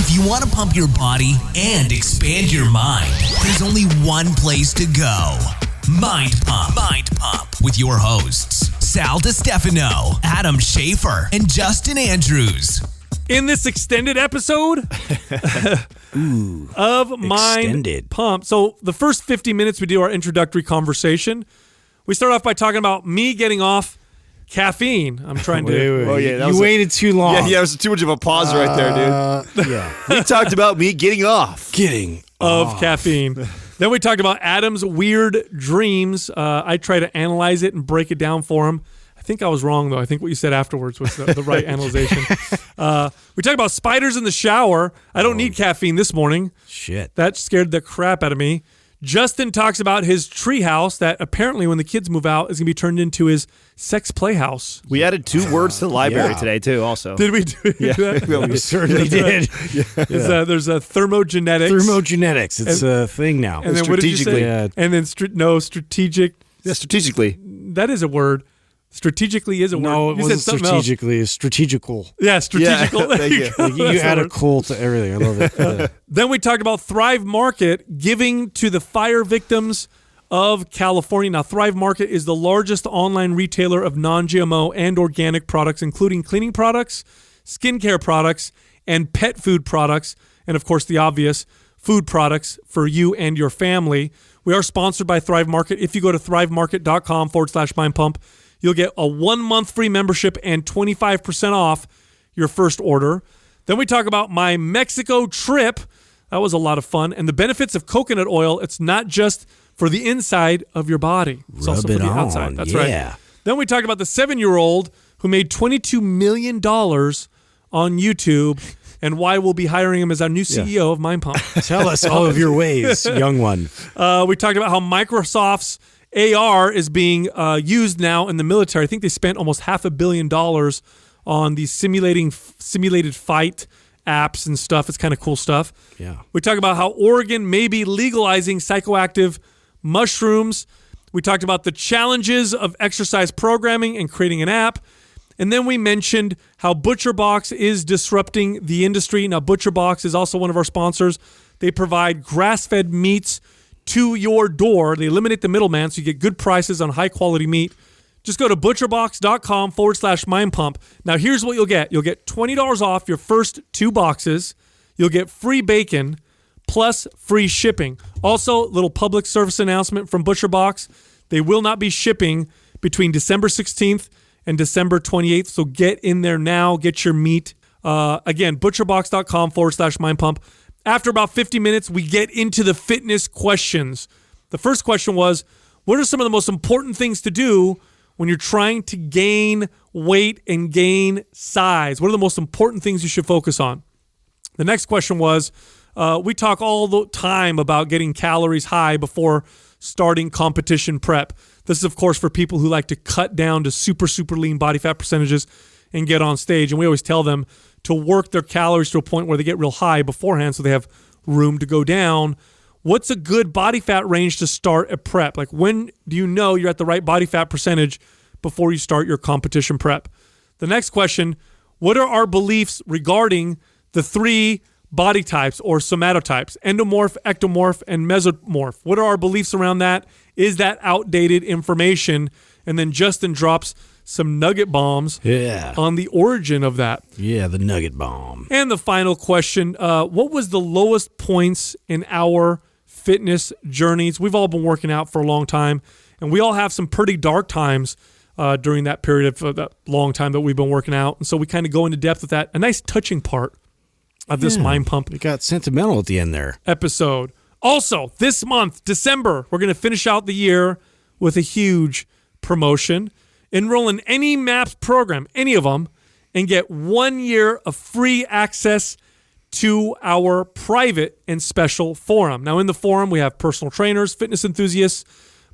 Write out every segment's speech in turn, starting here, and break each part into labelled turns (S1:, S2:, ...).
S1: If you want to pump your body and expand your mind, there's only one place to go. Mind Pump. Mind Pump with your hosts, Sal DiStefano, Adam Schaefer, and Justin Andrews.
S2: In this extended episode of Mind Pump. So the first 50 minutes we do our introductory conversation. We start off by talking about me getting off caffeine. I'm trying to...
S3: Wait.
S4: Oh, yeah,
S3: You waited too long.
S4: Yeah, there was too much of a pause right there, dude.
S3: Yeah.
S4: We talked about me getting off.
S2: Of caffeine. Then we talked about Adam's weird dreams. I try to analyze it and break it down for him. I think I was wrong, though. I think what you said afterwards was the right analyzation. We talked about spiders in the shower. I don't need caffeine this morning.
S3: Shit.
S2: That scared the crap out of me. Justin talks about his treehouse that apparently when the kids move out is going to be turned into his sex playhouse.
S4: We added 2 words to the library today, too, also.
S2: Did we do that?
S3: We certainly did.
S2: There's a thermogenetics.
S3: Thermogenetics. It's a thing now.
S2: And then what did you say?
S3: Yeah.
S2: And then strategic.
S4: Yeah, strategically.
S2: That is a word. Strategically is a word.
S3: No, it
S2: You
S3: wasn't
S2: said something
S3: strategically. It's strategical.
S2: else. Yeah, strategical.
S4: Yeah, thank you.
S3: Like, you add a cool to everything. I love it. Yeah.
S2: Then we talked about Thrive Market giving to the fire victims of California. Now, Thrive Market is the largest online retailer of non-GMO and organic products, including cleaning products, skincare products, and pet food products, and, of course, the obvious, food products for you and your family. We are sponsored by Thrive Market. If you go to thrivemarket.com/mindpump, you'll get a 1-month free membership and 25% off your first order. Then we talk about my Mexico trip. That was a lot of fun. And the benefits of coconut oil. It's not just for the inside of your body. It's also for the outside. That's right. Then we talked about the 7-year-old who made $22 million on YouTube and why we'll be hiring him as our new CEO of Mind Pump.
S3: Tell us all of your ways, young one.
S2: We talked about how Microsoft's AR is being used now in the military. I think they spent almost $500 million on these simulated fight apps and stuff. It's kind of cool stuff.
S3: Yeah.
S2: We talk about how Oregon may be legalizing psychoactive mushrooms. We talked about the challenges of exercise programming and creating an app. And then we mentioned how ButcherBox is disrupting the industry. Now, ButcherBox is also one of our sponsors. They provide grass-fed meats to your door. They eliminate the middleman so you get good prices on high-quality meat. Just go to butcherbox.com/mindpump. Now, here's what you'll get. You'll get $20 off your first 2 boxes. You'll get free bacon plus free shipping. Also, little public service announcement from ButcherBox. They will not be shipping between December 16th and December 28th, so get in there now. Get your meat. Again, butcherbox.com/mindpump. After about 50 minutes, we get into the fitness questions. The first question was, what are some of the most important things to do when you're trying to gain weight and gain size? What are the most important things you should focus on? The next question was, we talk all the time about getting calories high before starting competition prep. This is, of course, for people who like to cut down to super, super lean body fat percentages and get on stage. And we always tell them to work their calories to a point where they get real high beforehand so they have room to go down. What's a good body fat range to start a prep? Like, when do you know you're at the right body fat percentage before you start your competition prep? The next question, what are our beliefs regarding the 3 body types or somato types, endomorph, ectomorph, and mesomorph? What are our beliefs around that? Is that outdated information? And then Justin drops some nugget bombs on the origin of that.
S3: Yeah, the nugget bomb.
S2: And the final question, what was the lowest points in our fitness journeys? We've all been working out for a long time, and we all have some pretty dark times during that period of that long time that we've been working out. And so we kind of go into depth with that. A nice touching part of this Mind Pump.
S3: It got sentimental at the end there.
S2: Episode. Also, this month, December, we're going to finish out the year with a huge promotion. Enroll in any MAPS program, any of them, and get 1 year of free access to our private and special forum. Now, in the forum, we have personal trainers, fitness enthusiasts,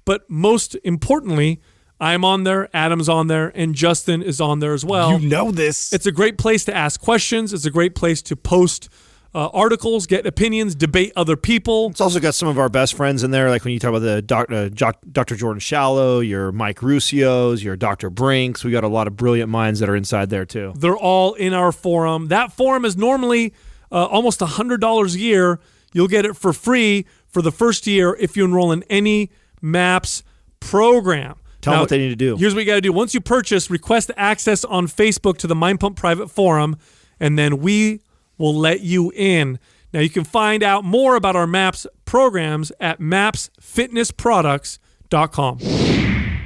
S2: but most importantly, I'm on there, Adam's on there, and Justin is on there as well.
S3: You know this.
S2: It's a great place to ask questions. It's a great place to post articles, get opinions, debate other people.
S4: It's also got some of our best friends in there, like when you talk about the Dr. Jordan Shallow, your Mike Russios, your Dr. Brinks. We got a lot of brilliant minds that are inside there too.
S2: They're all in our forum. That forum is normally almost $100 a year. You'll get it for free for the first year if you enroll in any MAPS program.
S4: Tell them what they need to do.
S2: Here's what you got to do. Once you purchase, request access on Facebook to the Mind Pump private forum, and then we will let you in. Now, you can find out more about our MAPS programs at mapsfitnessproducts.com.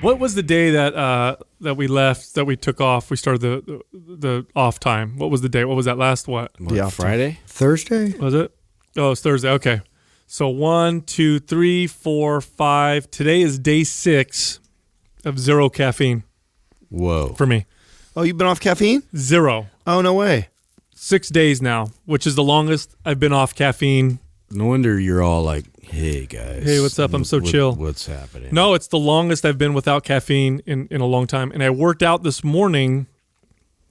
S2: What was the day that we left, that we took off? We started the off time. What was the day? What was that last what?
S3: What, Friday?
S5: Thursday?
S2: Was it? Oh, it's Thursday. Okay. So 1, 2, 3, 4, 5. Today is day 6 of zero caffeine
S3: Whoa.
S2: for me.
S4: Oh, you've been off caffeine?
S2: Zero.
S4: Oh, no way.
S2: 6 days now, which is the longest I've been off caffeine.
S3: No wonder you're all like, hey, guys.
S2: Hey, what's up? I'm so chill.
S3: What's happening?
S2: No, it's the longest I've been without caffeine in a long time. And I worked out this morning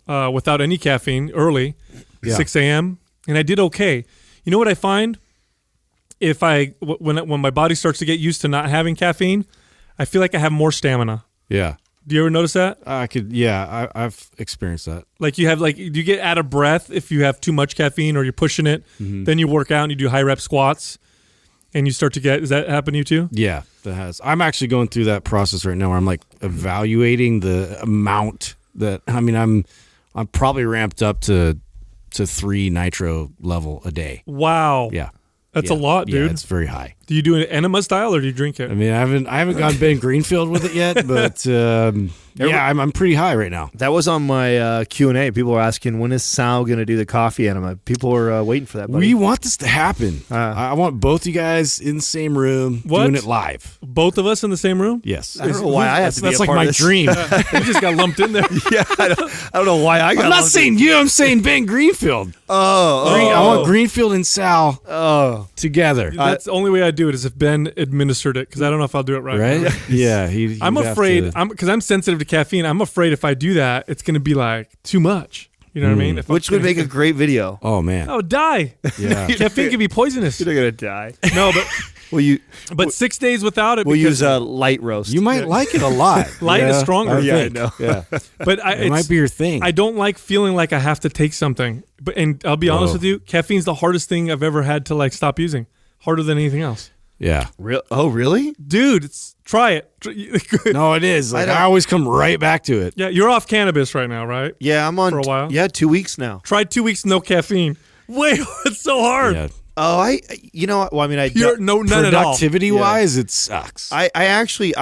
S2: without any caffeine early, 6 a.m., and I did okay. You know what I find? When my body starts to get used to not having caffeine, I feel like I have more stamina.
S3: Yeah.
S2: Do you ever notice that?
S3: I've experienced that.
S2: Like do you get out of breath if you have too much caffeine or you're pushing it? Mm-hmm. Then you work out and you do high rep squats and you start to does that happen to you too?
S3: Yeah, that has. I'm actually going through that process right now where I'm like evaluating the amount that, I'm probably ramped up to 3 nitro level a day.
S2: Wow.
S3: Yeah.
S2: That's a lot, dude.
S3: Yeah, it's very high.
S2: Do you do an enema style or do you drink it?
S3: I mean, I haven't gone Ben Greenfield with it yet, but I'm pretty high right now.
S4: That was on my Q&A. People were asking, when is Sal going to do the coffee enema? People are waiting for that, buddy.
S3: We want this to happen. I want both you guys in the same room doing it live.
S2: Both of us in the same room?
S3: Yes.
S4: I don't know why I have to be a
S3: That's like
S4: part
S3: my
S4: of this.
S3: dream.
S2: You just got lumped in there.
S4: Yeah, I don't know why I got
S3: I'm not
S4: lumped
S3: saying
S4: in.
S3: you. I'm saying Ben Greenfield. I want Greenfield and Sal together.
S2: That's the only way I do it is if Ben administered it, because I don't know if I'll do it right.
S3: Right? Yeah.
S2: I'm afraid, because I'm sensitive to caffeine, I'm afraid if I do that, it's going to be like too much. You know what I mean?
S4: Which would make a great video.
S3: Oh, man.
S2: Oh, die.
S3: Yeah.
S2: Caffeine can be poisonous.
S4: You're not going to die.
S2: No, but
S4: Well,
S2: 6 days without it.
S4: we'll
S2: because
S4: use a light roast.
S3: You might like it a lot.
S2: Light is stronger.
S3: I
S4: I
S3: think.
S4: know.
S3: Yeah.
S2: But
S3: It might be your thing.
S2: I don't like feeling like I have to take something. And I'll be honest with you, caffeine's the hardest thing I've ever had to stop using. Harder than anything else.
S3: Yeah.
S4: Oh, really?
S2: Dude, try it.
S3: No, it is. Like, I always come right back to it.
S2: Yeah, you're off cannabis right now, right?
S4: Yeah, I'm on
S2: For a while?
S4: Yeah, 2 weeks now.
S2: Try 2 weeks no caffeine. Wait, it's so hard.
S3: Yeah.
S4: Oh, you know what? Well, I mean,
S2: None at all.
S3: Productivity-wise, it sucks.
S4: I actually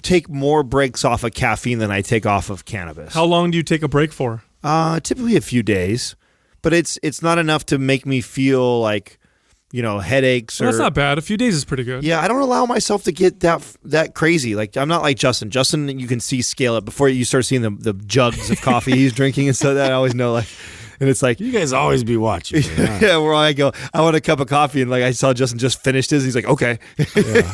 S4: take more breaks off of caffeine than I take off of cannabis.
S2: How long do you take a break for?
S4: Typically a few days, but it's not enough to make me feel like, headaches.
S2: Well, that's not bad. A few days is pretty good.
S4: Yeah, I don't allow myself to get that crazy. Like, I'm not like Justin. Justin, you can scale it before you start seeing the jugs of coffee he's drinking and so that I always know, like, and it's like,
S3: you guys always be watching.
S4: yeah, where I go, I want a cup of coffee, and like I saw Justin just finished his. He's like, okay,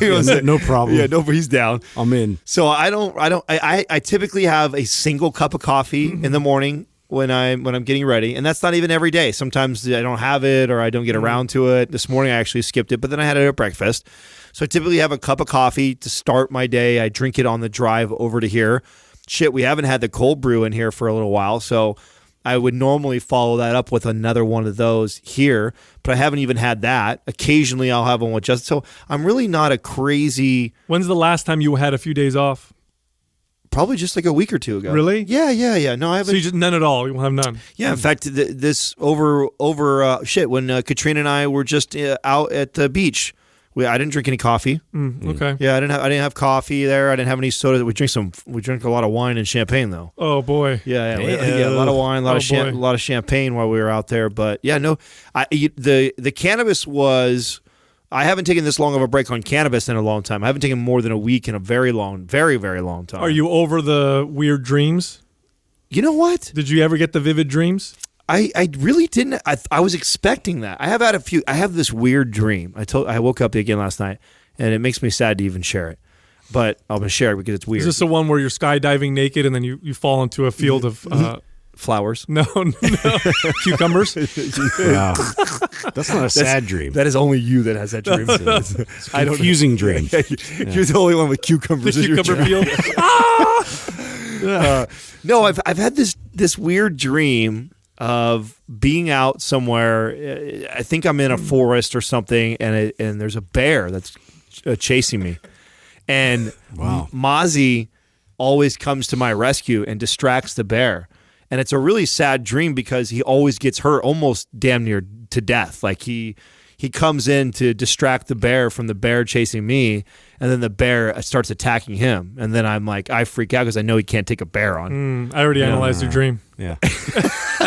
S3: No problem.
S4: Yeah, no, he's down.
S3: I'm in.
S4: So I typically have a single cup of coffee in the morning when I'm getting ready, and that's not even every day. Sometimes I don't have it or I don't get around to it. This morning I actually skipped it, but then I had it at breakfast. So I typically have a cup of coffee to start my day. I drink it on the drive over to here. Shit, we haven't had the cold brew in here for a little while, so I would normally follow that up with another one of those here, but I haven't even had that. Occasionally I'll have one with Justin. So I'm really not a crazy...
S2: When's the last time you had a few days off?
S4: Probably just like a week or two ago.
S2: Really?
S4: Yeah. No, I haven't.
S2: So you just none at all. You will have none.
S4: Yeah. In fact, this over when Katrina and I were just out at the beach, I didn't drink any coffee.
S2: Okay.
S4: Yeah, I didn't have coffee there. I didn't have any soda. We drink a lot of wine and champagne though.
S2: Oh boy.
S4: Yeah. A lot of wine, a lot of champagne while we were out there. But yeah, no, the cannabis was. I haven't taken this long of a break on cannabis in a long time. I haven't taken more than a week in a very, very long time.
S2: Are you over the weird dreams?
S4: You know what?
S2: Did you ever get the vivid dreams?
S4: I really didn't. I was expecting that. I have this weird dream. I woke up again last night, and it makes me sad to even share it. But I'm gonna share it because it's weird.
S2: Is this the one where you're skydiving naked and then you fall into a field of
S4: flowers?
S2: No, cucumbers.
S3: Wow. That's not a sad dream.
S4: That is only you that has that dream.
S3: It's a confusing dream.
S4: You're the only one with cucumbers.
S2: The
S4: in
S2: cucumber
S4: your
S2: field.
S4: dream. No, I've had this weird dream of being out somewhere. I think I'm in a forest or something, and there's a bear that's chasing me. And Mozzie always comes to my rescue and distracts the bear. And it's a really sad dream because he always gets hurt almost damn near to death. Like he comes in to distract the bear from the bear chasing me, and then the bear starts attacking him. And then I'm like, I freak out because I know he can't take a bear on.
S2: I already analyzed your dream.
S3: Yeah.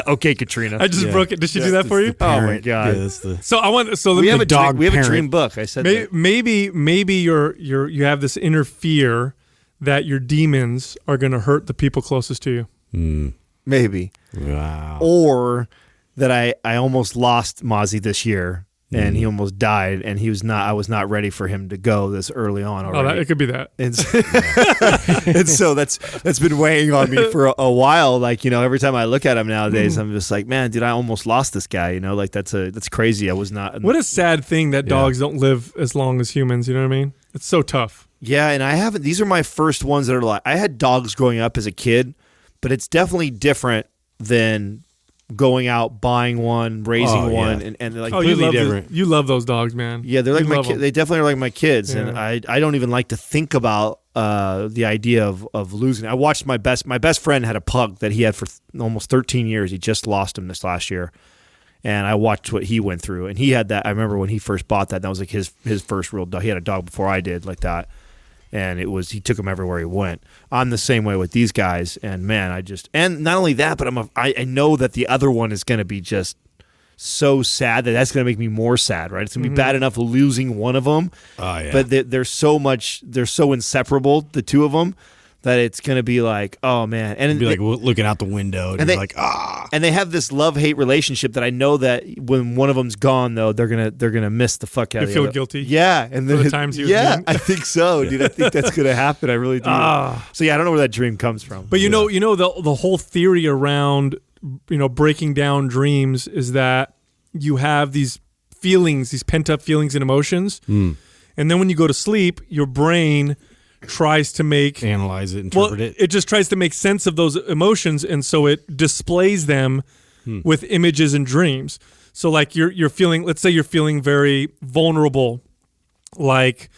S4: Okay, Katrina.
S2: I just broke it. Did she do that for you?
S4: Oh my God.
S3: Yeah,
S2: So I want. So
S4: we have a
S3: parent.
S4: dream book. I said
S2: maybe you have this inner fear that your demons are going to hurt the people closest to you.
S4: Maybe.
S3: Wow.
S4: Or that I almost lost Mozzie this year. And he almost died, and I was not ready for him to go this early on already.
S2: It could be that.
S4: And so that's been weighing on me for a while. Like, every time I look at him nowadays, I'm just like, man, dude, I almost lost this guy. Like that's crazy. I was not.
S2: What a sad thing that dogs don't live as long as humans. You know what I mean? It's so tough.
S4: Yeah, and I haven't. These are my first ones that are like, I had dogs growing up as a kid, but it's definitely different than going out, buying one, raising one, and they're like completely different.
S2: You love those dogs, man.
S4: Yeah, they're like my kids. They definitely are like my kids, and I don't even like to think about the idea of losing. I watched my best friend had a pug that he had for almost 13 years. He just lost him this last year, and I watched what he went through. And he had that. I remember when he first bought that. That was like his first real dog. He had a dog before I did, like that. And he took him everywhere he went. I'm the same way with these guys, and man, and not only that, but I know that the other one is going to be just so sad that's going to make me more sad, right? It's going to be bad enough losing one of them, but they're so inseparable, the two of them, that it's going to be like, oh man, and
S3: it'd be like looking out the window, and you're like,
S4: and they have this love-hate relationship that I know that when one of them's gone, though, they're gonna miss the fuck out of it.
S2: You feel guilty,
S4: yeah, and then
S2: for the times he was mean?
S4: I think so, dude. I think that's gonna happen. I really do. So yeah, I don't know where that dream comes from,
S2: but you know the whole theory around breaking down dreams is that you have these feelings, these pent-up feelings and emotions, and then when you go to sleep, your brain tries to
S3: analyze it, interpret it.
S2: It just tries to make sense of those emotions, and so it displays them with images and dreams. So like you're feeling, let's say you're feeling very vulnerable, like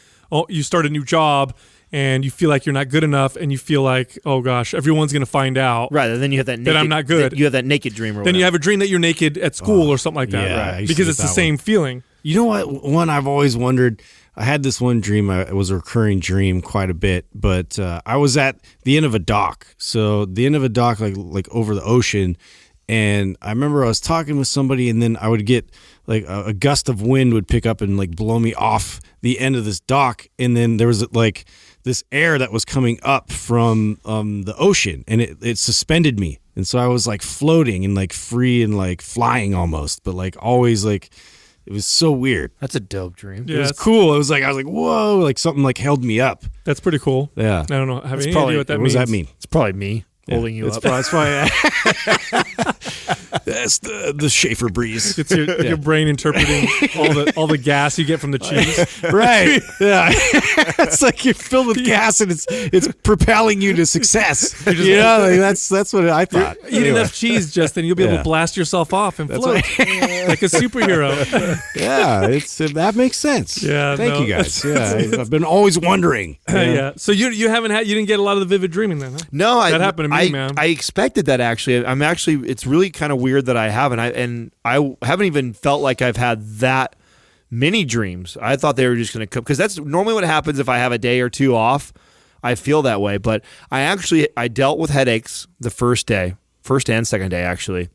S2: you start a new job and you feel like you're not good enough, and you feel like, oh gosh, everyone's going to find out.
S4: Right, and then you have that
S2: I'm not good.
S4: You have that naked dream, or
S2: then
S4: whatever.
S2: You have a dream that you're naked at school or something like that, right? Because it's the same feeling.
S3: You know what? One I've always wondered. I had this one dream. It was a recurring dream quite a bit, but I was at the end of a dock. So the end of a dock, like over the ocean, and I remember I was talking with somebody, and then I would get like a gust of wind would pick up and like blow me off the end of this dock, and then there was like this air that was coming up from the ocean, and it suspended me, and so I was like floating and like free and like flying almost, but like always like. It was so weird.
S4: That's a dope dream.
S3: Yeah, it was cool. I was like, whoa, like something like held me up.
S2: That's pretty cool.
S3: Yeah.
S2: I don't know. Have any idea what that means?
S3: What does that mean?
S4: It's probably me holding you up.
S3: That's probably that's the Schaefer breeze.
S2: It's your brain interpreting all the gas you get from the cheese.
S3: Right. Yeah. It's like you're filled with gas and it's propelling you to success. That's what I thought.
S2: Eat enough cheese, Justin, you'll be able to blast yourself off and float like a superhero.
S3: Yeah, that makes sense.
S2: Yeah.
S3: Thank you guys. Yeah. I've been always wondering.
S2: Yeah. So you didn't get a lot of the vivid dreaming then, huh?
S4: No,
S2: that happened to me, man.
S4: I expected that actually. It's really kind of weird that I haven't. I haven't even felt like I've had that many dreams. I thought they were just going to come, because that's normally what happens if I have a day or two off. I feel that way, but I dealt with headaches the first and second day actually.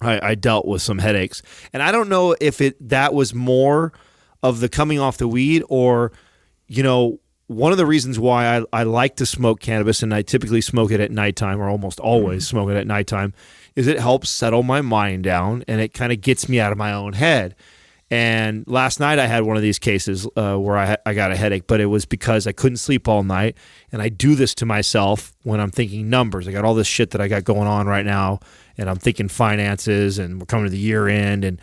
S4: I dealt with some headaches, and I don't know if that was more of the coming off the weed, or one of the reasons why I like to smoke cannabis, and I typically smoke it at nighttime, or almost always smoke it at nighttime, is it helps settle my mind down, and it kind of gets me out of my own head. And last night I had one of these cases where I got a headache, but it was because I couldn't sleep all night. And I do this to myself when I'm thinking numbers. I got all this shit that I got going on right now, and I'm thinking finances, and we're coming to the year end, and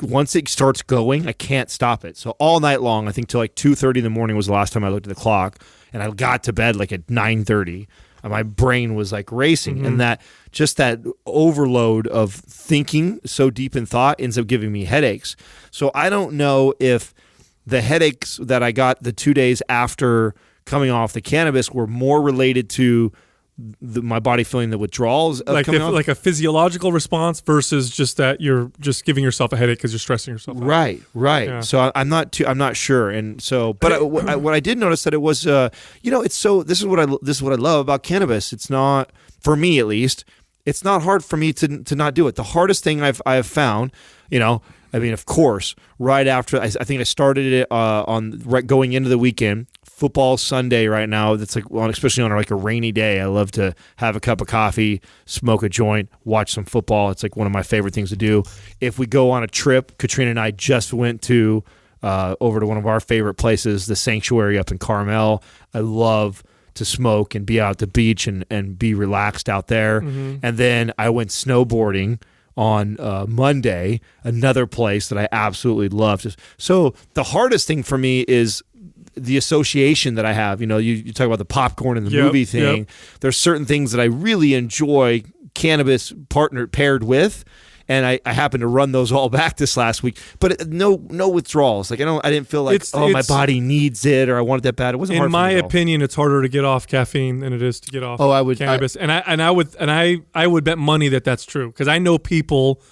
S4: once it starts going, I can't stop it. So all night long, I think till like 2:30 in the morning was the last time I looked at the clock, and I got to bed like at 9:30. My brain was like racing, and that just that overload of thinking so deep in thought ends up giving me headaches. So I don't know if the headaches that I got the 2 days after coming off the cannabis were more related to my body feeling the withdrawals of
S2: like
S4: coming off.
S2: like a physiological response versus just that you're just giving yourself a headache because you're stressing yourself out.
S4: Right.
S2: Yeah.
S4: So I'm not sure, and so, but what I did notice that it was, it's so. This is what I love about cannabis. It's not, for me at least, it's not hard for me to not do it. The hardest thing I've found, of course, right after I think I started it going into the weekend. Football Sunday right now. That's especially on like a rainy day. I love to have a cup of coffee, smoke a joint, watch some football. It's like one of my favorite things to do. If we go on a trip, Katrina and I just went to over to one of our favorite places, the Sanctuary up in Carmel. I love to smoke and be out at the beach and be relaxed out there. Mm-hmm. And then I went snowboarding on Monday, another place that I absolutely loved. So the hardest thing for me is the association that I have. You talk about the popcorn and the movie thing. Yep. There's certain things that I really enjoy cannabis paired with, and I happened to run those all back this last week. But no withdrawals. Like I didn't feel like my body needs it or I want it that bad. It wasn't hard.
S2: In my opinion, it's harder to get off caffeine than it is to get off cannabis. I would bet money that that's true, because I know people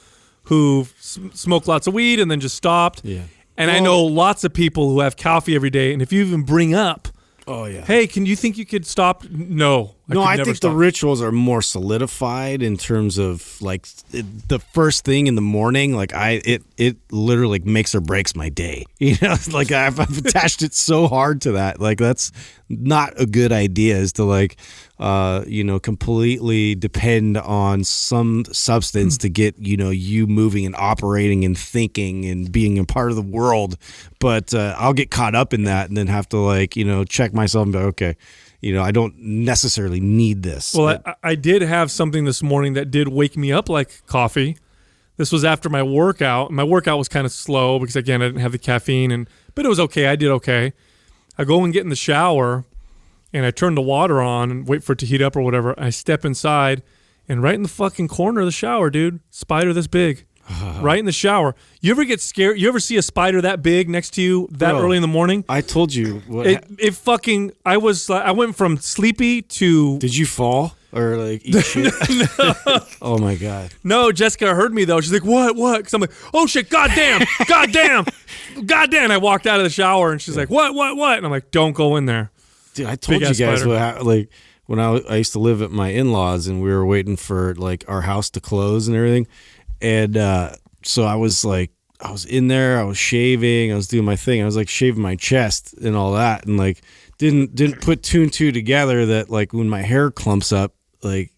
S2: who smoke lots of weed and then just stopped.
S3: Yeah.
S2: And I know lots of people who have coffee every day, and if you even bring up, hey, can you think you could stop? No.
S3: I think the rituals are more solidified in terms of like the first thing in the morning. Like it literally makes or breaks my day. Like I've attached it so hard to that. Like that's not a good idea. Is to like, completely depend on some substance to get you moving and operating and thinking and being a part of the world. But I'll get caught up in that and then have to check myself and be okay. I don't necessarily need this.
S2: Well, I did have something this morning that did wake me up like coffee. This was after my workout. My workout was kind of slow because, again, I didn't have the caffeine, but it was okay. I did okay. I go and get in the shower, and I turn the water on and wait for it to heat up or whatever. I step inside, and right in the fucking corner of the shower, dude, spider this big. Right in the shower. You ever get scared? You ever see a spider that big next to you early in the morning?
S3: I told you.
S2: I went from sleepy to...
S3: Did you fall? Or eat shit?
S2: No.
S3: Oh my God.
S2: No, Jessica heard me though. She's like, what? Because I'm like, oh shit, goddamn. I walked out of the shower and she's like, what? And I'm like, don't go in there.
S3: Dude, I told you guys when I used to live at my in-laws and we were waiting for our house to close and everything. And so I was in there, I was shaving, I was doing my thing. I was shaving my chest and all that, and didn't put two and two together that when my hair clumps up, it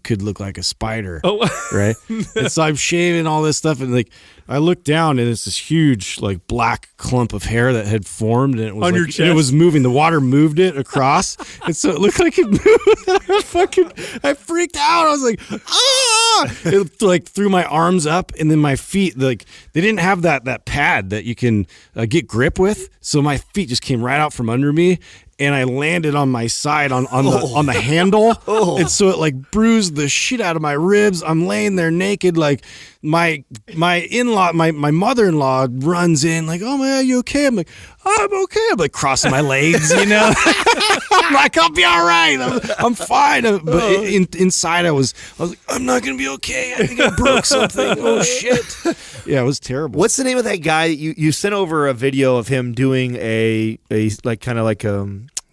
S3: could look like a spider. Oh, right. And so I'm shaving all this stuff, and I look down, and it's this huge black clump of hair that had formed, and it was
S2: on your chest.
S3: And it was moving. The water moved it across, and so it looked like it moved. I freaked out. I was like, ah! It threw my arms up, and then my feet. They didn't have that pad that you can get grip with, so my feet just came right out from under me. And I landed on my side on the handle, and so it bruised the shit out of my ribs. I'm laying there naked, my in-law, my mother-in-law runs in, oh man, you okay? I'm like, I'm okay. I'm crossing my legs, I'm like, I'll be all right. I'm fine. But inside I was like, I'm not gonna be okay. I think I broke something. Oh shit. Yeah, it was terrible.
S4: What's the name of that guy? You sent over a video of him doing a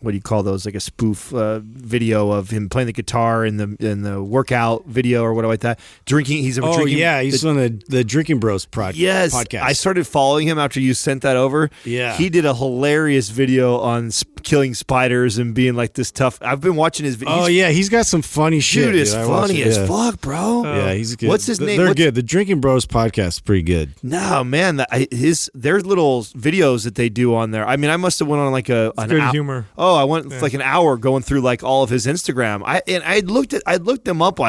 S4: what do you call those? A spoof video of him playing the guitar in the workout video or whatever like that. Drinking. He's drinking.
S3: Yeah, he's on the Drinking Bros podcast.
S4: I started following him after you sent that over.
S3: Yeah,
S4: he did a hilarious video on killing spiders and being this tough. I've been watching his videos.
S3: Oh yeah, he's got some funny shit.
S4: Dude, it's funny as fuck, bro.
S3: Yeah, he's good.
S4: What's his name?
S3: They're good. The Drinking Bros podcast is pretty good.
S4: No man, their little videos that they do on there. I mean, I must have went on an
S2: good humor.
S4: Oh, I went an hour going through all of his Instagram. I looked them up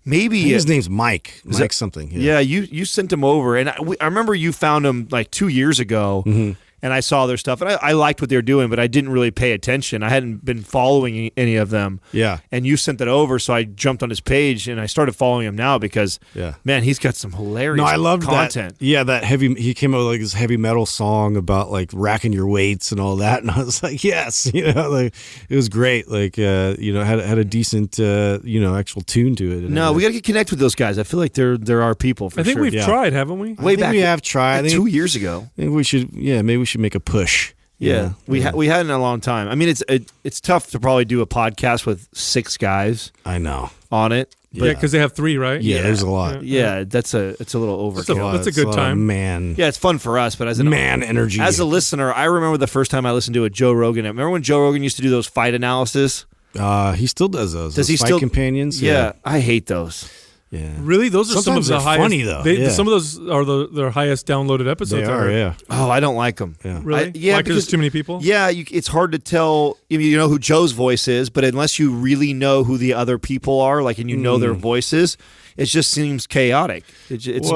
S4: maybe
S3: his name's Mike. Something.
S4: Yeah, you sent him over, and I remember you found him 2 years ago. Mm-hmm. and I saw their stuff, and I liked what they were doing, but I didn't really pay attention. I hadn't been following any of them.
S3: Yeah.
S4: And you sent that over, so I jumped on his page, and I started following him now because, man, he's got some hilarious
S3: I loved
S4: content.
S3: That. Yeah, that heavy. He came out with like this heavy metal song about like racking your weights and all that, and I was like, yes, like it was great. Like had a decent actual tune to it.
S4: No, we got to get connected with those guys. I feel like they're our people. For
S2: I think
S4: sure.
S2: we've tried, haven't we?
S4: Way back,
S3: we have tried.
S4: Like 2 years ago.
S3: I think we should. Yeah, maybe we should make a push.
S4: Yeah, we hadn't in a long time. I mean, it's tough to probably do a podcast with 6 guys.
S3: I know
S4: on it.
S2: Yeah, because they have 3, right?
S3: Yeah, there's a lot.
S4: Yeah, it's a little overkill.
S2: That's a good time,
S3: man.
S4: Yeah, it's fun for us, but as a
S3: energy,
S4: as a listener, I remember the first time I listened to a Joe Rogan. Remember when Joe Rogan used to do those fight analysis?
S3: He still does those.
S4: Does he
S3: fight
S4: still
S3: companions?
S4: Yeah, I hate those.
S3: Yeah,
S2: really, those are
S3: sometimes
S2: some of the highest.
S3: Funny though.
S2: Some of those are their highest downloaded episodes.
S3: They are. Yeah.
S4: Oh, I don't like them.
S3: Yeah.
S2: Really?
S4: Because
S2: there's too many people.
S4: Yeah, it's hard to tell. You know who Joe's voice is, but unless you really know who the other people are, and you know their voices, it just seems chaotic.
S3: Initially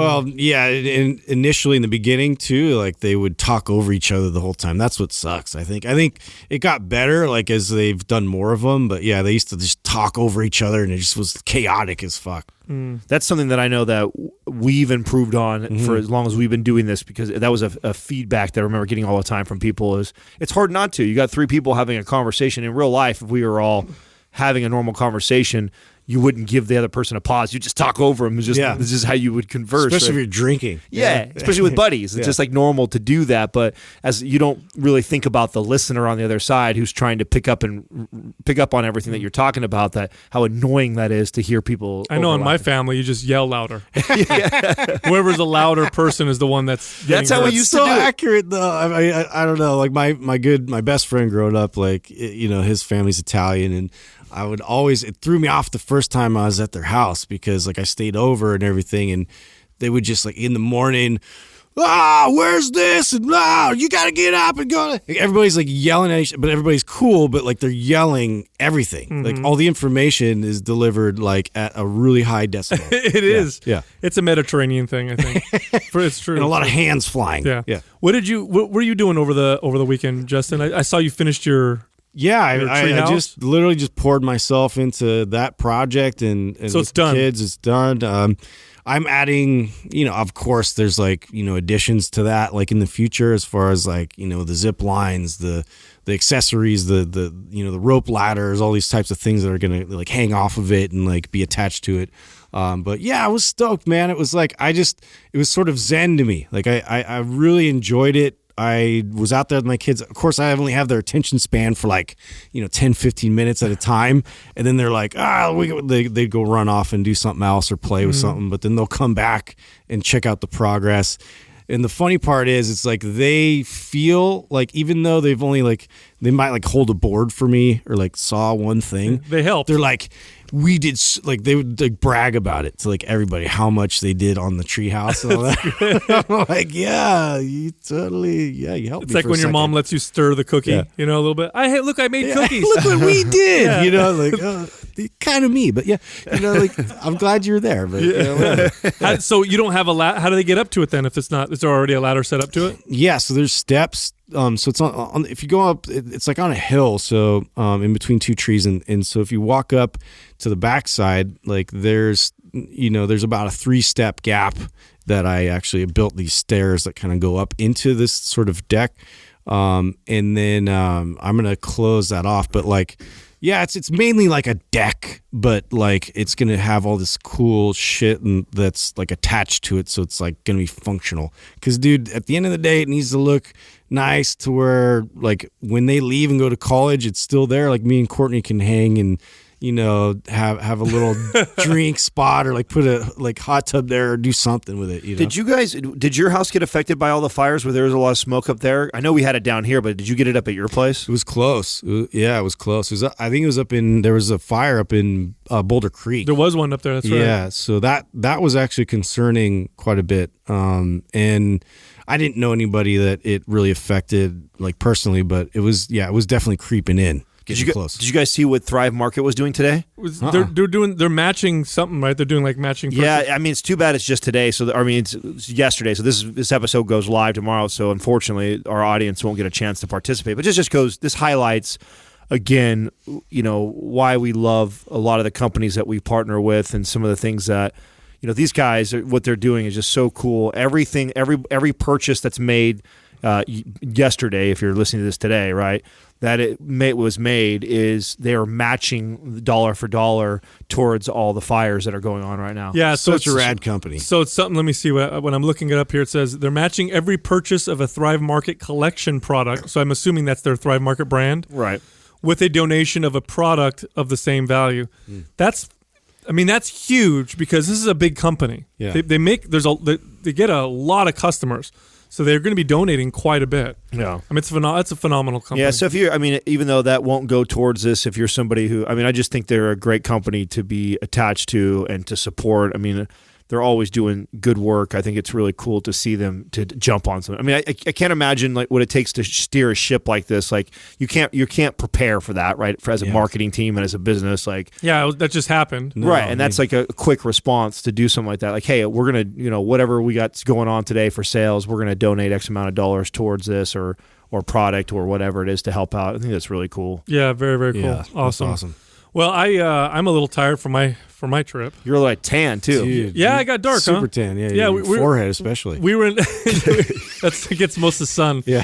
S3: in the beginning too, like they would talk over each other the whole time. That's what sucks. I think it got better as they've done more of them. But yeah, they used to just talk over each other, and it just was chaotic as fuck.
S4: That's something that I know that we've improved on for as long as we've been doing this, because that was a feedback that I remember getting all the time from people. Is it's hard not to. You got 3 people having a conversation in real life. If we were all having a normal conversation, you wouldn't give the other person a pause. You just talk over them. This is how you would converse.
S3: Especially if you're drinking.
S4: Yeah, especially with buddies. It's just like normal to do that. But as you don't really think about the listener on the other side who's trying to pick up on everything that you're talking about, that how annoying that is to hear people.
S2: I know in my family, you just yell louder. Whoever's a louder person is the one that's
S4: how we used to do it.
S3: Accurate though. I don't know. Like my best friend growing up, his family's Italian, and I would always, it threw me off the first time I was at their house because I stayed over and everything, and they would just in the morning, where's this? And you got to get up and go. Everybody's yelling at each other, but everybody's cool, but they're yelling everything. Mm-hmm. All the information is delivered at a really high decibel.
S2: It is.
S3: Yeah.
S2: It's a Mediterranean thing, I think. It's true.
S3: And a lot of hands flying.
S2: Yeah. What were you doing over the weekend, Justin? I saw you finished your...
S3: Yeah, I just literally just poured myself into that project, and
S2: so it's done.
S3: Kids, it's done. I'm adding, of course, there's additions to that, in the future, as far as the zip lines, the accessories, the rope ladders, all these types of things that are gonna hang off of it and be attached to it. But yeah, I was stoked, man. It was it was sort of zen to me. I really enjoyed it. I was out there with my kids. Of course, I only have their attention span for 10, 15 minutes at a time. And then they're they'd go run off and do something else or play with something. But then they'll come back and check out the progress. And the funny part is, it's they feel even though they've only they might hold a board for me or saw one thing.
S2: They help.
S3: They're we did they would brag about it to everybody how much they did on the treehouse and all that. I'm yeah, you totally you helped.
S2: It's
S3: me for
S2: when
S3: a
S2: your
S3: second.
S2: mom lets you stir the cookie, a little bit. I made cookies.
S3: Look what we did. Kind of me, but I'm glad you were there. But
S2: so you don't have a ladder. How do they get up to it then? If it's not, is there already a ladder set up to it?
S3: Yeah, so there's steps. So it's on if you go up, it's on a hill. So in between 2 trees, and so if you walk up to the backside, there's about a 3-step gap that I actually built these stairs that kind of go up into this sort of deck, and then I'm gonna close that off. But yeah, it's mainly a deck, but it's gonna have all this cool shit and that's attached to it, so it's gonna be functional. Because dude, at the end of the day, it needs to look nice to where when they leave and go to college, it's still there. Me and Courtney can hang and have a little drink spot or put a hot tub there or do something with it.
S4: Did your house get affected by all the fires where there was a lot of smoke up there? I know we had it down here, but did you get it up at your place?
S3: It was close. It was close. I think it was there was a fire up in Boulder Creek.
S2: There was one up there. That's right.
S3: Yeah. So that was actually concerning quite a bit. And I didn't know anybody that it really affected personally, but it was definitely creeping in. getting close.
S4: Did you guys see what Thrive Market was doing today?
S2: They're matching something, right? They're doing like matching purchase.
S4: Yeah, I mean, it's too bad it's just today. So it's yesterday. So this episode goes live tomorrow. So unfortunately, our audience won't get a chance to participate. But this highlights again, why we love a lot of the companies that we partner with, and some of the things that these guys, what they're doing is just so cool. Everything, every purchase that's made yesterday, if you're listening to this today, right? That was made is they are matching dollar for dollar towards all the fires that are going on right now.
S2: Yeah, so
S3: such a rad company.
S2: So it's something. Let me see when I'm looking it up here. It says they're matching every purchase of a Thrive Market collection product. So I'm assuming that's their Thrive Market brand,
S4: right?
S2: With a donation of a product of the same value. That's huge because this is a big company.
S3: Yeah.
S2: They get a lot of customers. So they're going to be donating quite a bit.
S4: Yeah,
S2: I mean, it's a phenomenal company.
S4: Yeah, so if you're, even though that won't go towards this, if you're somebody who, I just think they're a great company to be attached to and to support. They're always doing good work. I think it's really cool to see them to jump on something. I can't imagine like what it takes to steer a ship like this. Like you can't prepare for that, right? As a marketing team and as a business, like
S2: that just happened,
S4: right? And that's like a quick response to do something like that. Like, hey, we're gonna, whatever we got going on today for sales, we're gonna donate X amount of dollars towards this or product or whatever it is to help out. I think that's really cool.
S2: Yeah, very very cool.
S3: Yeah,
S2: awesome. Well, I'm a little tired from my trip.
S4: You're like tan too.
S3: Dude,
S2: yeah, I got dark,
S3: super tan. Yeah, your forehead especially.
S2: We were in. That gets most of the sun.
S3: Yeah.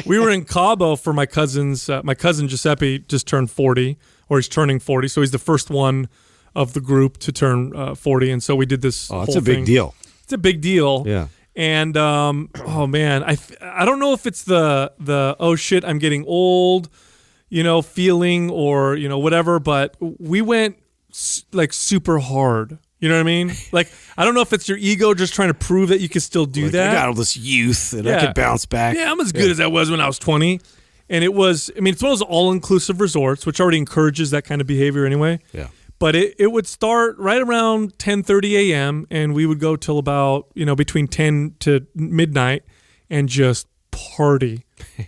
S2: We were in Cabo for my cousin's. My cousin Giuseppe just turned 40, or he's turning 40, so he's the first one of the group to turn 40, and so we did this.
S3: Oh, it's a big deal.
S2: It's a big deal.
S3: Yeah.
S2: And oh man, I don't know if it's the oh shit, I'm getting old, feeling or whatever, but we went like super hard. You know what I mean? Like, I don't know if it's your ego just trying to prove that you can still do that.
S3: I got all this youth and I could bounce back.
S2: Yeah, I'm as good as I was when I was 20. And it was, it's one of those all-inclusive resorts, which already encourages that kind of behavior anyway.
S3: Yeah.
S2: But it would start right around 10:30 a.m. and we would go till about, between 10 to midnight and just party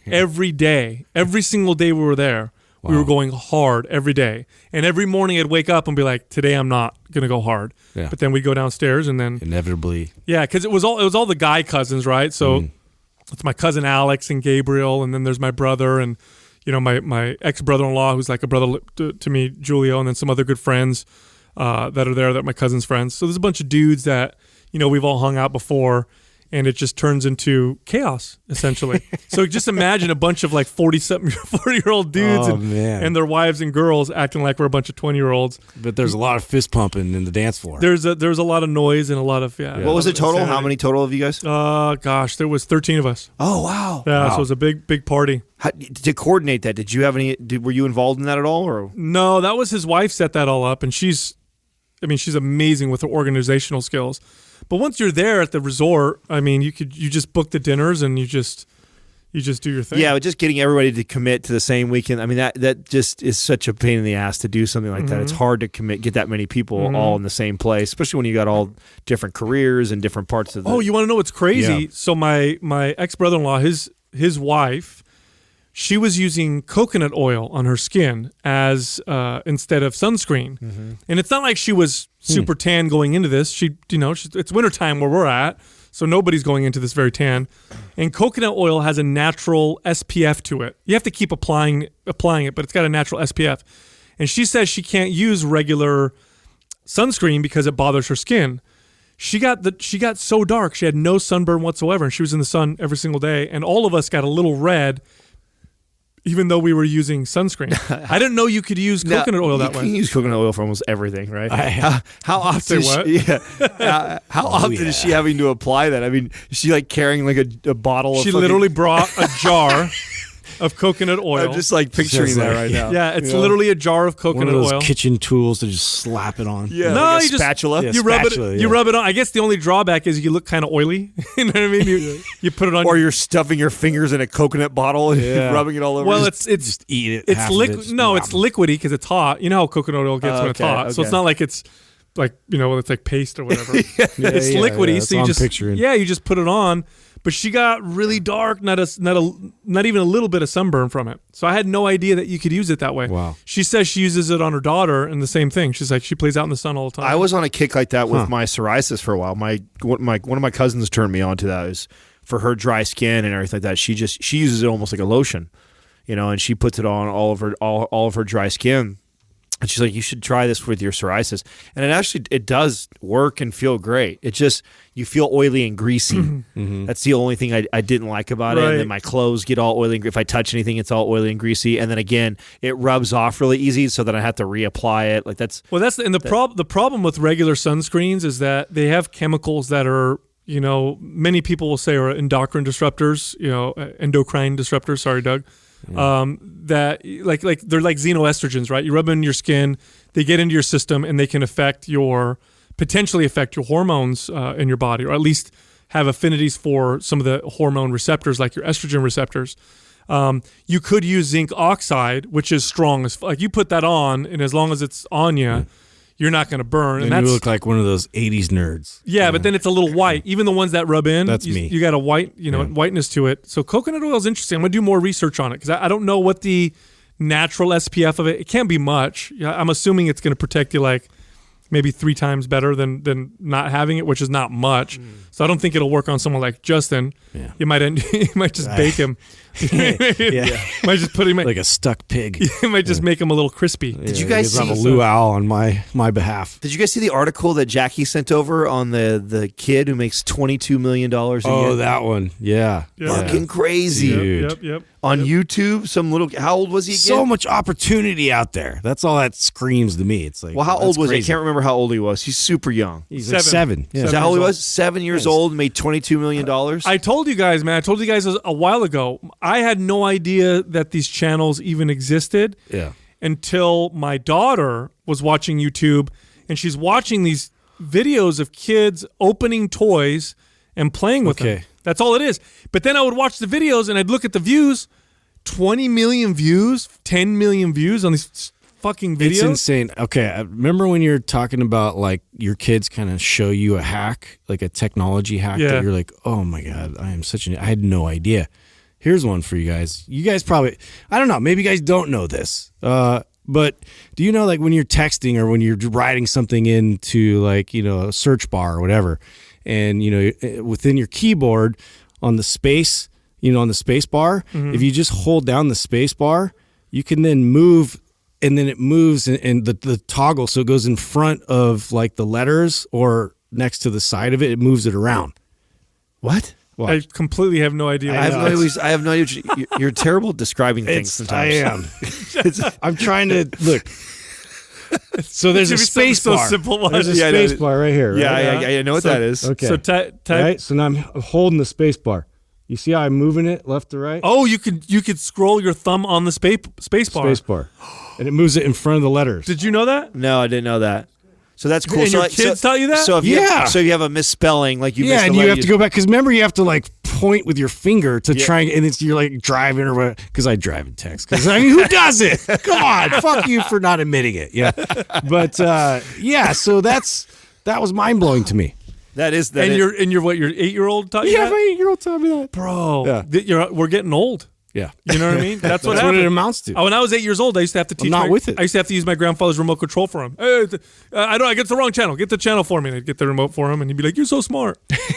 S2: every day. Every single day we were there. Wow. We were going hard every day. And every morning I'd wake up and be like, today I'm not going to go hard. Yeah. But then we'd go downstairs and then...
S3: Inevitably.
S2: Yeah, because it was all the guy cousins, right? So it's my cousin Alex and Gabriel, and then there's my brother and, my ex-brother-in-law who's like a brother to me, Julio, and then some other good friends that are there that are my cousin's friends. So there's a bunch of dudes that, we've all hung out before. And it just turns into chaos, essentially. So just imagine a bunch of like 40-year-old dudes and their wives and girls acting like we're a bunch of 20-year-olds.
S3: But there's a lot of fist pumping in the dance floor.
S2: There's a lot of noise and a lot of
S4: What was the total? Insanity. How many total of you guys?
S2: Gosh, there was 13 of us.
S4: Oh wow!
S2: Yeah, so it was a big party.
S4: To coordinate that, did you have any? Were you involved in that at all? Or
S2: no, that was his wife set that all up, and she's amazing with her organizational skills. But once you're there at the resort, you just book the dinners and you just do your thing.
S4: Yeah, but just getting everybody to commit to the same weekend. That just is such a pain in the ass to do something like that. It's hard to get that many people all in the same place, especially when you got all different careers and different parts of the...
S2: Oh, you want to know what's crazy? Yeah. So my ex-brother-in-law, his wife, she was using coconut oil on her skin as instead of sunscreen. Mm-hmm. And it's not like she was super tan going into this. It's wintertime where we're at, so nobody's going into this very tan. And coconut oil has a natural SPF to it. You have to keep applying it, but it's got a natural SPF. And she says she can't use regular sunscreen because it bothers her skin. She got so dark, she had no sunburn whatsoever, and she was in the sun every single day. And all of us got a little red, even though we were using sunscreen. I didn't know you could use coconut oil that way.
S4: You can use coconut oil for almost everything, right? How often? How often is she having to apply that? Is she like carrying like a bottle?
S2: She literally brought a jar of coconut oil.
S4: I'm just like picturing that right now.
S2: Yeah, it's literally a jar of coconut
S3: oil. One of those
S2: oil.
S3: kitchen tools to just slap it on.
S4: Yeah,
S2: no,
S4: like
S2: you
S4: spatula.
S2: You rub it on. I guess the only drawback is you look kind of oily. You know what I mean? You put it on.
S4: Or you're stuffing your fingers in a coconut bottle and rubbing it all over.
S2: Well, it's
S3: just eat it.
S2: It's liquid. No, it's liquidy because it's hot. You know how coconut oil gets when it's hot. Okay. So it's not like it's like it's like paste or whatever. It's liquidy. So you just you just put it on. but she got really dark, not even a little bit of sunburn from it. So I had no idea that you could use it that way.
S3: Wow.
S2: She says she uses it on her daughter, and the same thing. She's like, she plays out in the sun all the time.
S4: I was on a kick like that with my psoriasis for a while. One of my cousins turned me on to that. Is for her dry skin and everything like that. She uses it almost like a lotion, and she puts it on all of her dry skin. And she's like, you should try this with your psoriasis. And it does work and feel great. It just, you feel oily and greasy.
S3: Mm-hmm.
S4: That's the only thing I didn't like about it. And then my clothes get all oily. If I touch anything, it's all oily and greasy. And then again, it rubs off really easy, so that I have to reapply it. Like that's...
S2: Well, the problem with regular sunscreens is that they have chemicals that are, many people will say are endocrine disruptors, endocrine disruptors. Sorry, Doug. That like they're like xenoestrogens, right? You rub them in your skin, they get into your system, and they can potentially affect your hormones in your body, or at least have affinities for some of the hormone receptors, like your estrogen receptors. You could use zinc oxide, which is strong as like you put that on, and as long as it's on you, you're not going to burn.
S3: And you look like one of those 80s nerds.
S2: Yeah, but then it's a little white. Even the ones that rub in,
S3: that's me.
S2: You got a white, whiteness to it. So coconut oil is interesting. I'm going to do more research on it because I don't know what the natural SPF of it. It can't be much. I'm assuming it's going to protect you like maybe 3 times better than not having it, which is not much. So I don't think it'll work on someone like Justin. Yeah. You might just bake him. Might just put him
S3: like a stuck pig.
S2: You might just make him a little crispy.
S4: Did you guys see
S3: a luau on my behalf?
S4: Did you guys see the article that Jackie sent over on the kid who makes $22 million a year?
S3: Oh, that one. Yeah.
S4: Fucking crazy.
S3: Dude.
S2: Yep.
S4: On YouTube, how old was he again?
S3: So much opportunity out there. That's all that screams to me. It's like,
S4: well, how old was he? I can't remember how old he was. He's super young.
S3: He's like 7.
S4: Yeah. Is that how old he was? 7 years old, made $22 million?
S2: I told you guys, man. I told you guys a while ago. I had no idea that these channels even existed until my daughter was watching YouTube, and she's watching these videos of kids opening toys and playing with them. That's all it is. But then I would watch the videos, and I'd look at the views. 20 million views, 10 million views on these fucking videos.
S3: It's insane. Okay, I remember when you're talking about like your kids kind of show you a hack, like a technology hack that you're like, oh my God, I had no idea. Here's one for you guys. You guys probably, I don't know, maybe you guys don't know this, but do you know like when you're texting or when you're writing something into like, a search bar or whatever, and, within your keyboard on the space, on the space bar, if you just hold down the space bar, you can then move, and then it moves and the toggle, so it goes in front of like the letters or next to the side of it. It moves it around.
S4: What?
S2: I completely have no idea.
S4: I have no idea. You're terrible at describing things sometimes.
S3: I am. I'm trying to look. So there's a space bar.
S2: So simple.
S3: There's a space bar right here. Right?
S4: Yeah, I know what that is.
S3: Okay.
S2: So type.
S3: Right? So now I'm holding the space bar. You see how I'm moving it left to right?
S2: Oh, you could scroll your thumb on the space bar.
S3: Space bar. And it moves it in front of the letters.
S2: Did you know that?
S4: No, I didn't know that. So that's cool.
S2: And your kids taught you that?
S4: So if you have a misspelling, like you missed
S3: and you have to go back, because remember you have to like point with your finger to try, and you're like driving or whatever. Because I drive and text. Because I mean, who does it? Come on, fuck you for not admitting it. Yeah, but so that was mind blowing to me.
S4: That is that.
S2: And your 8-year-old taught you that?
S3: Yeah, my 8-year-old taught me that,
S2: bro. Yeah. We're getting old.
S3: Yeah,
S2: you know what I mean. That's what
S3: it amounts to.
S2: When I was 8 years old, I used to have to teach.
S3: I used
S2: to have to use my grandfather's remote control for him. Hey, I get the wrong channel. Get the channel for me. And I'd get the remote for him, and he'd be like, "You're so smart."
S4: Because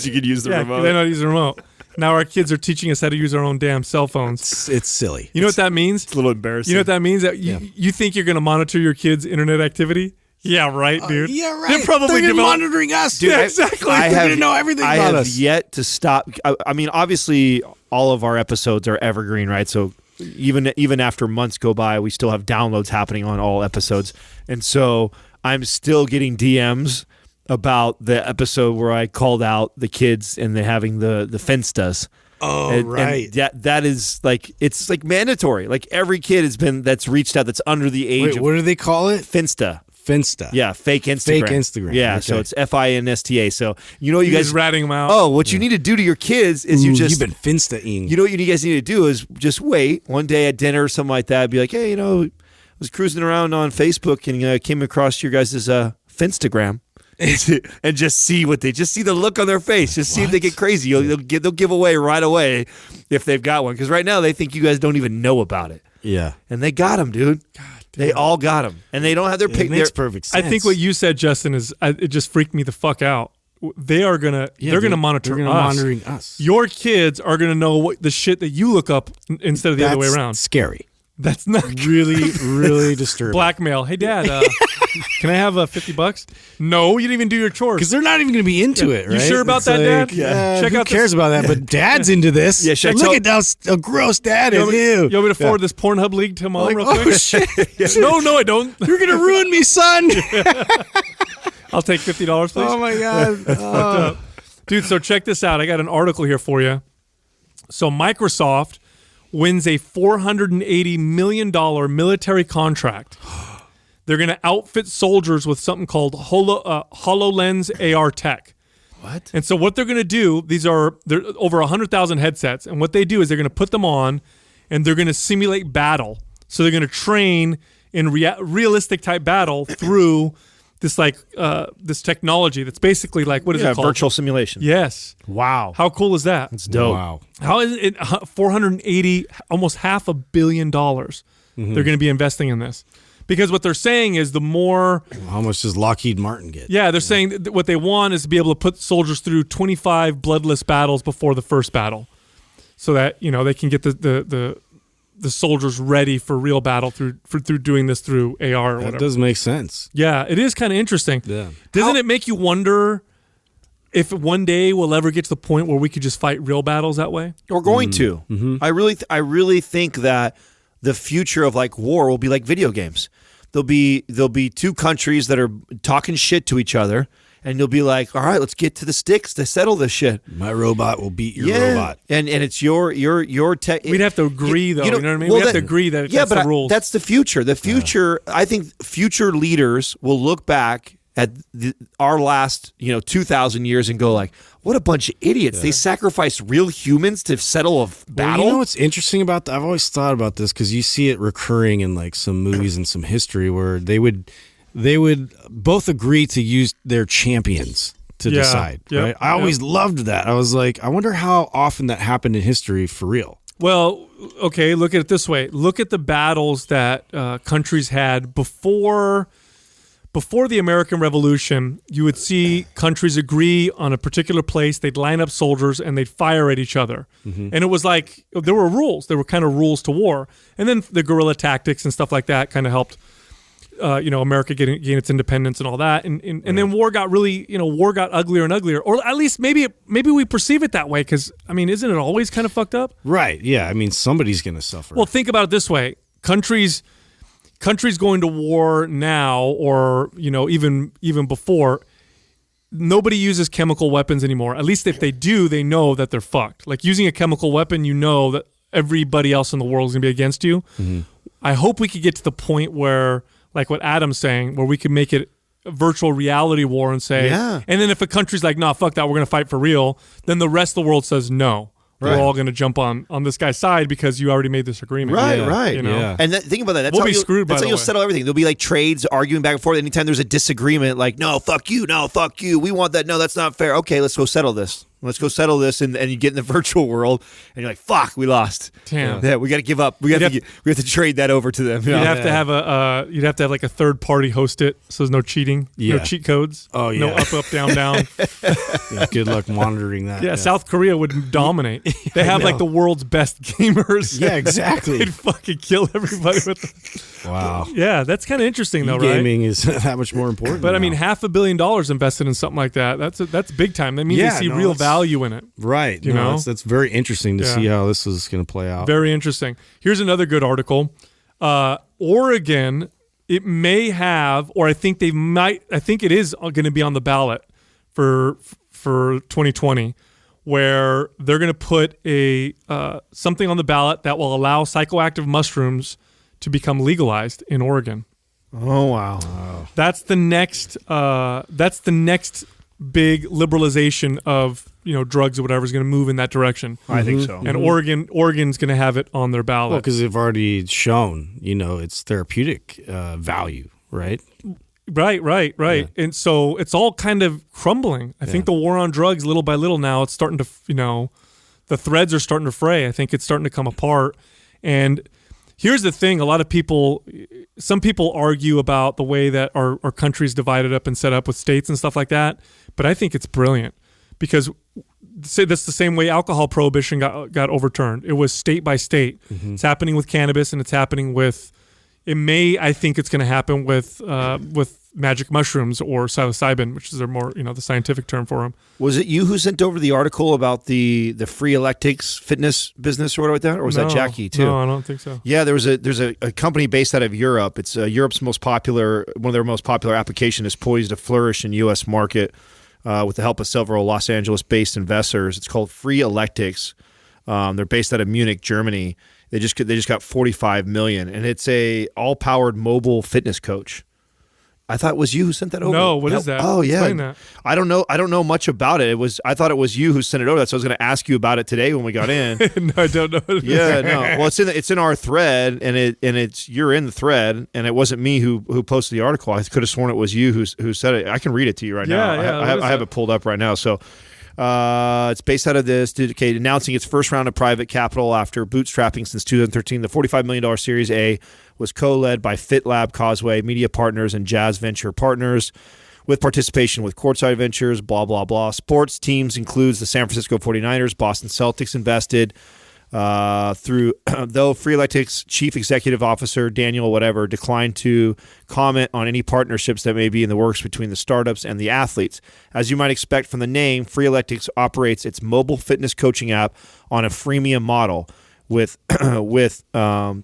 S4: you could use the remote.
S2: They know how to use the remote. Now our kids are teaching us how to use our own damn cell phones.
S3: It's silly.
S2: You know what that means?
S4: It's a little embarrassing.
S2: You know what that means? That you think you're going to monitor your kids' internet activity? Yeah, right, dude.
S3: Yeah, right.
S2: They're probably
S3: monitoring us, dude.
S2: Yeah, exactly.
S3: They're going to know everything about us.
S4: I have yet to stop. I mean, obviously, all of our episodes are evergreen, right? So even after months go by, we still have downloads happening on all episodes. And so I'm still getting DMs about the episode where I called out the kids and they having the Finstas.
S3: Oh, right.
S4: And that is like, it's like mandatory. Like every kid that's reached out that's under the age of.
S3: What do they call it?
S4: Finsta.
S3: Yeah,
S4: fake Instagram. Yeah,
S3: okay.
S4: So it's FINSTA. So you know you guys
S2: ratting them out.
S4: Oh, what you need to do to your kids is
S3: you've been Finsta-ing.
S4: You know what you guys need to do is just wait one day at dinner or something like that. Be like, hey, I was cruising around on Facebook and came across your guys' Finstagram. and just see the look on their face. Just see if they get crazy. They'll give away right away if they've got one. Because right now they think you guys don't even know about it.
S3: Yeah.
S4: And they got them, dude. God damn. They all got them. And they don't have their pick.
S3: It makes perfect sense.
S2: I think what you said, Justin, is it just freaked me the fuck out. They are gonna monitor us.
S3: Monitoring us.
S2: Your kids are gonna know what the shit that you look up instead of the other way around.
S3: Scary.
S2: That's not
S3: really, really disturbing.
S2: Blackmail. Hey, Dad, can I have $50? No, you didn't even do your chores.
S3: Because they're not even going to be into it, right?
S2: You sure about that, Dad?
S3: Yeah.
S2: Check
S3: who
S2: out
S3: cares about that? But Dad's into this.
S4: Yeah,
S3: look at how gross Dad is.
S2: You want me to forward this Pornhub link to Mom real quick?
S3: Oh, shit.
S2: No, I don't.
S3: You're going to ruin me, son.
S2: I'll take $50, please.
S3: Oh, my God.
S2: That's fucked up. Dude, so check this out. I got an article here for you. So Microsoft wins a $480 million military contract. They're going to outfit soldiers with something called HoloLens AR tech.
S4: What?
S2: And so what they're going to do, they're over 100,000 headsets, and what they do is they're going to put them on, and they're going to simulate battle. So they're going to train in realistic type battle through this this technology that's basically like, what is it called?
S4: Virtual simulation.
S2: Yes.
S4: Wow.
S2: How cool is that?
S4: It's dope.
S3: Wow.
S2: How is it 480, almost $500 million they're going to be investing in this? Because what they're saying is the more...
S3: How much does Lockheed Martin get?
S2: Yeah, they're saying that what they want is to be able to put soldiers through 25 bloodless battles before the first battle, so that they can get the soldiers ready for real battle through doing this through AR or whatever.
S3: That does make sense.
S2: Yeah, it is kind of interesting.
S3: Yeah.
S2: Doesn't it make you wonder if one day we'll ever get to the point where we could just fight real battles that way?
S4: We're going to. Mm-hmm. I really think that the future of like war will be like video games. There'll be two countries that are talking shit to each other, and you'll be like, all right, let's get to the sticks to settle this shit.
S3: My robot will beat your robot.
S4: And it's your tech.
S2: We'd have to agree, though. You know what I mean?
S4: Well,
S2: we have to agree that that's the rules.
S4: That's the future. The future, I think future leaders will look back at our last 2,000 years and go like, what a bunch of idiots. Yeah. They sacrificed real humans to settle a battle.
S3: Well, you know what's interesting about that? I've always thought about this because you see it recurring in like some movies and some history where they would both agree to use their champions to decide.
S2: Yep,
S3: right? I always loved that. I was like, I wonder how often that happened in history for real.
S2: Well, okay, look at it this way. Look at the battles that countries had before the American Revolution. You would see countries agree on a particular place. They'd line up soldiers and they'd fire at each other. Mm-hmm. And it was like there were rules. There were kind of rules to war. And then the guerrilla tactics and stuff like that kind of helped America gain its independence and all that. And then war got really, war got uglier and uglier. Or at least maybe we perceive it that way because, I mean, isn't it always kind of fucked up?
S3: Right. Yeah. I mean, somebody's going to suffer.
S2: Well, think about it this way. Countries going to war now, or even before, nobody uses chemical weapons anymore. At least if they do, they know that they're fucked. Like using a chemical weapon, that everybody else in the world is going to be against you. Mm-hmm. I hope we could get to the point where, like what Adam's saying, where we could make it a virtual reality war and say, and then if a country's like, nah, fuck that, we're going to fight for real, then the rest of the world says no. Right. We're all going to jump on this guy's side because you already made this agreement.
S4: Right.
S2: Yeah.
S4: And think about that. That's
S2: we'll
S4: how
S2: be screwed.
S4: That's how you'll settle everything. There'll be like trades, arguing back and forth. Anytime there's a disagreement, like, no, fuck you. No, fuck you. We want that. No, that's not fair. Okay, let's go settle this. And you get in the virtual world, and you're like, "Fuck, we lost.
S2: Damn.
S4: Yeah, we got to give up. We have to trade that over to them."
S2: You'd have to have like a third party host it, so there's no cheating, no cheat codes, no up, down, down.
S3: Good luck monitoring that.
S2: Yeah, South Korea would dominate. They have like the world's best gamers.
S3: Yeah, exactly.
S2: They'd fucking kill everybody with them.
S3: Wow.
S2: Yeah, that's kind of interesting though, right?
S3: Gaming is that much more important.
S2: But I mean, $500 million invested in something like that. That's big time. That means they see real value in it.
S3: Right. You know? That's very interesting to see how this is going to play out.
S2: Very interesting. Here's another good article. Oregon, it may have, or I think it is going to be on the ballot for 2020, where they're going to put something on the ballot that will allow psychoactive mushrooms to become legalized in Oregon.
S4: Oh wow!
S2: That's the next big liberalization of drugs or whatever is going to move in that direction.
S4: I think so.
S2: And Oregon's going to have it on their ballot.
S3: Well, because they've already shown its therapeutic value, right?
S2: Right.
S3: Yeah.
S2: And so it's all kind of crumbling. I think the war on drugs, little by little now, it's starting to, the threads are starting to fray. I think it's starting to come apart. And here's the thing. Some people argue about the way that our country's divided up and set up with states and stuff like that. But I think it's brilliant because that's the same way alcohol prohibition got overturned. It was state by state. Mm-hmm. It's happening with cannabis, and it's happening with. I think it's going to happen with magic mushrooms or psilocybin, which is more the scientific term for them.
S4: Was it you who sent over the article about the free electrics fitness business or whatever like that, or was that Jackie too?
S2: No, I don't think so.
S4: Yeah, there's a company based out of Europe. It's Europe's one of their most popular application is poised to flourish in U.S. market with the help of several Los Angeles-based investors. It's called Free Electrics. They're based out of Munich, Germany. They just got $45 million, and it's a all-powered mobile fitness coach. I thought it was you who sent that over.
S2: No, what is that?
S4: Oh, yeah.
S2: Explain that.
S4: I don't know much about it. I thought it was you who sent it over. So I was going to ask you about it today when we got in.
S2: No, I don't know.
S4: Yeah, no. Well, it's in our thread, and you're in the thread, and it wasn't me who posted the article. I could have sworn it was you who said it. I can read it to you right now.
S2: Yeah,
S4: I have it pulled up right now. So. It's based out of this, announcing its first round of private capital after bootstrapping since 2013. The $45 million Series A was co-led by FitLab, Causeway, Media Partners, and Jazz Venture Partners, with participation with Courtside Ventures, blah, blah, blah. Sports teams includes the San Francisco 49ers, Boston Celtics invested. Though Free Electric's chief executive officer, Daniel whatever, declined to comment on any partnerships that may be in the works between the startups and the athletes. As you might expect from the name, Free Electrics operates its mobile fitness coaching app on a freemium model with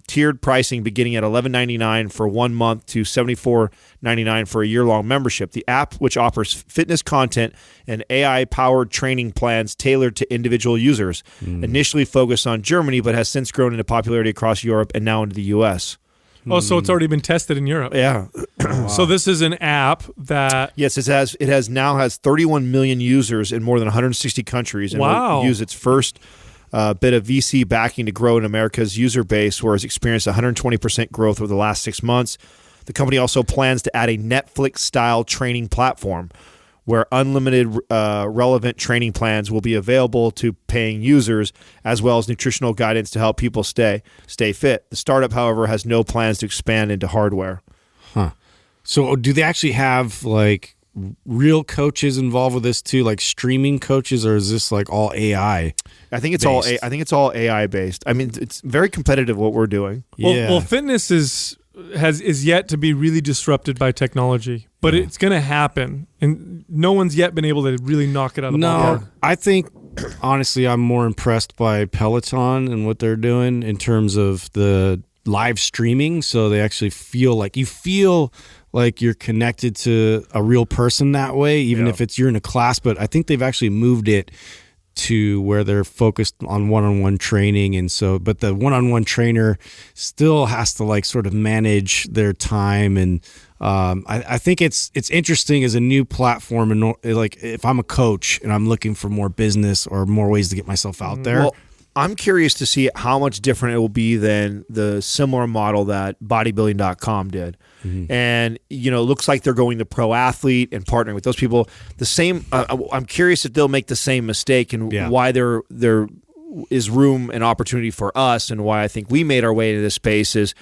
S4: tiered pricing beginning at $11.99 for 1 month to $74.99 for a year-long membership. The app, which offers fitness content and AI-powered training plans tailored to individual users, initially focused on Germany, but has since grown into popularity across Europe and now into the U.S.
S2: Oh, so it's already been tested in Europe.
S4: Yeah.
S2: Wow. So this is an app that
S4: yes, it now has 31 million users in more than 160 countries, and will use its first bit of VC backing to grow in America's user base, where it's experienced 120% growth over the last 6 months. The company also plans to add a Netflix-style training platform where unlimited relevant training plans will be available to paying users, as well as nutritional guidance to help people stay fit. The startup, however, has no plans to expand into hardware.
S3: Huh. So do they actually have real coaches involved with this too, like streaming coaches, or is this all AI?
S4: I think it's all AI based. I mean, it's very competitive what we're doing.
S2: Well, fitness is yet to be really disrupted by technology, but it's going to happen, and no one's yet been able to really knock it out of the ballpark.
S3: I think honestly, I'm more impressed by Peloton and what they're doing in terms of the live streaming. So they actually feel like you're connected to a real person that way, even if you're in a class. But I think they've actually moved it to where they're focused on one-on-one training. And so, but the one-on-one trainer still has to sort of manage their time. And I think it's interesting as a new platform. And if I'm a coach and I'm looking for more business or more ways to get myself out there.
S4: Well, I'm curious to see how much different it will be than the similar model that bodybuilding.com did. Mm-hmm. And, it looks like they're going to pro athlete and partnering with those people. The same, I'm curious if they'll make the same mistake and why there is room and opportunity for us, and why I think we made our way into this space is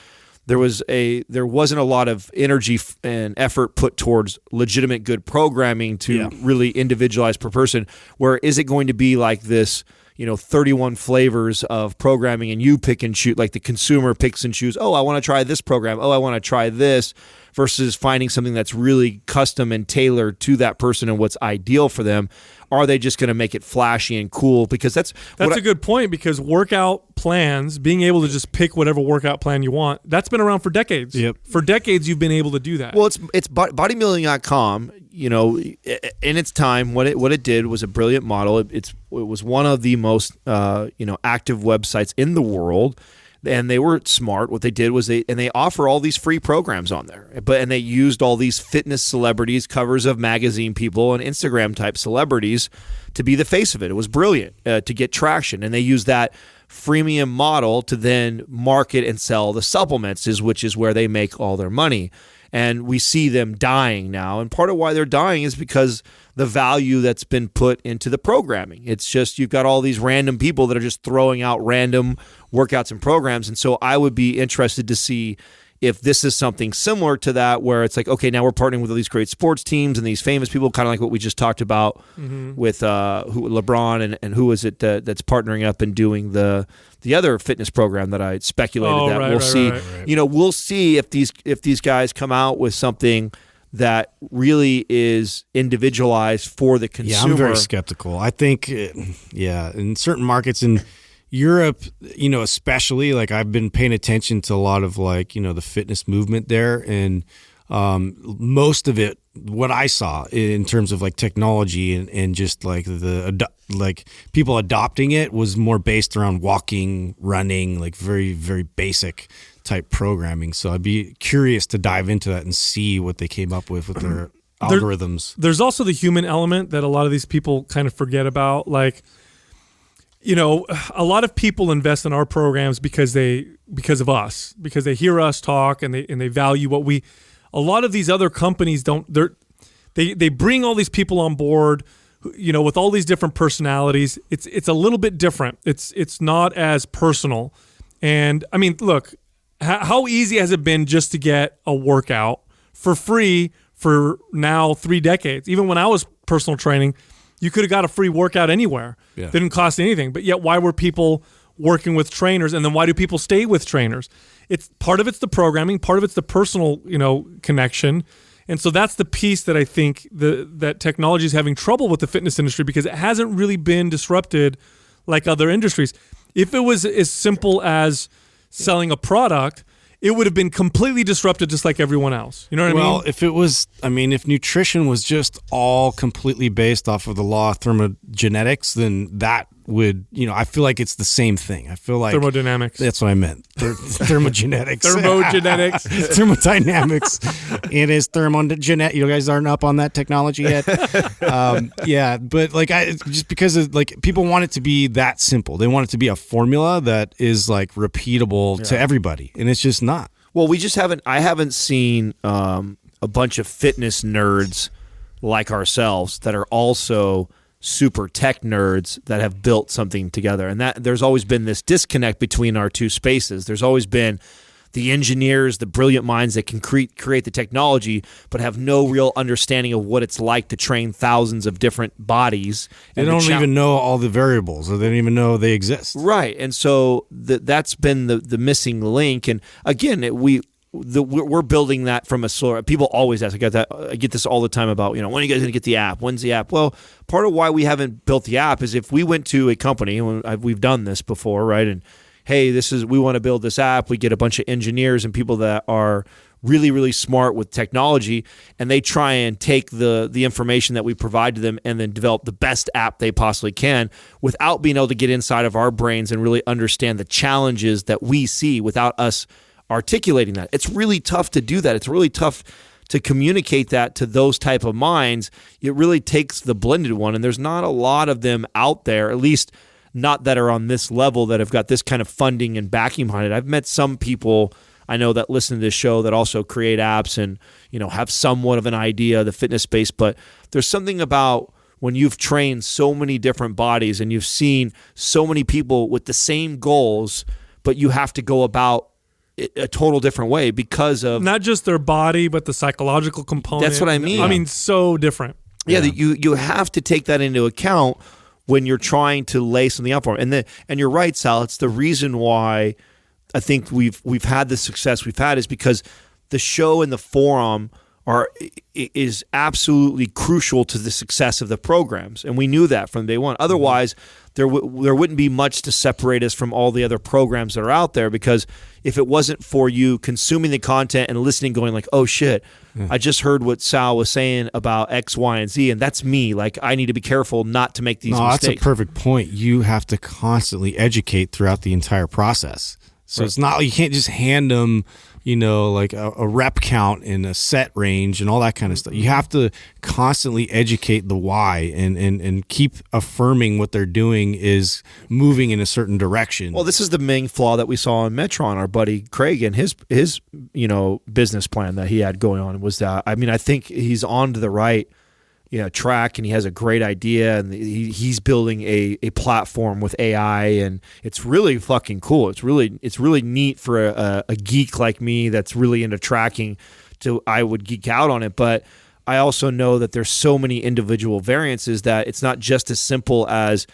S4: there wasn't a lot of energy and effort put towards legitimate good programming to really individualize per person. Where is it going to be like this? 31 flavors of programming, and you pick and choose, like the consumer picks and chooses, I want to try this program. I want to try this, versus finding something that's really custom and tailored to that person and what's ideal for them. Are they just going to make it flashy and cool? Because that's
S2: a good point, because workout plans, being able to just pick whatever workout plan you want, that's been around for decades.
S3: Yep.
S2: For decades, you've been able to do that.
S4: Well, it's bodybuilding.com, in its time, what it did was a brilliant model. It was one of the most active websites in the world, and they were smart. What they did was they offer all these free programs on there, and they used all these fitness celebrities, covers of magazine people, and Instagram type celebrities to be the face of it. It was brilliant to get traction, and they used that freemium model to then market and sell the supplements, which is where they make all their money. And we see them dying now. And part of why they're dying is because the value that's been put into the programming. It's just you've got all these random people that are just throwing out random workouts and programs. And so I would be interested to see if this is something similar to that, where it's like, okay, now we're partnering with all these great sports teams and these famous people, kind of like what we just talked about with LeBron and who is it that's partnering up and doing the other fitness program that I speculated we'll see. Right. You know, we'll see if these guys come out with something that really is individualized for the consumer.
S3: Yeah, I'm very skeptical. I think, in certain markets in Europe, you know, especially, like I've been paying attention to a lot of like, you know, the fitness movement there, and most of it, what I saw in terms of like technology and just like like people adopting it was more based around walking, running, like very, very basic type programming. So I'd be curious to dive into that and see what they came up with their algorithms.
S2: There's also the human element that a lot of these people kind of forget about. Like, you know, a lot of people invest in our programs because of us, because they hear us talk and they value what we. A lot of these other companies don't. They bring all these people on board, you know, with all these different personalities. It's a little bit different. It's not as personal. And I mean, look, how easy has it been just to get a workout for free for now 3 decades? Even when I was personal training, you could have got a free workout anywhere. Yeah. Didn't cost anything. But yet, why were people working with trainers? And then why do people stay with trainers? It's part of it's the programming, part of it's the personal, you know, connection. And so that's the piece that I think that technology is having trouble with the fitness industry, because it hasn't really been disrupted like other industries. If it was as simple as selling a product, it would have been completely disrupted just like everyone else. You know what I mean?
S3: Well, if nutrition was just all completely based off of the law of thermogenetics, then that would, you know, I feel like it's the same thing. I feel like
S2: thermodynamics.
S3: That's what I meant. Thermogenetics.
S2: Thermodynamics.
S3: Thermodynamics. It is thermogenetic. You guys aren't up on that technology yet. Yeah, but like just because of, like, people want it to be that simple. They want it to be a formula that is like repeatable to everybody, and it's just not.
S4: Well, I haven't seen a bunch of fitness nerds like ourselves that are also super tech nerds that have built something together. And that there's always been this disconnect between our two spaces. There's always been the engineers, the brilliant minds that can create the technology, but have no real understanding of what it's like to train thousands of different bodies.
S3: They don't even know all the variables, or they don't even know they exist.
S4: Right. And so that's been the missing link. And again, we're building that from a solar. People always ask. I get this all the time about, you know, when are you guys going to get the app? When's the app? Well, part of why we haven't built the app is if we went to a company, and we've done this before, right? And hey, we want to build this app. We get a bunch of engineers and people that are really, really smart with technology, and they try and take the information that we provide to them and then develop the best app they possibly can without being able to get inside of our brains and really understand the challenges that we see without us articulating that. It's really tough to do that. It's really tough to communicate that to those type of minds. It really takes the blended one, and there's not a lot of them out there, at least not that are on this level, that have got this kind of funding and backing behind it. I've met some people I know that listen to this show that also create apps and, you know, have somewhat of an idea of the fitness space, but there's something about when you've trained so many different bodies and you've seen so many people with the same goals, but you have to go about a total different way because of
S2: not just their body, but the psychological component.
S4: That's what I mean.
S2: I mean, so different.
S4: Yeah. You have to take that into account when you're trying to lay something out for them. And you're right, Sal. It's the reason why I think we've had the success we've had is because the show and the forum is absolutely crucial to the success of the programs, and we knew that from day one. Otherwise, there wouldn't be much to separate us from all the other programs that are out there, because if it wasn't for you consuming the content and listening, going like, oh shit, I just heard what Sal was saying about X, Y, and Z, and that's me. Like, I need to be careful not to make these mistakes.
S3: That's a perfect point. You have to constantly educate throughout the entire process. So it's not, you can't just hand them, like a rep count and a set range and all that kind of stuff. You have to constantly educate the why and keep affirming what they're doing is moving in a certain direction.
S4: Well, this is the main flaw that we saw in Metron. Our buddy Craig and his business plan that he had going on was that, I think he's on to the right track, and he has a great idea, and he's building a platform with AI, and it's really fucking cool. It's really neat for a geek like me that's really into tracking. I would geek out on it, but I also know that there's so many individual variances that it's not just as simple as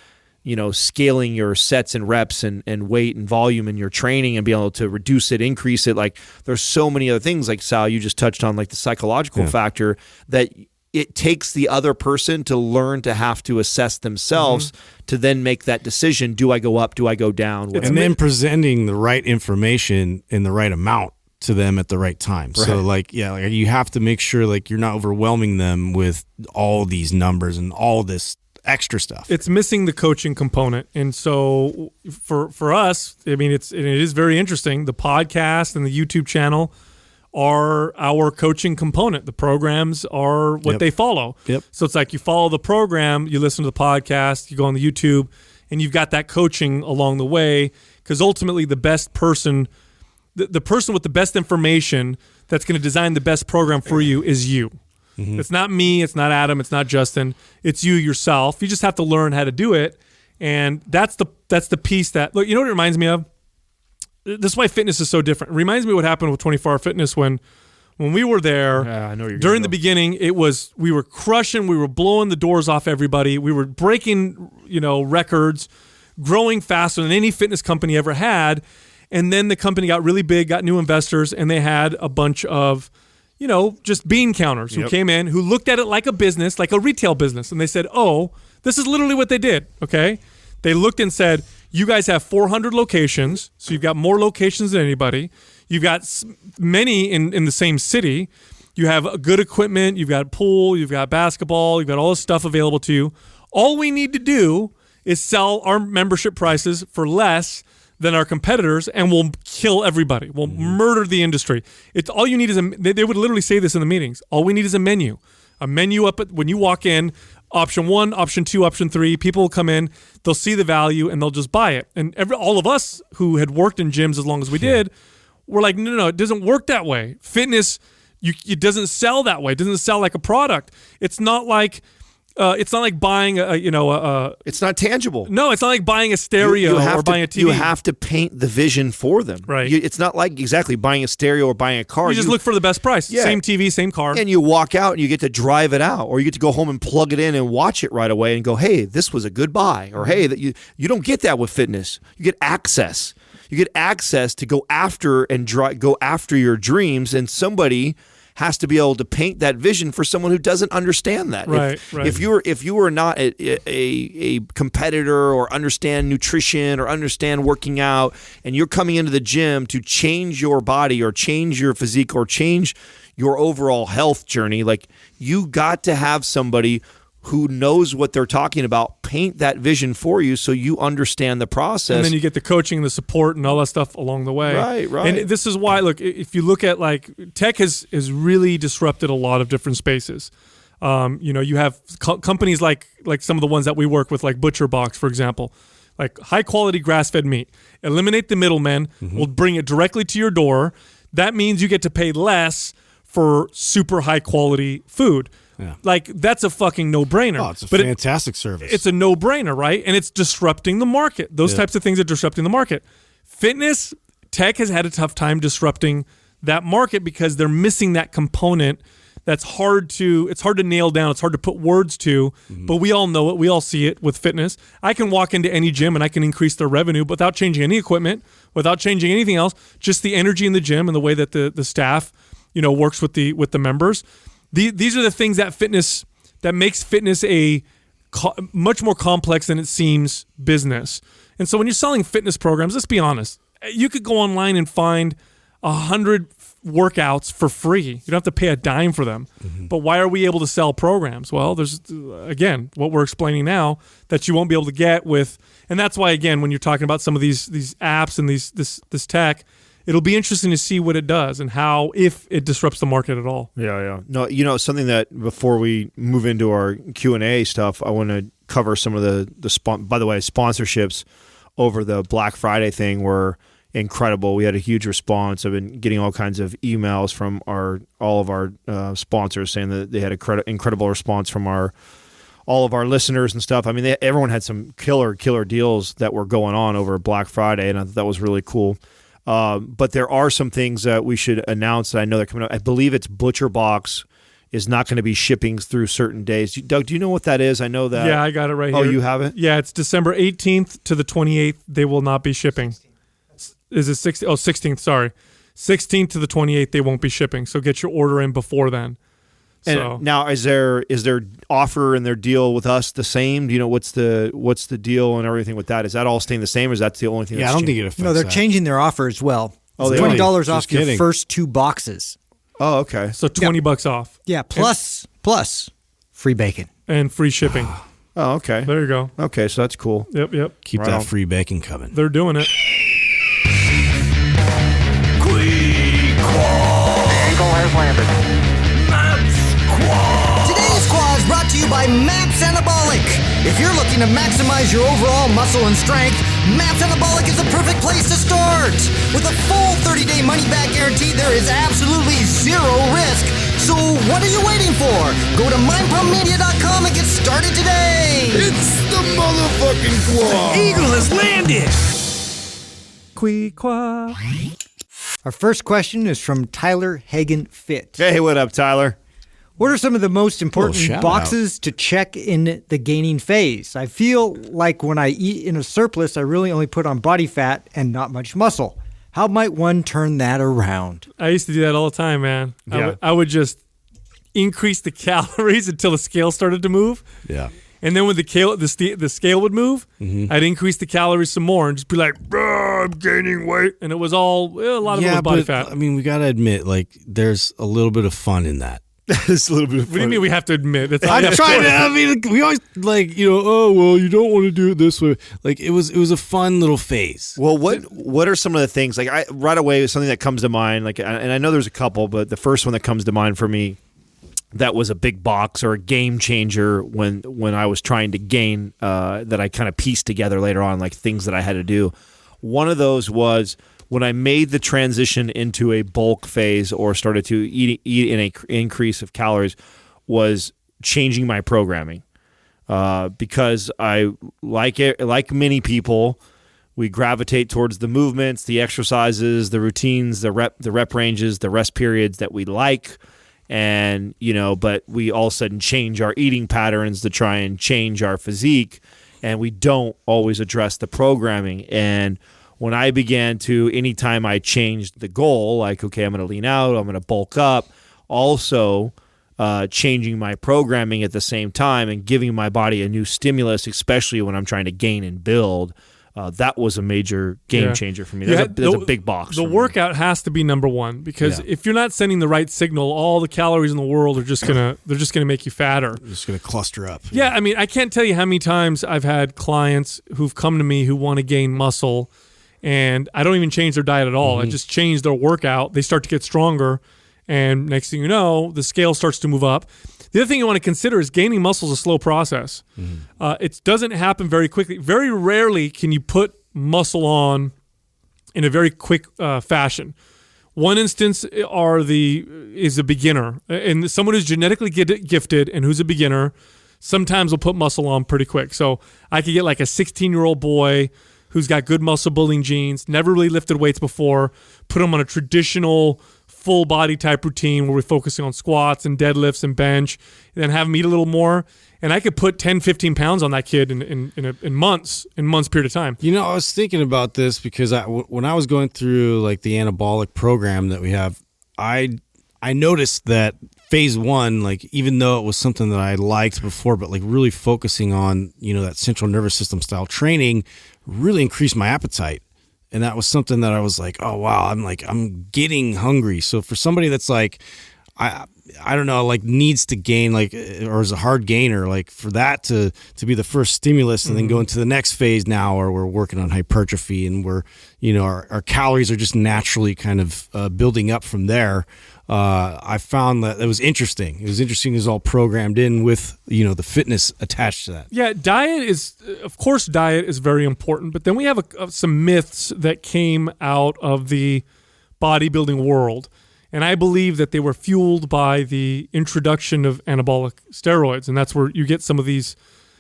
S4: scaling your sets and reps and weight and volume in your training and being able to reduce it, increase it. Like, there's so many other things, like Sal, you just touched on, like the psychological factor, that it takes the other person to learn to have to assess themselves to then make that decision. Do I go up? Do I go down?
S3: And then presenting the right information in the right amount to them at the right time.
S4: Right.
S3: So you have to make sure you're not overwhelming them with all these numbers and all this extra stuff.
S2: It's missing the coaching component. And so for us, it is very interesting. The podcast and the YouTube channel are our coaching component. The programs are what they follow.
S3: Yep.
S2: So it's like you follow the program, you listen to the podcast, you go on the YouTube, and you've got that coaching along the way, because ultimately the best person, the person with the best information that's going to design the best program for you is you. Mm-hmm. It's not me, it's not Adam, it's not Justin, it's you yourself. You just have to learn how to do it, and that's the piece that, look, you know what it reminds me of? This is why fitness is so different. It reminds me of what happened with 24 Hour Fitness when we were there.
S4: I know
S2: during the beginning. We were crushing, we were blowing the doors off everybody. We were breaking, records, growing faster than any fitness company ever had. And then the company got really big, got new investors, and they had a bunch of, just bean counters who came in, who looked at it like a business, like a retail business. And they said, oh, this is literally what they did, okay? They looked and said, you guys have 400 locations, so you've got more locations than anybody. You've got many in the same city. You have good equipment. You've got pool. You've got basketball. You've got all this stuff available to you. All we need to do is sell our membership prices for less than our competitors, and we'll kill everybody. We'll murder the industry. It's all you need is they would literally say this in the meetings. All we need is a menu. A menu up when you walk in. Option 1, option 2, option 3. People will come in, they'll see the value, and they'll just buy it. And all of us who had worked in gyms as long as we did, we're like, no, it doesn't work that way. Fitness, it doesn't sell that way. It doesn't sell like a product. It's not like buying
S4: it's not tangible.
S2: No, it's not like buying a stereo or buying a TV.
S4: You have to paint the vision for them.
S2: Right.
S4: It's not like exactly buying a stereo or buying a car.
S2: You just look for the best price.
S4: Yeah.
S2: Same TV, same car.
S4: And you walk out and you get to drive it out, or you get to go home and plug it in and watch it right away and go, hey, this was a good buy. Or hey, that you don't get that with fitness. You get access. You get access to go after your dreams, and somebody has to be able to paint that vision for someone who doesn't understand that.
S2: Right.
S4: If you were not a competitor or understand nutrition or understand working out, and you're coming into the gym to change your body or change your physique or change your overall health journey, like, you got to have somebody who knows what they're talking about paint that vision for you so you understand the process.
S2: And then you get the coaching and the support and all that stuff along the way.
S4: Right.
S2: And this is why, look, if you look at, tech has really disrupted a lot of different spaces. You have companies like some of the ones that we work with, like Butcher Box, for example, like high quality grass-fed meat. Eliminate the middlemen. We'll bring it directly to your door. That means you get to pay less for super high quality food.
S3: Yeah.
S2: Like, that's a fucking no-brainer.
S3: Oh, it's a fantastic service.
S2: It's a no-brainer, right? And it's disrupting the market. Those types of things are disrupting the market. Fitness, tech has had a tough time disrupting that market because they're missing that component that's hard to nail down. It's hard to put words to, but we all know it. We all see it with fitness. I can walk into any gym and I can increase their revenue without changing any equipment, without changing anything else, just the energy in the gym and the way that the staff, works with the members. These are the things that makes fitness a much more complex than it seems business. And so when you're selling fitness programs, let's be honest, you could go online and find 100 workouts for free. You don't have to pay a dime for them. But why are we able to sell programs? Well, there's, again, what we're explaining now that you won't be able to get with, and that's why, again, when you're talking about some of these apps and this tech, it'll be interesting to see what it does and how, if it disrupts the market at all.
S4: Yeah. No, something that before we move into our Q&A stuff, I want to cover some of by the way, sponsorships over the Black Friday thing were incredible. We had a huge response. I've been getting all kinds of emails from all of our sponsors saying that they had incredible response from all of our listeners and stuff. I mean, everyone had some killer deals that were going on over Black Friday, and I thought that was really cool. But there are some things that we should announce that I know they're coming up. I believe it's ButcherBox is not going to be shipping through certain days. Doug, do you know what that is? I know that.
S2: Yeah, I got it right here.
S4: Oh, you have it?
S2: Yeah, it's December 18th to the 28th. They will not be shipping. Is it 16th? Oh, 16th, sorry. 16th to the 28th, they won't be shipping. So get your order in before then.
S4: And now, is their offer and their deal with us the same? Do you know what's the deal and everything with that? Is that all staying the same, or is that the only thing?
S3: Yeah,
S4: that's
S3: I don't think
S4: changing?
S3: it affects.
S5: No, they're
S3: that.
S5: changing their offer as well.
S4: Oh,
S5: it's
S4: they are?
S5: $20 off
S3: Just
S5: your
S3: kidding.
S5: first 2 boxes.
S4: Oh, okay.
S2: So $20 off.
S5: Yeah, plus free bacon.
S2: And free shipping.
S4: Oh, okay.
S2: There you go.
S4: Okay, so that's cool.
S2: Yep.
S3: Keep
S4: Right
S3: that
S4: on.
S3: free bacon coming.
S2: They're doing it.
S6: Today's Quah is brought to you by MAPS Anabolic. If you're looking to maximize your overall muscle and strength, MAPS Anabolic is the perfect place to start. With a full 30-day money-back guarantee, there is absolutely zero risk. So what are you waiting for? Go to mindpumpmedia.com and get started today.
S7: It's the motherfucking Quah.
S1: Eagle has landed.
S2: Quah.
S5: Our first question is from Tyler Hagen Fit.
S4: Hey, what up, Tyler?
S5: What are some of the most important
S3: shout
S5: boxes to check in the gaining phase? I feel like when I eat in a surplus, I really only put on body fat and not much muscle. How might one turn that around?
S2: I used to do that all the time, man.
S4: Yeah.
S2: I would just increase the calories until the scale started to move.
S3: Yeah.
S2: And then when the scale would move, I'd increase the calories some more and just be like, I'm gaining weight. And it was all, a lot of it was body fat.
S3: I mean, we got to admit, like, there's a little bit of fun in that.
S4: It's a little bit of
S2: What do you mean we have to admit? It's
S3: I'm trying to. I mean, we always like, oh well, you don't want to do it this way. Like it was a fun little phase.
S4: Well, what are some of the things, like, I right away, something that comes to mind, like, and I know there's a couple, but the first one that comes to mind for me that was a big box or a game changer when I was trying to gain, that I kind of pieced together later on, like things that I had to do. One of those was when I made the transition into a bulk phase or started to eat in an increase of calories, was changing my programming, because I like many people, we gravitate towards the movements, the exercises, the routines, the rep ranges, the rest periods that we like, and but we all of a sudden change our eating patterns to try and change our physique, and we don't always address the programming. And when I began to, anytime I changed the goal, like, okay, I'm going to lean out, I'm going to bulk up, also changing my programming at the same time and giving my body a new stimulus, especially when I'm trying to gain and build, that was a major game changer for me. That's a big box.
S2: The workout has to be number one, because if you're not sending the right signal, all the calories in the world are just gonna make you fatter.
S3: Just gonna cluster up.
S2: Yeah, I mean, I can't tell you how many times I've had clients who've come to me who want to gain muscle, and I don't even change their diet at all. I just change their workout. They start to get stronger, and next thing you know, the scale starts to move up. The other thing you want to consider is gaining muscle is a slow process. It doesn't happen very quickly. Very rarely can you put muscle on in a very quick fashion. One instance is a beginner, and someone who's genetically gifted and who's a beginner sometimes will put muscle on pretty quick. So I could get like a 16-year-old boy who's got good muscle building genes, never really lifted weights before, put him on a traditional full body type routine where we're focusing on squats and deadlifts and bench, and then have him eat a little more. And I could put 10, 15 pounds on that kid in months period of time.
S3: I was thinking about this because when I was going through like the anabolic program that we have, I noticed that phase one, like, even though it was something that I liked before, but like really focusing on, that central nervous system style training really increased my appetite. And that was something that I was like, oh wow, I'm getting hungry. So for somebody that's like, I don't know, like needs to gain, like, or is a hard gainer, like for that to be the first stimulus and then go into the next phase now, or we're working on hypertrophy and we're, our calories are just naturally kind of building up from there. I found that it was interesting. It was interesting. It was all programmed in with, the fitness attached to that.
S2: Yeah, diet is very important, but then we have some myths that came out of the bodybuilding world. And I believe that they were fueled by the introduction of anabolic steroids. And that's where you get some of these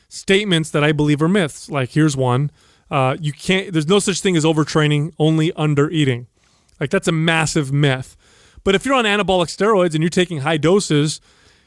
S2: statements that I believe are myths. Like, here's one. There's no such thing as overtraining, only under-eating. Like, that's a massive myth. But if you're on anabolic steroids and you're taking high doses,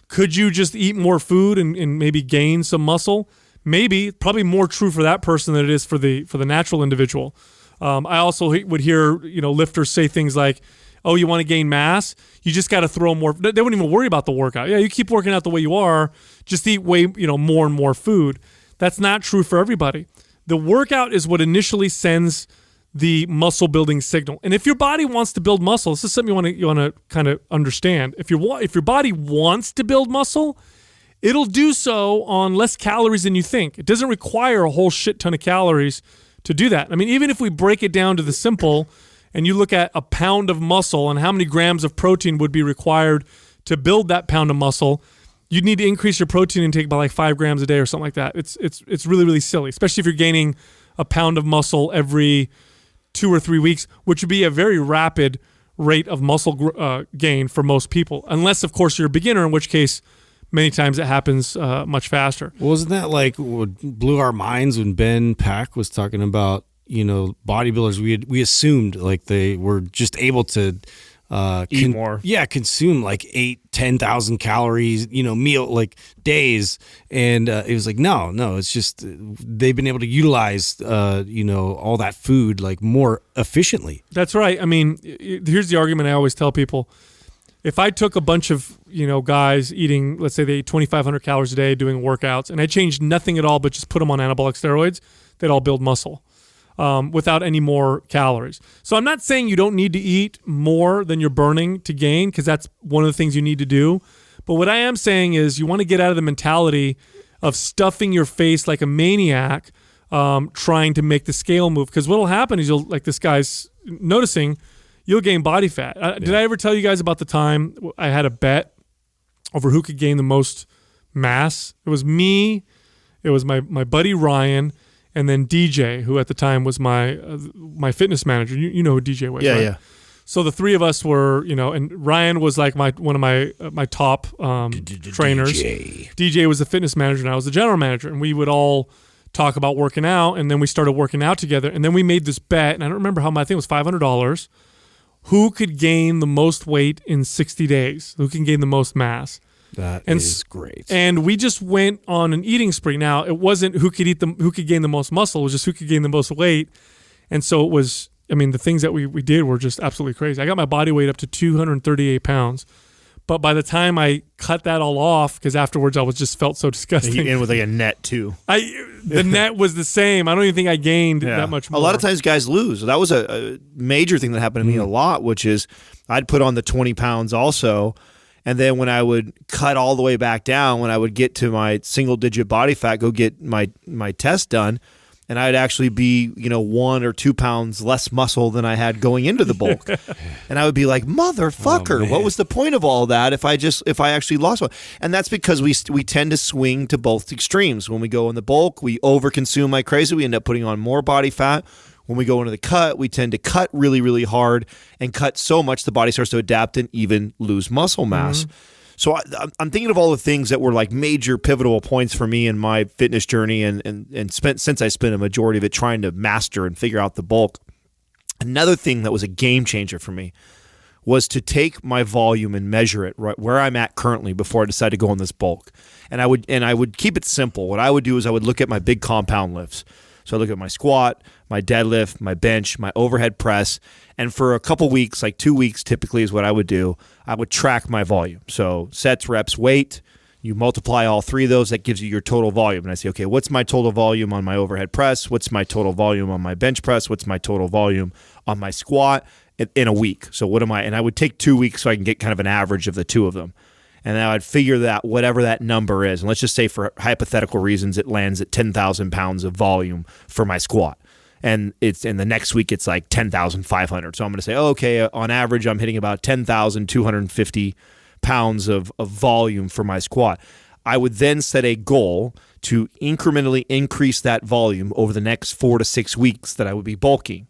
S2: could you just eat more food and maybe gain some muscle? Maybe. Probably more true for that person than it is for the natural individual. I also would hear, lifters say things like, oh, you want to gain mass? You just got to throw more. They wouldn't even worry about the workout. Yeah, you keep working out the way you are. Just eat way, more and more food. That's not true for everybody. The workout is what initially sends the muscle building signal. And if your body wants to build muscle, this is something you want to kind of understand. If your body wants to build muscle, it'll do so on less calories than you think. It doesn't require a whole shit ton of calories to do that. I mean, even if we break it down to the simple, and you look at a pound of muscle and how many grams of protein would be required to build that pound of muscle, you'd need to increase your protein intake by like 5 grams a day or something like that. It's really, really silly, especially if you're gaining a pound of muscle every 2 or 3 weeks, which would be a very rapid rate of muscle gain for most people, unless, of course, you're a beginner, in which case many times it happens much faster.
S3: Well, wasn't that like what blew our minds when Ben Pack was talking about, bodybuilders? We assumed like they were just able to
S4: eat more.
S3: Yeah, consume like 8,000-10,000 calories, meal like days, and it was like no, it's just they've been able to utilize all that food like more efficiently.
S2: That's right. I mean, here's the argument I always tell people: if I took a bunch of guys eating, let's say they eat 2,500 calories a day doing workouts, and I changed nothing at all but just put them on anabolic steroids, they'd all build muscle. Without any more calories. So I'm not saying you don't need to eat more than you're burning to gain, because that's one of the things you need to do. But what I am saying is you want to get out of the mentality of stuffing your face like a maniac, trying to make the scale move. Because what will happen is like this guy's noticing, you'll gain body fat. Did I ever tell you guys about the time I had a bet over who could gain the most mass? It was me, it was my buddy Ryan, and then DJ, who at the time was my fitness manager. You know who DJ was, right? Yeah. So the three of us were, and Ryan was like one of my top trainers. DJ was the fitness manager, and I was the general manager. And we would all talk about working out, and then we started working out together. And then we made this bet, and I don't remember how much. I think it was $500. Who could gain the most weight in 60 days? Who can gain the most mass?
S3: That is great.
S2: And we just went on an eating spree. Now, it wasn't who could gain the most muscle. It was just who could gain the most weight. And so it was, the things that we did were just absolutely crazy. I got my body weight up to 238 pounds. But by the time I cut that all off, because afterwards I just felt so disgusting.
S4: You end with like a net too.
S2: The net was the same. I don't even think I gained that much more.
S4: A lot of times guys lose. That was a major thing that happened to me a lot, which is I'd put on the 20 pounds also. And then when I would cut all the way back down, when I would get to my single-digit body fat, go get my test done, and I'd actually be 1 or 2 pounds less muscle than I had going into the bulk, and I would be like, motherfucker, what was the point of all that if I actually lost one? And that's because we tend to swing to both extremes. When we go in the bulk, we overconsume like crazy. We end up putting on more body fat. When we go into the cut, we tend to cut really, really hard and cut so much the body starts to adapt and even lose muscle mass. So I'm thinking of all the things that were like major pivotal points for me in my fitness journey and since I spent a majority of it trying to master and figure out the bulk. Another thing that was a game changer for me was to take my volume and measure it right where I'm at currently before I decide to go on this bulk. And I would keep it simple. What I would do is I would look at my big compound lifts. So I look at my squat, my deadlift, my bench, my overhead press, and for a couple weeks, like 2 weeks typically is what I would do, I would track my volume. So sets, reps, weight, You multiply all three of those, that gives you your total volume. And I say, okay, what's my total volume on my overhead press? What's my total volume on my bench press? What's my total volume on my squat in a week? So what am I? And I would take 2 weeks so I can get kind of an average of the two of them. And then I'd figure that whatever that number is, and let's just say for hypothetical reasons, it lands at 10,000 pounds of volume for my squat. And it's in the next week, it's like 10,500. So I'm going to say, oh, okay, on average, I'm hitting about 10,250 pounds of volume for my squat. I would then set a goal to incrementally increase that volume over the next 4 to 6 weeks that I would be bulking.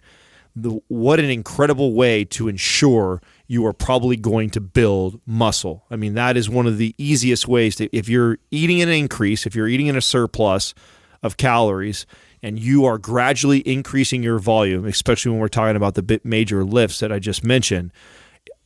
S4: What an incredible way to ensure you are probably going to build muscle. I mean, that is one of the easiest ways to, if you're eating an increase, if you're eating in a surplus of calories, and you are gradually increasing your volume, especially when we're talking about the major lifts that I just mentioned,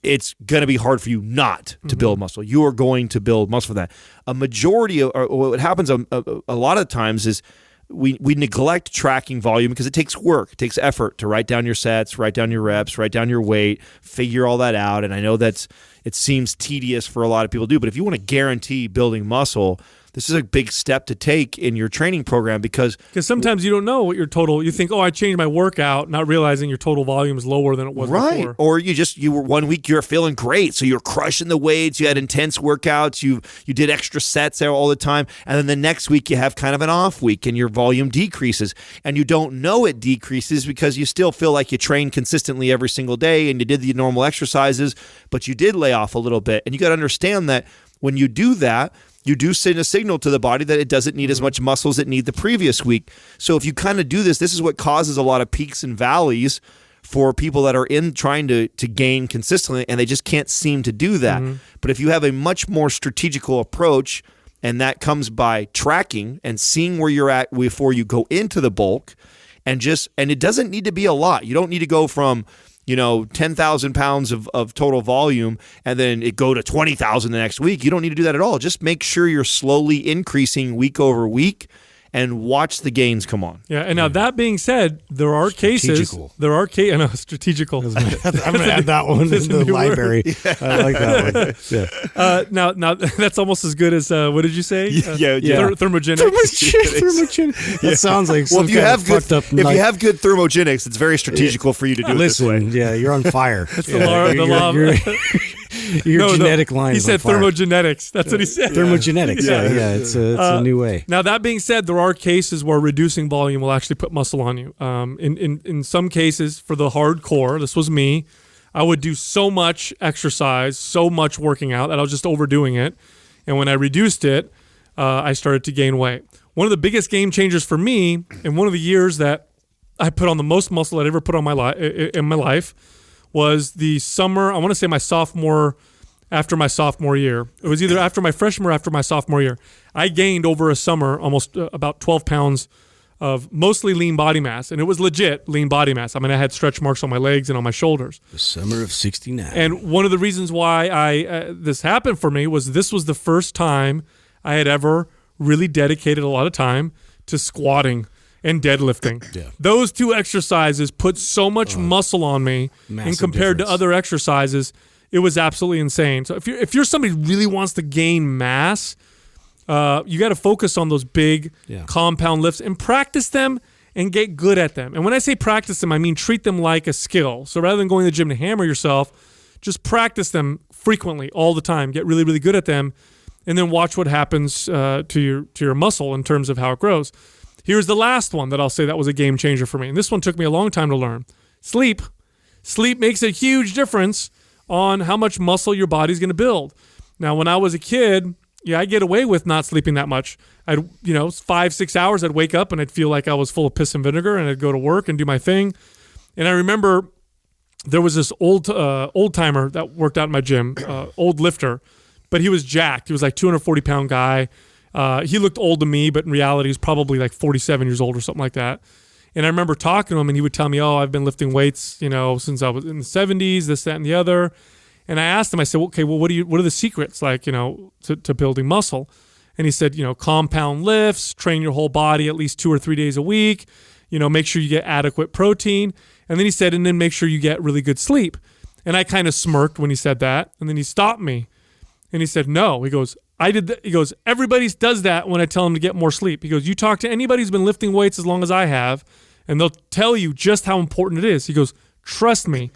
S4: it's going to be hard for you not to build muscle. You are going to build muscle for that. A majority of, or what happens a lot of times is we neglect tracking volume because it takes work. It takes effort to write down your sets, write down your reps, write down your weight, figure all that out. And I know it seems tedious for a lot of people to do, but if you want to guarantee building muscle, this is a big step to take in your training program because
S2: sometimes you don't know what your total. You think, oh, I changed my workout, not realizing your total volume is lower than it was before.
S4: Or you were 1 week you're feeling great, so you're crushing the weights. You had intense workouts. You did extra sets there all the time, and then the next week you have kind of an off week and your volume decreases, and you don't know it decreases because you still feel like you train consistently every single day and you did the normal exercises, but you did lay off a little bit, and you got to understand that when you do that, you do send a signal to the body that it doesn't need as much muscle as it needed the previous week. So if you kind of do this is what causes a lot of peaks and valleys for people that are in trying to gain consistently, and they just can't seem to do that. But if you have a much more strategical approach, and that comes by tracking and seeing where you're at before you go into the bulk, and it doesn't need to be a lot. You don't need to go from 10,000 pounds of total volume and then it go to 20,000 the next week. You don't need to do that at all. Just make sure you're slowly increasing week over week and watch the gains come on.
S2: Yeah, and now that being said, there are cases. I know, strategical.
S3: I'm going to add that one in the library. I like that one. Yeah.
S2: Now that's almost as good as what did you say? Thermogenics.
S3: Thermogenics. That sounds like
S4: if you have good thermogenics, it's very strategical for you to do it this way.
S3: Yeah, you're on fire.
S2: That's the law.
S3: Your genetic line.
S2: He said thermogenetics. That's what he said.
S3: Thermogenetics. Yeah. It's a new way.
S2: Now that being said, there are cases where reducing volume will actually put muscle on you. In some cases, for the hardcore, this was me. I would do so much exercise, so much working out that I was just overdoing it. And when I reduced it, I started to gain weight. One of the biggest game changers for me, in one of the years that I put on the most muscle I'd ever put on in my life, was the summer, I want to say after my sophomore year. It was either after my freshman or after my sophomore year. I gained over a summer almost about 12 pounds of mostly lean body mass, and it was legit lean body mass. I mean, I had stretch marks on my legs and on my shoulders.
S3: The summer of '69.
S2: And one of the reasons why this happened for me was this was the first time I had ever really dedicated a lot of time to squatting and deadlifting.
S3: Yeah.
S2: Those two exercises put so much muscle on me, and compared to other exercises, it was absolutely insane. So if you're somebody who really wants to gain mass, you got to focus on those big compound lifts and practice them and get good at them. And when I say practice them, I mean treat them like a skill. So rather than going to the gym to hammer yourself, just practice them frequently all the time. Get really, really good at them, and then watch what happens to your muscle in terms of how it grows. Here's the last one that I'll say that was a game changer for me. And this one took me a long time to learn. Sleep. Sleep makes a huge difference on how much muscle your body's going to build. Now, when I was a kid, I'd get away with not sleeping that much. 5-6 hours, I'd wake up and I'd feel like I was full of piss and vinegar, and I'd go to work and do my thing. And I remember there was this old timer that worked out in my gym, old lifter, but he was jacked. He was like 240-pound guy. He looked old to me, but in reality, he's probably like 47 years old or something like that. And I remember talking to him, and he would tell me, "Oh, I've been lifting weights, since I was in the 70s, this, that, and the other." And I asked him, I said, "Okay, well, what are the secrets, to building muscle?" And he said, compound lifts, train your whole body at least 2 or 3 days a week, make sure you get adequate protein. And then he said, and then make sure you get really good sleep. And I kind of smirked when he said that. And then he stopped me, and he said, "No." He goes, He goes, everybody does that when I tell them to get more sleep. He goes, you talk to anybody who's been lifting weights as long as I have, and they'll tell you just how important it is. He goes, trust me,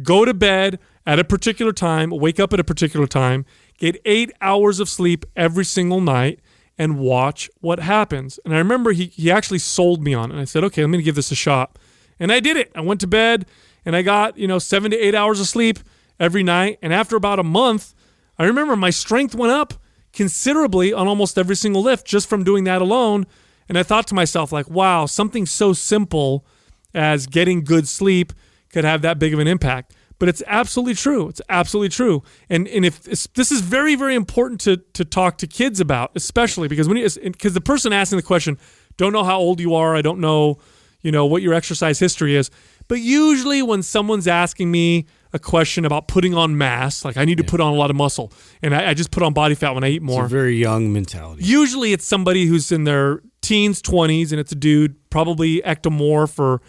S2: go to bed at a particular time, wake up at a particular time, get 8 hours of sleep every single night, and watch what happens. And I remember he actually sold me on it. And I said, okay, let me give this a shot. And I did it. I went to bed, and I got 7 to 8 hours of sleep every night. And after about a month, I remember my strength went up considerably on almost every single lift just from doing that alone. And I thought to myself, like, wow, something so simple as getting good sleep could have that big of an impact. But it's absolutely true. It's absolutely true. And if this is very, very important to talk to kids about, especially because because the person asking the question don't know how old you are. I don't know, what your exercise history is. But usually when someone's asking me a question about putting on mass, like I need to put on a lot of muscle, and I just put on body fat when I eat more.
S3: It's a very young mentality.
S2: Usually it's somebody who's in their teens, 20s, and it's a dude, probably ectomorph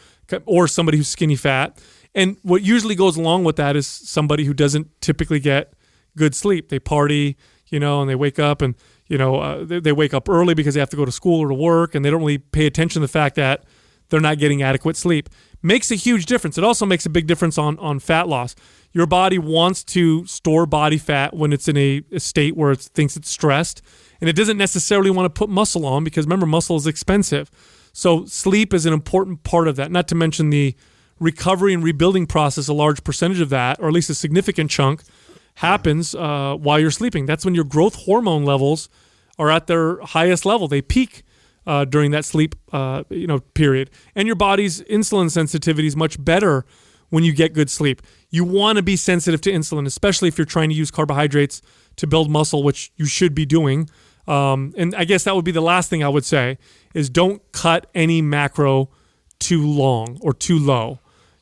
S2: or somebody who's skinny fat. And what usually goes along with that is somebody who doesn't typically get good sleep. They party, and they wake up and, they wake up early because they have to go to school or to work, and they don't really pay attention to the fact that they're not getting adequate sleep. Makes a huge difference. It also makes a big difference on fat loss. Your body wants to store body fat when it's in a state where it thinks it's stressed, and it doesn't necessarily want to put muscle on because, remember, muscle is expensive. So sleep is an important part of that, not to mention the recovery and rebuilding process. A large percentage of that, or at least a significant chunk, happens while you're sleeping. That's when your growth hormone levels are at their highest level. They peak during that sleep period. And your body's insulin sensitivity is much better when you get good sleep. You want to be sensitive to insulin, especially if you're trying to use carbohydrates to build muscle, which you should be doing. And I guess that would be the last thing I would say is don't cut any macro too long or too low.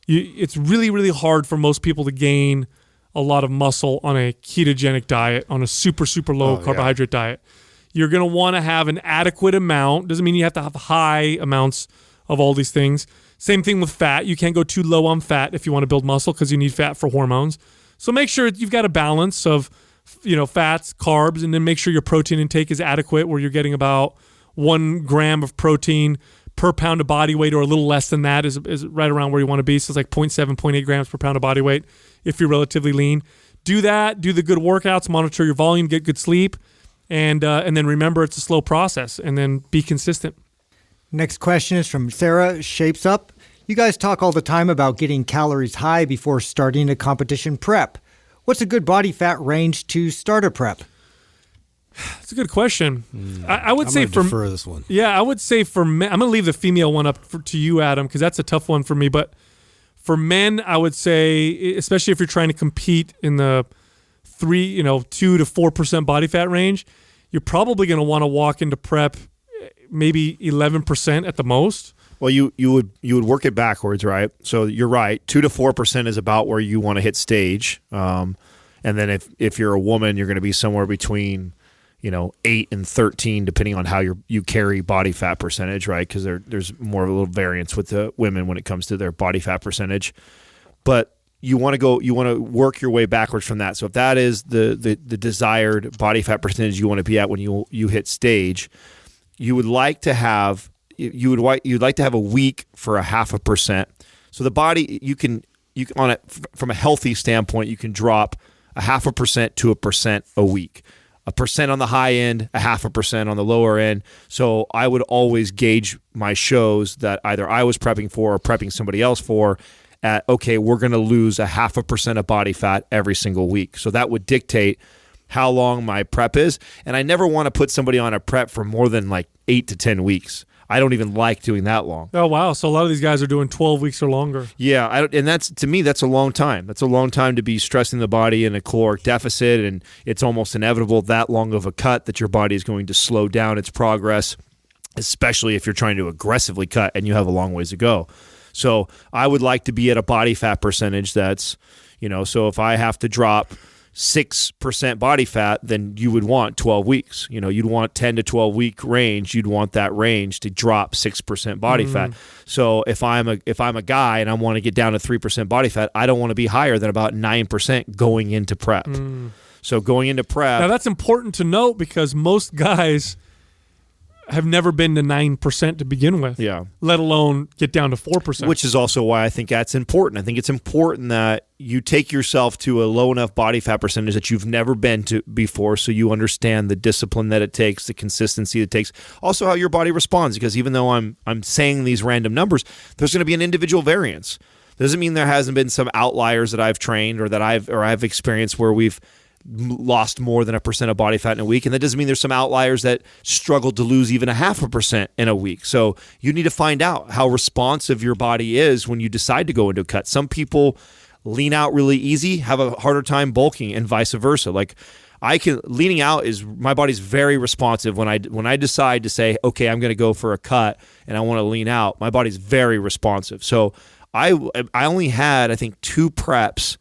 S2: It's really, really hard for most people to gain a lot of muscle on a ketogenic diet, on a super, super low carbohydrate diet. You're going to want to have an adequate amount. Doesn't mean you have to have high amounts of all these things. Same thing with fat. You can't go too low on fat if you want to build muscle because you need fat for hormones. So make sure you've got a balance of fats, carbs, and then make sure your protein intake is adequate where you're getting about 1 gram of protein per pound of body weight, or a little less than that is right around where you want to be. So it's like 0.7, 0.8 grams per pound of body weight if you're relatively lean. Do that. Do the good workouts. Monitor your volume. Get good sleep. And then remember it's a slow process. And then be consistent.
S5: Next question is from Sarah Shapes Up. You guys talk all the time about getting calories high before starting a competition prep. What's a good body fat range to start a prep? That's
S2: a good question. I would say
S3: defer this one.
S2: Yeah, I would say for men, I'm going to leave the female one up to you, Adam, because that's a tough one for me. But for men, I would say, especially if you're trying to compete in the 2 to 4% body fat range, you're probably going to want to walk into prep maybe 11% at the most.
S4: Well, you would work it backwards, right? So you're right. 2 to 4% is about where you want to hit stage. And then if you're a woman, you're going to be somewhere between 8 and 13, depending on how you carry body fat percentage, right? Because there's more of a little variance with the women when it comes to their body fat percentage. But you want to work your way backwards from that. So if that is the desired body fat percentage you want to be at when you hit stage, you'd like to have a week for 0.5%. So the body you can on it from a healthy standpoint, you can drop 0.5% to 1% a week. 1% on the high end, 0.5% on the lower end. So I would always gauge my shows that either I was prepping for or prepping somebody else for at, okay, we're going to lose 0.5% of body fat every single week. So that would dictate how long my prep is. And I never want to put somebody on a prep for more than like 8 to 10 weeks. I don't even like doing that long.
S2: Oh, wow. So a lot of these guys are doing 12 weeks or longer.
S4: Yeah, and to me, that's a long time. That's a long time to be stressing the body in a caloric deficit, and it's almost inevitable that long of a cut that your body is going to slow down its progress, especially if you're trying to aggressively cut and you have a long ways to go. So I would like to be at a body fat percentage that's, so if I have to drop 6% body fat, then you would want 12 weeks. You'd want 10 to 12 week range. You'd want that range to drop 6% body fat. So if I'm a guy and I want to get down to 3% body fat, I don't want to be higher than about 9% going into prep. So going into prep,
S2: Now that's important to note because most guys have never been to 9% to begin with.
S4: Yeah.
S2: Let alone get down to 4%.
S4: which is also why I think that's important. I think it's important that you take yourself to a low enough body fat percentage that you've never been to before, so you understand the discipline that it takes, the consistency it takes, also how your body responds. Because even though I'm saying these random numbers, there's going to be an individual variance. Doesn't mean there hasn't been some outliers that I've trained or that I've experienced where we've lost more than 1% of body fat in a week, and that doesn't mean there's some outliers that struggled to lose even 0.5% in a week. So you need to find out how responsive your body is when you decide to go into a cut. Some people lean out really easy, have a harder time bulking, and vice versa. Like leaning out is, my body's very responsive when I decide to say, okay, I'm going to go for a cut and I want to lean out. My body's very responsive. So I only had, I think, 2 preps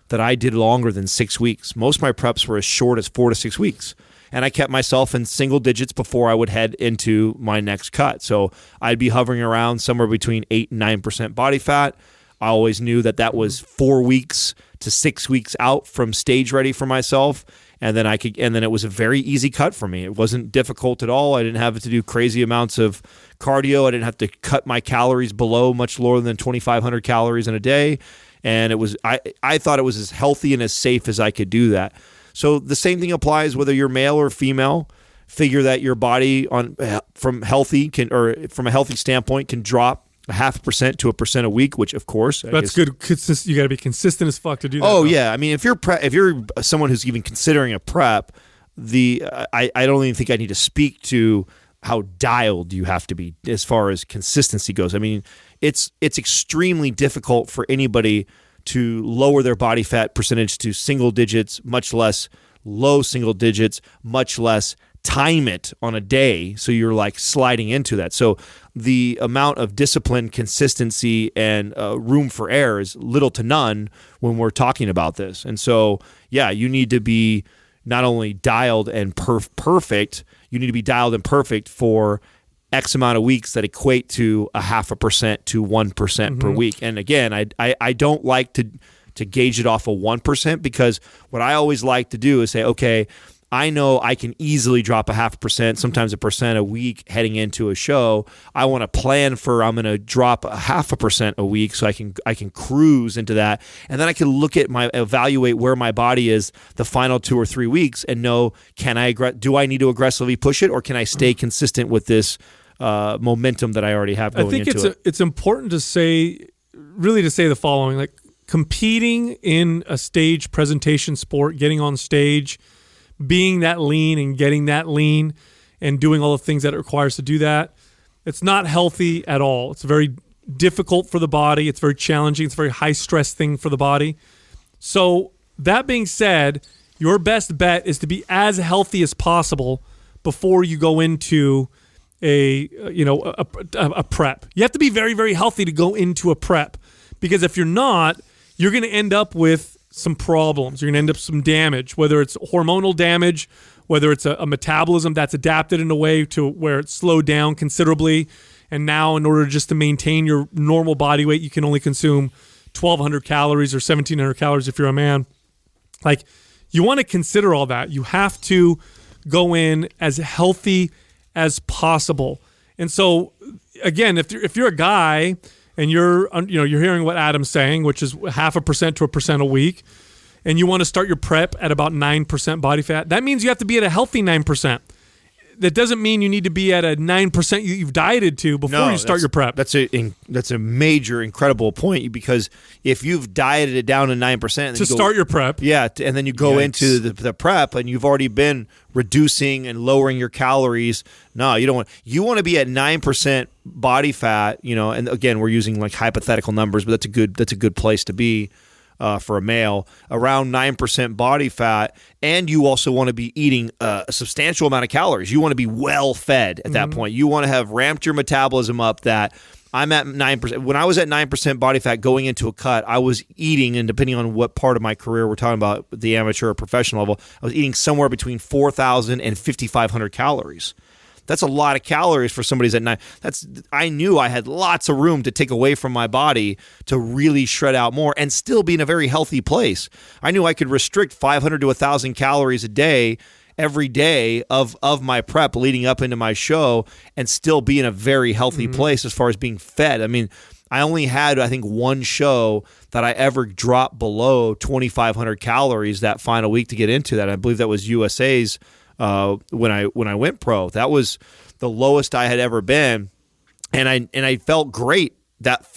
S4: that I did longer than 6 weeks. Most of my preps were as short as 4 to 6 weeks. And I kept myself in single digits before I would head into my next cut. So I'd be hovering around somewhere between 8 and 9% body fat. I always knew that was 4 weeks to 6 weeks out from stage ready for myself. And then it was a very easy cut for me. It wasn't difficult at all. I didn't have to do crazy amounts of cardio. I didn't have to cut my calories below much lower than 2,500 calories in a day. And I thought it was as healthy and as safe as I could do that. So the same thing applies whether you're male or female. Figure that your body from a healthy standpoint can drop 0.5% to 1% a week, which of course
S2: that's good. You got to be consistent as fuck to do that.
S4: Oh yeah, I mean if you're someone who's even considering a prep, I don't even think I need to speak to how dialed you have to be as far as consistency goes. I mean, it's extremely difficult for anybody to lower their body fat percentage to single digits, much less low single digits, much less time it on a day. So you're like sliding into that. So the amount of discipline, consistency, and room for error is little to none when we're talking about this. And so, yeah, you need to be not only dialed and perfect, you need to be dialed and perfect for X amount of weeks that equate to 0.5% to 1% per week. And again, I don't like to gauge it off of 1% because what I always like to do is say, okay, I know I can easily drop 0.5%, sometimes 1% a week heading into a show. I want to plan for I'm going to drop 0.5% a week so I can cruise into that, and then I can evaluate where my body is the final 2 or 3 weeks and know do I need to aggressively push it or can I stay consistent with this momentum that I already have going into it.
S2: I think it's important to say the following: like competing in a stage presentation sport, getting on stage, being that lean and getting that lean and doing all the things that it requires to do that, it's not healthy at all. It's very difficult for the body. It's very challenging. It's a very high-stress thing for the body. So that being said, your best bet is to be as healthy as possible before you go into a prep. You have to be very, very healthy to go into a prep because if you're not, you're going to end up with some problems. You're going to end up with some damage, whether it's hormonal damage, whether it's a metabolism that's adapted in a way to where it's slowed down considerably. And now in order just to maintain your normal body weight, you can only consume 1,200 calories or 1,700 calories if you're a man. Like, you want to consider all that. You have to go in as healthy as possible. And so, again, if you're a guy and you're hearing what Adam's saying, which is 0.5% to 1% a week, and you want to start your prep at about 9% body fat, that means you have to be at a healthy 9%. That doesn't mean you need to be at a 9% you've dieted to before you start your prep.
S4: That's a major, incredible point because if you've dieted it down to 9%
S2: to start your prep,
S4: and then you go into the prep and you've already been reducing and lowering your calories. No, you don't want. You want to be at 9% body fat. And again, we're using like hypothetical numbers, but that's a good place to be. For a male, around 9% body fat, and you also want to be eating a substantial amount of calories. You want to be well fed at that point. You want to have ramped your metabolism up. That I'm at 9%. When I was at 9% body fat going into a cut, I was eating, and depending on what part of my career we're talking about, the amateur or professional level, I was eating somewhere between 4,000 and 5,500 calories. That's a lot of calories for somebody's at 9. I knew I had lots of room to take away from my body to really shred out more and still be in a very healthy place. I knew I could restrict 500 to 1,000 calories a day every day of my prep leading up into my show and still be in a very healthy place as far as being fed. I mean, I only had, I think, one show that I ever dropped below 2,500 calories that final week to get into that. I believe that was USA's when I went pro. That was the lowest I had ever been, and I felt great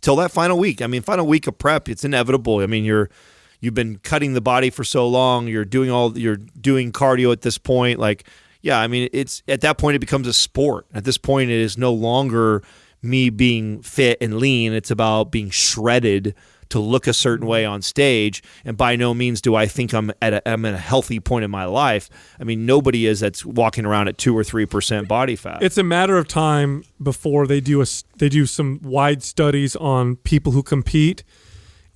S4: till that final week. I mean, final week of prep, it's inevitable. I mean, you've been cutting the body for so long. You're doing cardio at this point. Like, yeah, I mean, it's at that point it becomes a sport. At this point, it is no longer me being fit and lean. It's about being shredded to look a certain way on stage. And by no means do I think I'm at a healthy point in my life. I mean, nobody is that's walking around at 2 or 3% body fat.
S2: It's a matter of time before they do some wide studies on people who compete,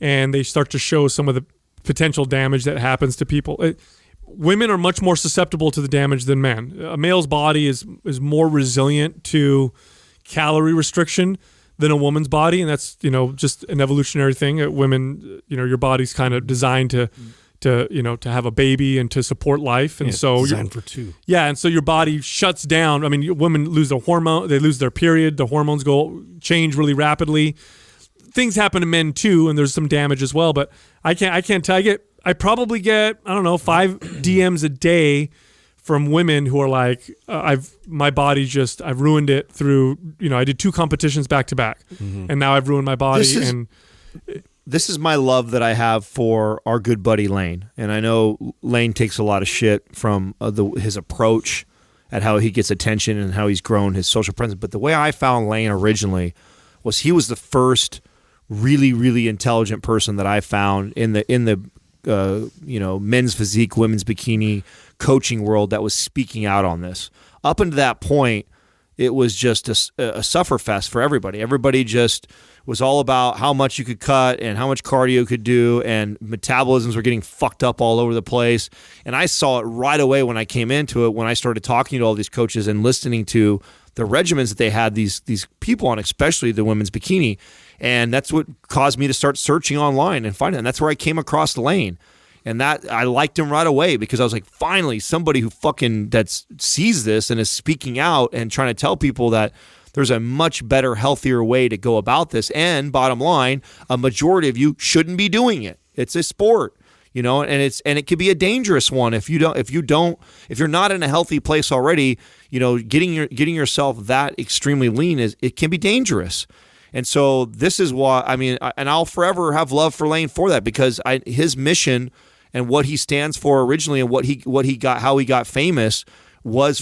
S2: and they start to show some of the potential damage that happens to people. Women are much more susceptible to the damage than men. A male's body is more resilient to calorie restriction than a woman's body, and that's just an evolutionary thing. Women, your body's kind of designed to have a baby and to support life, and so
S3: designed for two.
S2: Yeah, and so your body shuts down. I mean, women lose their hormone, they lose their period, the hormones change really rapidly. Things happen to men too, and there's some damage as well. But I can't tell. I probably get 5 DMs a day from women who are like, I've ruined it through, I did 2 competitions back to back, and now I've ruined my body.
S4: This is my love that I have for our good buddy Lane, and I know Lane takes a lot of shit from his approach at how he gets attention and how he's grown his social presence. But the way I found Lane originally was he was the first really, really intelligent person that I found in the men's physique, women's bikini coaching world that was speaking out on this. Up until that point, it was just a sufferfest for everybody. Everybody just was all about how much you could cut and how much cardio you could do, and metabolisms were getting fucked up all over the place. And I saw it right away when I came into it, when I started talking to all these coaches and listening to the regimens that they had these people on, especially the women's bikini. And that's what caused me to start searching online and finding it. And that's where I came across Lane. And that I liked him right away because I was like, finally, somebody who that sees this and is speaking out and trying to tell people that there's a much better, healthier way to go about this. And bottom line, a majority of you shouldn't be doing it. It's a sport, and it could be a dangerous one if you're not in a healthy place already. Getting yourself that extremely lean it can be dangerous. And so this is why, and I'll forever have love for Lane for that, because his mission and what he stands for originally and how he got famous was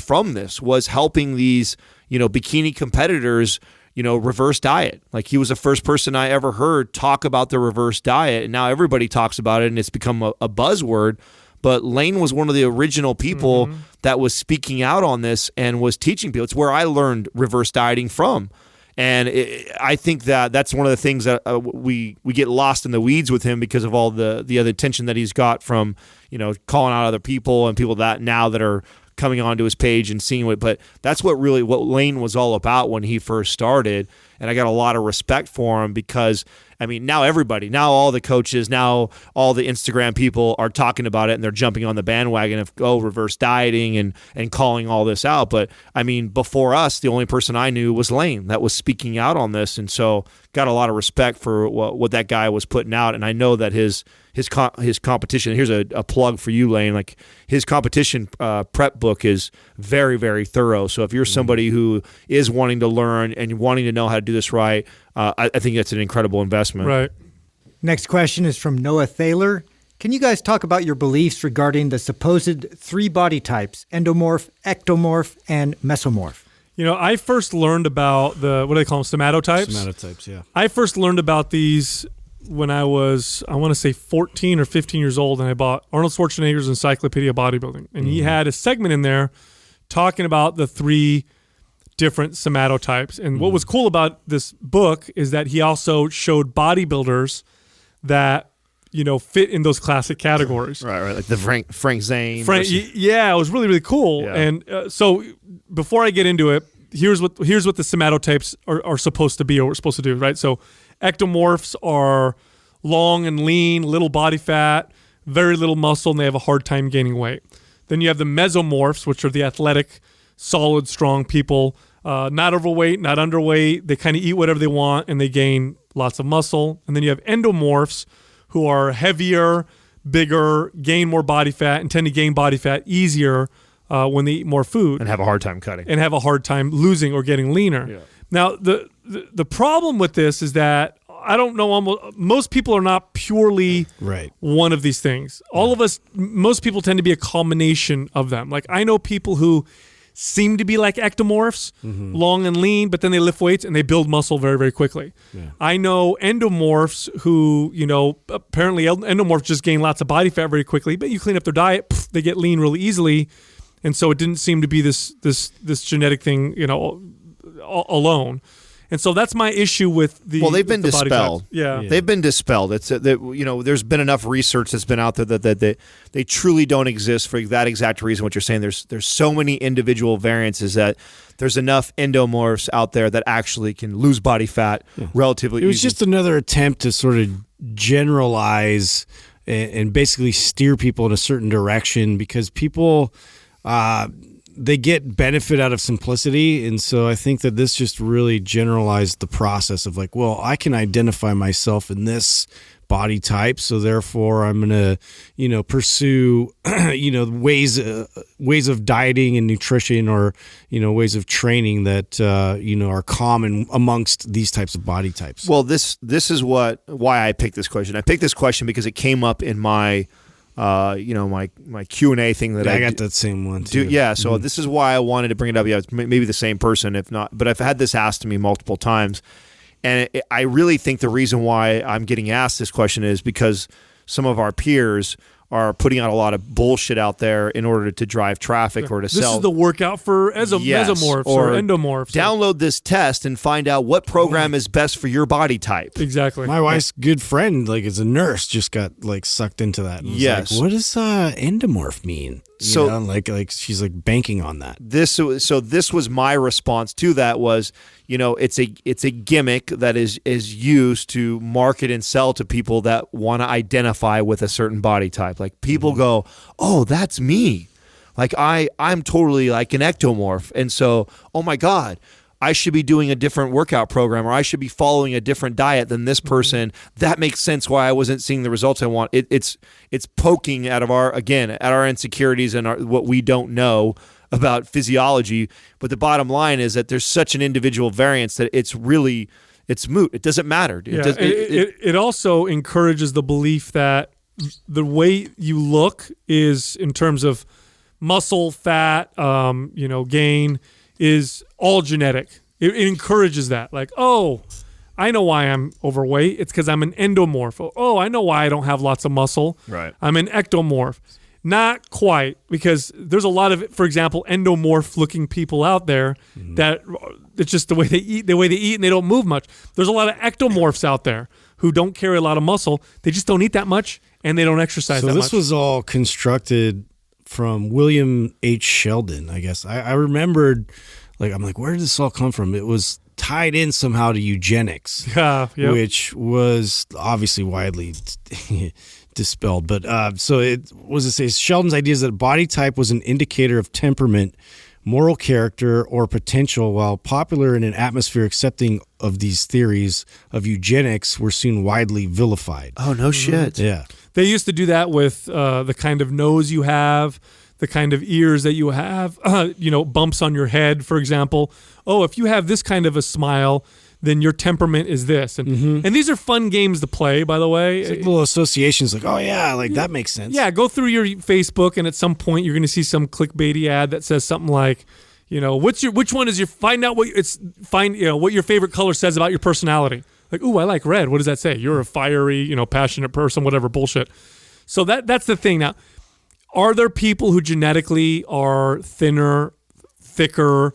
S4: helping these, bikini competitors, reverse diet. Like, he was the first person I ever heard talk about the reverse diet, and now everybody talks about it and it's become a buzzword. But Lane was one of the original people that was speaking out on this and was teaching people. It's where I learned reverse dieting from. And I think that's one of the things that we get lost in the weeds with him because of all the other attention that he's got from, calling out other people and people that are coming onto his page and seeing it. But that's what Lane was all about when he first started. And I got a lot of respect for him because, now all the coaches, now all the Instagram people are talking about it and they're jumping on the bandwagon of, reverse dieting and calling all this out. But, before us, the only person I knew was Lane that was speaking out on this. And so got a lot of respect for what that guy was putting out. And I know that his competition, here's a plug for you, Lane, like his competition prep book is very, very thorough. So if you're somebody who is wanting to learn and wanting to know how to do this right, I think that's an incredible investment.
S2: Right.
S5: Next question is from Noah Thaler. Can you guys talk about your beliefs regarding the supposed 3 body types, endomorph, ectomorph, and mesomorph?
S2: I first learned about what do they call them, Somato Types?
S3: Somato Types, yeah.
S2: I first learned about these when I was, 14 or 15 years old, and I bought Arnold Schwarzenegger's Encyclopedia Bodybuilding. And he had a segment in there talking about the 3 different Somato Types. And what was cool about this book is that he also showed bodybuilders that fit in those classic categories.
S4: Right. Like the Frank Zane.
S2: Yeah, it was really, really cool.
S4: Yeah.
S2: And so before I get into it, here's what the Somato types are supposed to be, or we're supposed to do, right? So ectomorphs are long and lean, little body fat, very little muscle, and they have a hard time gaining weight. Then you have the mesomorphs, which are the athletic, solid, strong people, not overweight, not underweight. They kind of eat whatever they want, and they gain lots of muscle. And then you have endomorphs, who are heavier, bigger, gain more body fat, and tend to gain body fat easier when they eat more food.
S4: And have a hard time cutting.
S2: And have a hard time losing or getting leaner.
S4: Yeah.
S2: Now, the problem with this is that I don't know, most people are not purely one of these things. All of us, most people tend to be a combination of them. Like, I know people who seem to be like ectomorphs, long and lean, but then they lift weights and they build muscle very, very quickly. Yeah. I know endomorphs who, apparently endomorphs just gain lots of body fat very quickly, but you clean up their diet, they get lean really easily. And so it didn't seem to be this genetic thing, alone. And so that's my issue with the.
S4: Well, they've been dispelled.
S2: Yeah,
S4: they've been dispelled. It's there's been enough research that's been out there that they truly don't exist for that exact reason. What you're saying, there's so many individual variances that there's enough endomorphs out there that actually can lose body fat relatively.
S3: It was
S4: easy.
S3: just another attempt to sort of generalize and basically steer people in a certain direction, because people. They get benefit out of simplicity, and so I think that this just really generalized the process of like, well, I can identify myself in this body type, so therefore I'm going to, pursue, ways of dieting and nutrition, or ways of training that are common amongst these types of body types.
S4: Well, this is why I picked this question. I picked this question because it came up in my. My Q&A thing that
S3: I got that same one too.
S4: So this is why I wanted to bring it up. Yeah, it's maybe the same person, if not. But I've had this asked to me multiple times, and I really think the reason why I'm getting asked this question is because some of our peers are putting out a lot of bullshit out there in order to drive traffic or to sell.
S2: This is the workout for mesomorphs or endomorphs.
S4: Download this test and find out what program is best for your body type.
S2: Exactly.
S3: My wife's good friend, is a nurse, just got sucked into that. And was like, what does endomorph mean? She's banking on that.
S4: This was my response to that was, it's a gimmick that is used to market and sell to people that want to identify with a certain body type. Like, people go, oh, that's me. Like, I'm totally like an ectomorph. And so, oh my God, I should be doing a different workout program, or I should be following a different diet than this person. That makes sense why I wasn't seeing the results I want. It's poking at our insecurities and what we don't know about physiology. But the bottom line is that there's such an individual variance that it's moot. It doesn't matter.
S2: It also encourages the belief that the way you look is, in terms of muscle, fat, gain, is all genetic. It encourages that. Like, oh, I know why I'm overweight. It's because I'm an endomorph. Oh, I know why I don't have lots of muscle.
S4: Right.
S2: I'm an ectomorph. Not quite, because there's a lot of, for example, endomorph-looking people out there that it's just the way they eat, and they don't move much. There's a lot of ectomorphs out there who don't carry a lot of muscle. They just don't eat that much, and they don't exercise that much.
S3: So this was all constructed from William H. Sheldon, I guess. I remembered, I'm like, where did this all come from? It was tied in somehow to eugenics, which was obviously widely dispelled. But so it was to say Sheldon's idea is that body type was an indicator of temperament, moral character, or potential, while popular in an atmosphere accepting of these theories of eugenics were soon widely vilified.
S4: Oh, no shit.
S3: Yeah.
S2: They used to do that with the kind of nose you have, the kind of ears that you have, bumps on your head, for example. Oh, if you have this kind of a smile, then your temperament is this. And and these are fun games to play, by the way.
S3: It's like little associations, like, oh yeah, that makes sense.
S2: Yeah, go through your Facebook, and at some point you're going to see some clickbaity ad that says something like, which one is your, what your favorite color says about your personality. Like, ooh, I like red. What does that say? You're a fiery, passionate person, whatever bullshit. So that's the thing. Now, are there people who genetically are thinner, thicker,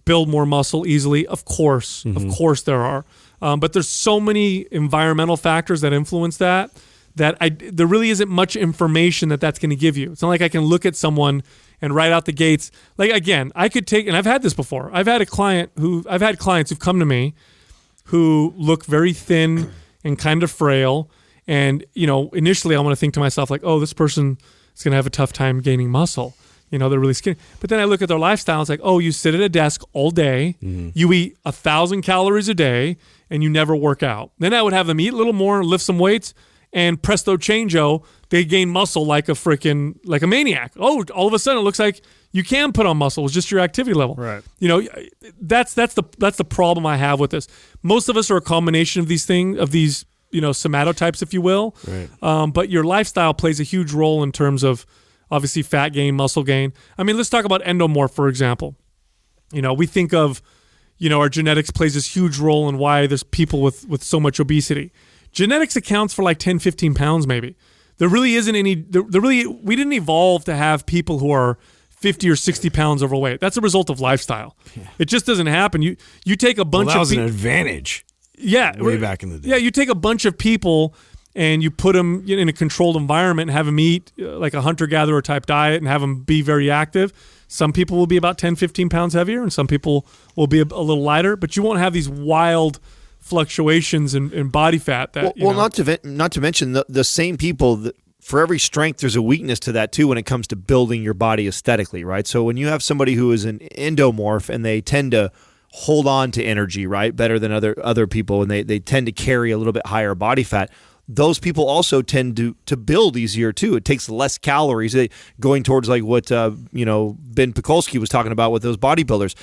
S2: build more muscle easily? Of course. Of course there are. But there's so many environmental factors that influence that that there really isn't much information that's going to give you. It's not like I can look at someone and right out the gates. Like, again, I could take, and I've had this before. I've had clients who've come to me who look very thin and kind of frail. And, initially I want to think to myself like, oh, this person is going to have a tough time gaining muscle. They're really skinny. But then I look at their lifestyle. It's like, oh, you sit at a desk all day. You eat 1,000 calories a day, and you never work out. Then I would have them eat a little more, lift some weights, and presto changeo, they gain muscle like a maniac. Oh, all of a sudden it looks like you can put on muscle. It's just your activity level.
S3: Right.
S2: That's the problem I have with this. Most of us are a combination of these Somato types, if you will.
S3: Right.
S2: But your lifestyle plays a huge role in terms of obviously fat gain, muscle gain. I mean, let's talk about endomorph, for example. We think of, our genetics plays this huge role in why there's people with so much obesity. Genetics accounts for like 10, 15 pounds maybe. There really isn't any, we didn't evolve to have people who are 50 or 60 pounds overweight. That's a result of lifestyle. Yeah. It just doesn't happen. You take a bunch of
S3: that was an advantage.
S2: Yeah.
S3: Way back in the day.
S2: Yeah, you take a bunch of people and you put them in a controlled environment and have them eat like a hunter-gatherer type diet and have them be very active. Some people will be about 10, 15 pounds heavier and some people will be a little lighter, but you won't have these wild fluctuations in body fat.
S4: Not to mention the same people that, for every strength, there's a weakness to that too when it comes to building your body aesthetically, right? So when you have somebody who is an endomorph and they tend to hold on to energy, right, better than other people, and they tend to carry a little bit higher body fat, those people also tend to build easier too. It takes less calories. Going towards like what Ben Pekulski was talking about with those bodybuilders.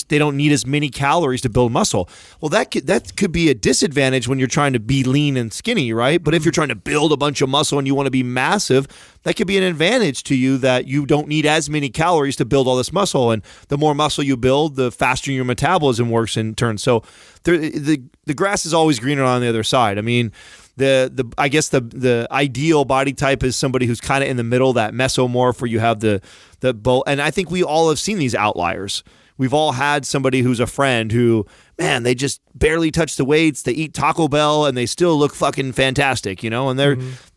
S4: They don't need as many calories to build muscle. Well, that could be a disadvantage when you're trying to be lean and skinny, right? But if you're trying to build a bunch of muscle and you want to be massive, that could be an advantage to you that you don't need as many calories to build all this muscle. And the more muscle you build, the faster your metabolism works in turn. So the grass is always greener on the other side. I mean, I guess the ideal body type is somebody who's kind of in the middle, that mesomorph, where you have the both. And I think we all have seen these outliers. We've all had somebody who's a friend who, man, they just barely touch the weights. They eat Taco Bell and they still look fucking fantastic, and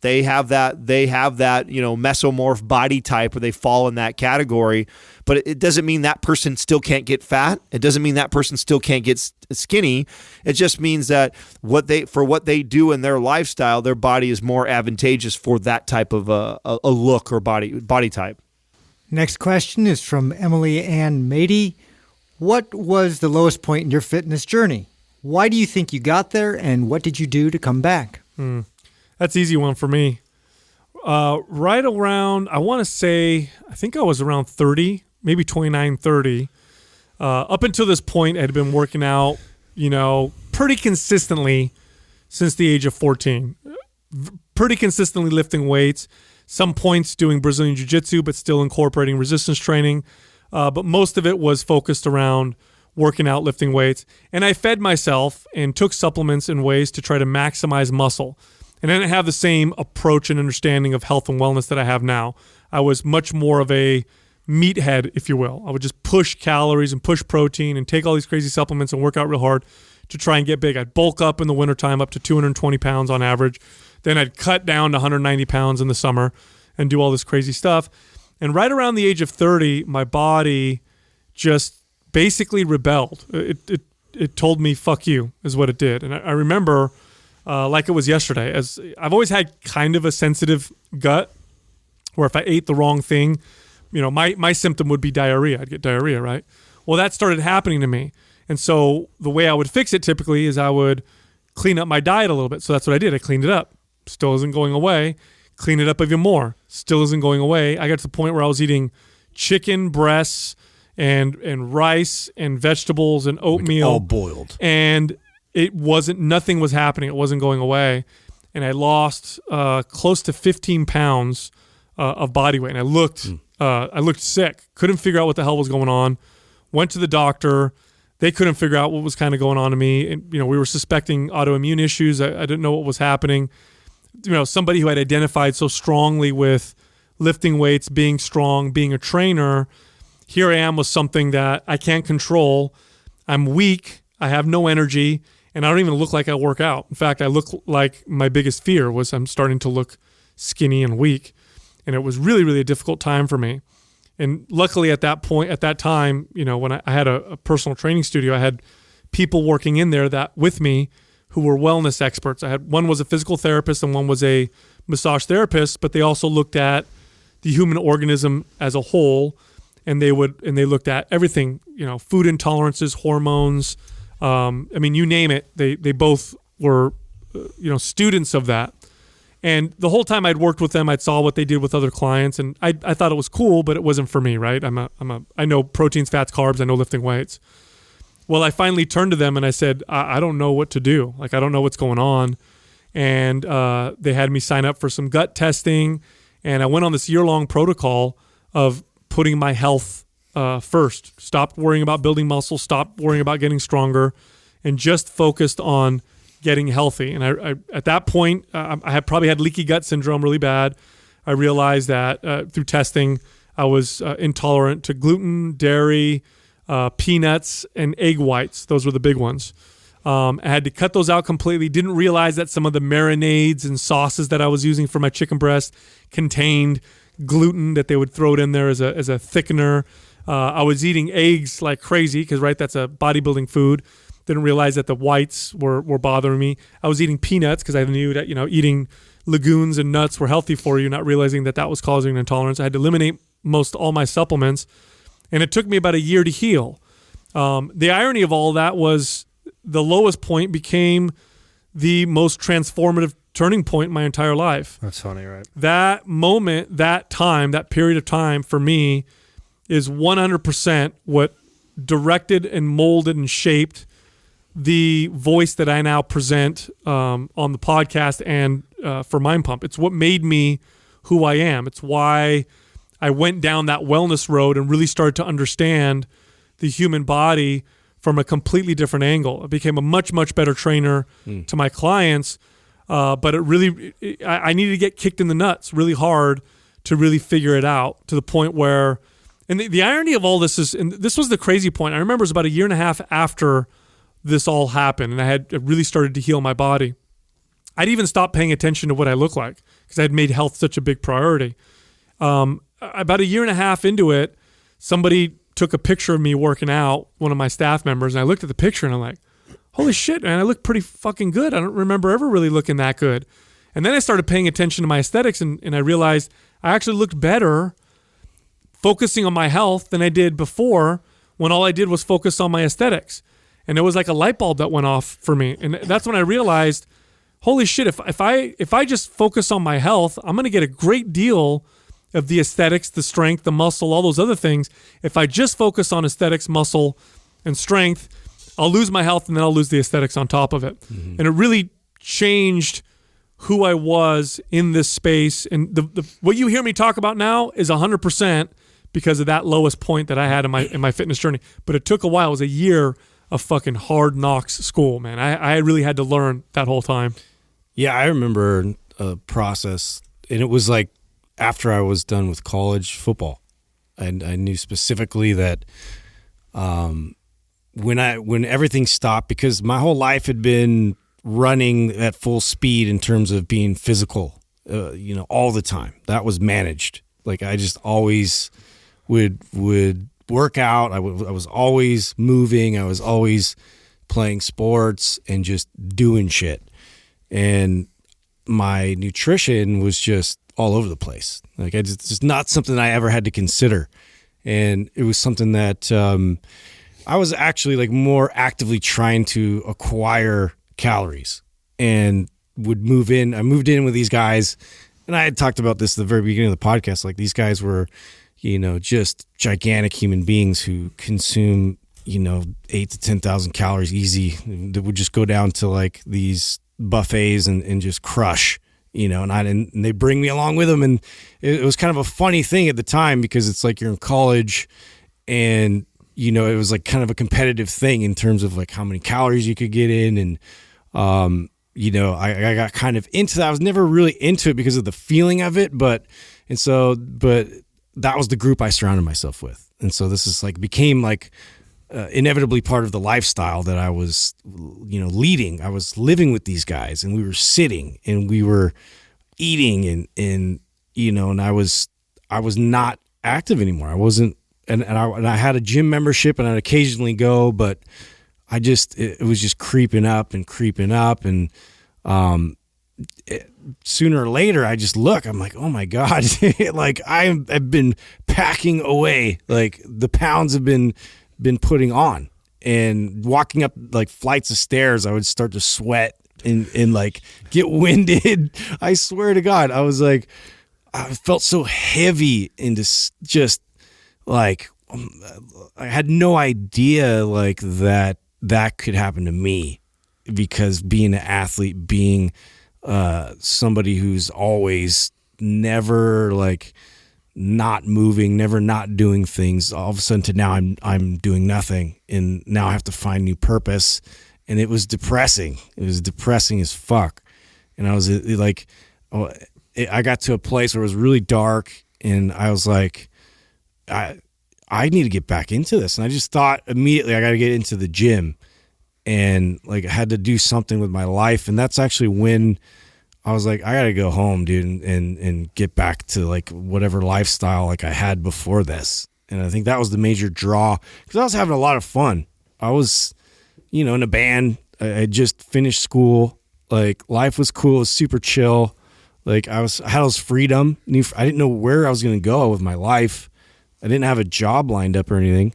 S4: they have that mesomorph body type where they fall in that category. But it doesn't mean that person still can't get fat. It doesn't mean that person still can't get skinny. It just means that what they do in their lifestyle, their body is more advantageous for that type of a look or body type.
S5: Next question is from Emily Ann Mady. What was the lowest point in your fitness journey? Why do you think you got there, and what did you do to come back?
S2: That's an easy one for me. Right around, I think I was around 30, maybe 29, 30. Up until this point, I had been working out, pretty consistently since the age of 14. Pretty consistently lifting weights. Some points doing Brazilian Jiu-Jitsu, but still incorporating resistance training. But most of it was focused around working out, lifting weights. And I fed myself and took supplements in ways to try to maximize muscle. And I didn't have the same approach and understanding of health and wellness that I have now. I was much more of a meathead, if you will. I would just push calories and push protein and take all these crazy supplements and work out real hard to try and get big. I'd bulk up in the wintertime up to 220 pounds on average. Then I'd cut down to 190 pounds in the summer and do all this crazy stuff. And right around the age of 30, my body just basically rebelled. It told me, fuck you, is what it did. And I remember, like it was yesterday, as I've always had kind of a sensitive gut, where if I ate the wrong thing, my symptom would be diarrhea. I'd get diarrhea, right? Well, that started happening to me. And so the way I would fix it typically is I would clean up my diet a little bit. So that's what I did. I cleaned it up. Still isn't going away. Clean it up even more. Still isn't going away. I got to the point where I was eating chicken breasts and rice and vegetables and oatmeal.
S3: All boiled.
S2: And nothing was happening. It wasn't going away. And I lost close to 15 pounds of body weight. And I looked sick. Couldn't figure out what the hell was going on. Went to the doctor. They couldn't figure out what was kind of going on to me. And, we were suspecting autoimmune issues. I didn't know what was happening. Somebody who had identified so strongly with lifting weights, being strong, being a trainer, here I am with something that I can't control. I'm weak. I have no energy. and I don't even look like I work out. In fact, I look like my biggest fear was I'm starting to look skinny and weak. And it was really, really a difficult time for me. And luckily at that time, when I had a personal training studio, I had people working in there that with me who were wellness experts. One was a physical therapist and one was a massage therapist, but they also looked at the human organism as a whole, and they looked at everything, food intolerances, hormones, you name it. They both were, students of that. And the whole time I'd worked with them, I saw what they did with other clients, and I thought it was cool, but it wasn't for me, right? I know proteins, fats, carbs. I know lifting weights. Well, I finally turned to them and I said, I don't know what to do. Like, I don't know what's going on. And they had me sign up for some gut testing, and I went on this year-long protocol of putting my health first. Stopped worrying about building muscle, stopped worrying about getting stronger, and just focused on getting healthy. And I at that point, I had probably had leaky gut syndrome really bad. I realized that through testing, I was intolerant to gluten, dairy, peanuts, and egg whites. Those were the big ones. I had to cut those out completely. Didn't realize that some of the marinades and sauces that I was using for my chicken breast contained gluten, that they would throw it in there as a thickener. I was eating eggs like crazy because, right, that's a bodybuilding food. Didn't realize that the whites were bothering me. I was eating peanuts because I knew that, eating legumes and nuts were healthy for you, not realizing that was causing an intolerance. I had to eliminate all my supplements, and it took me about a year to heal. The irony of all that was the lowest point became the most transformative turning point in my entire life.
S4: That's funny, right?
S2: That moment, that time, that period of time for me is 100% what directed and molded and shaped the voice that I now present on the podcast and for Mind Pump. It's what made me who I am. It's why I went down that wellness road and really started to understand the human body from a completely different angle. I became a much, much better trainer to my clients, but I needed to get kicked in the nuts really hard to really figure it out, to the point where, and the irony of all this is, and this was the crazy point, I remember it was about a year and a half after this all happened and I had really started to heal my body. I'd even stopped paying attention to what I look like because I'd made health such a big priority. About a year and a half into it, somebody took a picture of me working out, one of my staff members, and I looked at the picture and I'm like, holy shit, man, I look pretty fucking good. I don't remember ever really looking that good. And then I started paying attention to my aesthetics and I realized I actually looked better focusing on my health than I did before, when all I did was focus on my aesthetics. And it was like a light bulb that went off for me. And that's when I realized, holy shit, if I just focus on my health, I'm going to get a great deal of the aesthetics, the strength, the muscle, all those other things. If I just focus on aesthetics, muscle, and strength, I'll lose my health and then I'll lose the aesthetics on top of it. Mm-hmm. And it really changed who I was in this space. And the what you hear me talk about now is 100% because of that lowest point that I had in my fitness journey. But it took a while. It was a year of fucking hard knocks school, man. I really had to learn that whole time.
S3: Yeah, I remember a process, and it was like after I was done with college football. And I knew specifically that when everything stopped, because my whole life had been running at full speed in terms of being physical, all the time. That was managed. Like I just always would work out. I was always moving. I was always playing sports and just doing shit. And my nutrition was just all over the place. Like it's just not something I ever had to consider. And it was something that I was actually like more actively trying to acquire calories and would move in. I moved in with these guys, and I had talked about this at the very beginning of the podcast. Like these guys were, just gigantic human beings who consume, 8,000 to 10,000 calories easy. That would just go down to like these buffets and just crush, and they bring me along with them. And it was kind of a funny thing at the time because it's like you're in college and, it was like kind of a competitive thing in terms of like how many calories you could get in. And, I got kind of into that. I was never really into it because of the feeling of it, but that was the group I surrounded myself with. And so this is like became like inevitably part of the lifestyle that I was, leading. I was living with these guys, and we were sitting, and we were eating, and I was not active anymore. I wasn't, and I had a gym membership, and I'd occasionally go, but it was just creeping up, and sooner or later, I just look. I'm like, oh my God, like I've been packing away. Like the pounds have been putting on, and walking up like flights of stairs, I would start to sweat and like get winded. I swear to God, I was like, I felt so heavy and just like I had no idea like that could happen to me, because being an athlete, being somebody who's always never like not moving, never not doing things, all of a sudden to now I'm doing nothing, and now I have to find new purpose. And it was depressing. It was depressing as fuck. And I was like, I got to a place where it was really dark, and I was like, I need to get back into this. And I just thought immediately I got to get into the gym, and like I had to do something with my life. And that's actually when I was like, I got to go home, dude, and get back to like whatever lifestyle like I had before this. And I think that was the major draw, because I was having a lot of fun. I was, in a band. I had just finished school. Like life was cool. It was super chill. Like I had all this freedom. I didn't know where I was going to go with my life. I didn't have a job lined up or anything.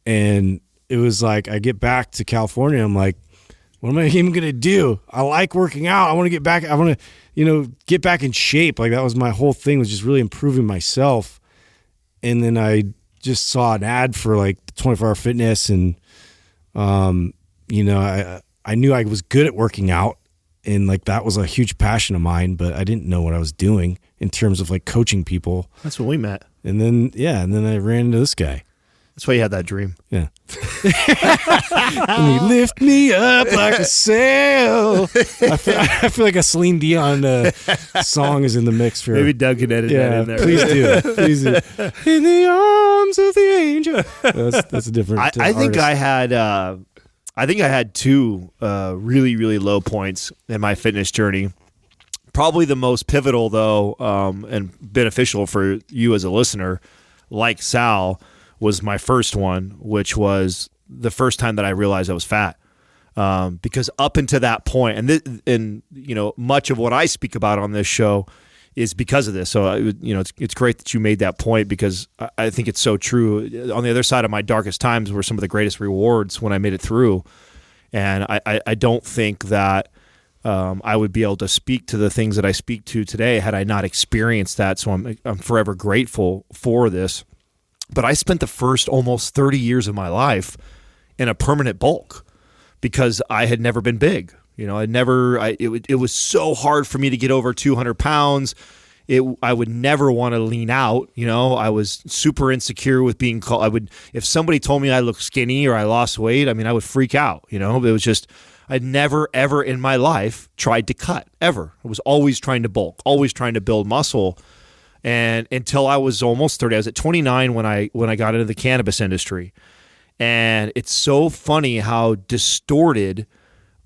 S3: And it was like, I get back to California. I'm like, what am I even going to do? I like working out. I want to get back. I want to, get back in shape. Like that was my whole thing, was just really improving myself. And then I just saw an ad for like 24-hour fitness, and, I knew I was good at working out, and like that was a huge passion of mine, but I didn't know what I was doing in terms of like coaching people.
S4: That's when we met.
S3: And then I ran into this guy.
S4: That's why you had that dream.
S3: Yeah. And he lift me up like a sail. I feel like a Celine Dion song is in the mix for.
S4: Maybe Doug can edit that in there.
S3: Please do. Please do. In the arms of the angel. That's a different.
S4: I think I had two really, really low points in my fitness journey. Probably the most pivotal, though, and beneficial for you as a listener, like Sal, was my first one, which was the first time that I realized I was fat. Because up until that point, and much of what I speak about on this show is because of this. So, it's great that you made that point, because I think it's so true. On the other side of my darkest times were some of the greatest rewards when I made it through. And I don't think that I would be able to speak to the things that I speak to today had I not experienced that. So I'm forever grateful for this. But I spent the first almost 30 years of my life in a permanent bulk because I had never been big. It was so hard for me to get over 200 pounds. I would never want to lean out. I was super insecure with being called. If somebody told me I looked skinny or I lost weight, I would freak out. It was just, I'd never, ever in my life tried to cut, ever. I was always trying to bulk, always trying to build muscle. And until I was almost 30, I was at 29 when I got into the cannabis industry. And it's so funny how distorted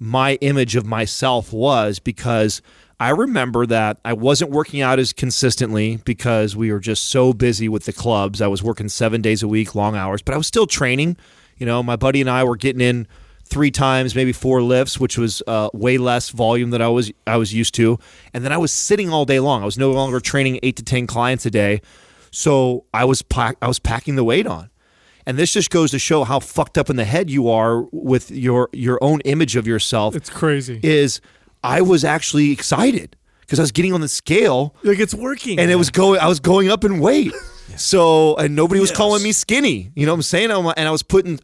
S4: my image of myself was, because I remember that I wasn't working out as consistently because we were just so busy with the clubs. I was working 7 days a week, long hours, but I was still training. My buddy and I were getting in 3 times, maybe 4 lifts, which was way less volume than I was used to. And then I was sitting all day long. I was no longer training 8 to 10 clients a day. So I was packing the weight on. And this just goes to show how fucked up in the head you are with your own image of yourself.
S2: It's crazy.
S4: I was actually excited because I was getting on the scale.
S2: Like, it's working.
S4: And I was going up in weight. So, and nobody was calling me skinny. You know what I'm saying? And I was putting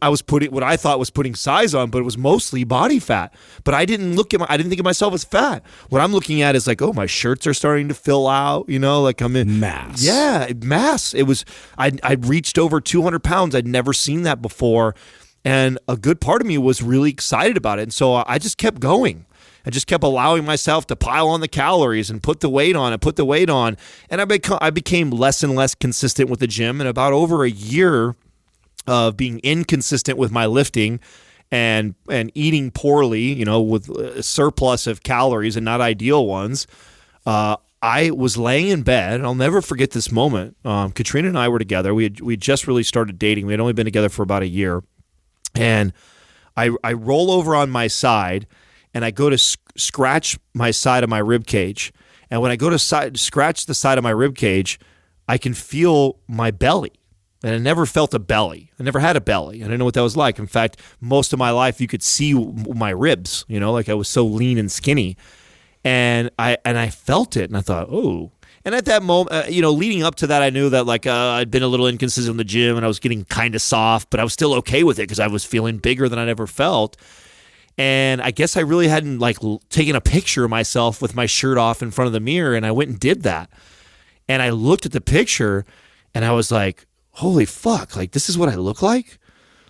S4: what I thought was putting size on, but it was mostly body fat. But I didn't think of myself as fat. What I'm looking at is like, oh, my shirts are starting to fill out, like I'm in
S3: mass.
S4: Yeah, mass. It was, I'd reached over 200 pounds. I'd never seen that before. And a good part of me was really excited about it. And so I just kept going. I just kept allowing myself to pile on the calories and put the weight on And I became less and less consistent with the gym. And about over a year, of being inconsistent with my lifting and eating poorly, with a surplus of calories and not ideal ones. I was laying in bed, and I'll never forget this moment. Katrina and I were together. We just really started dating. We had only been together for about a year. And I roll over on my side, and I go to scratch my side of my rib cage. And when I go to scratch the side of my rib cage, I can feel my belly. And I never felt a belly. I never had a belly. I didn't know what that was like. In fact, most of my life, you could see my ribs, like I was so lean and skinny. And I felt it, and I thought, oh. And at that moment, leading up to that, I knew that I'd been a little inconsistent in the gym, and I was getting kind of soft, but I was still okay with it because I was feeling bigger than I'd ever felt. And I guess I really hadn't taken a picture of myself with my shirt off in front of the mirror, and I went and did that. And I looked at the picture, and I was like, holy fuck, this is what I look like?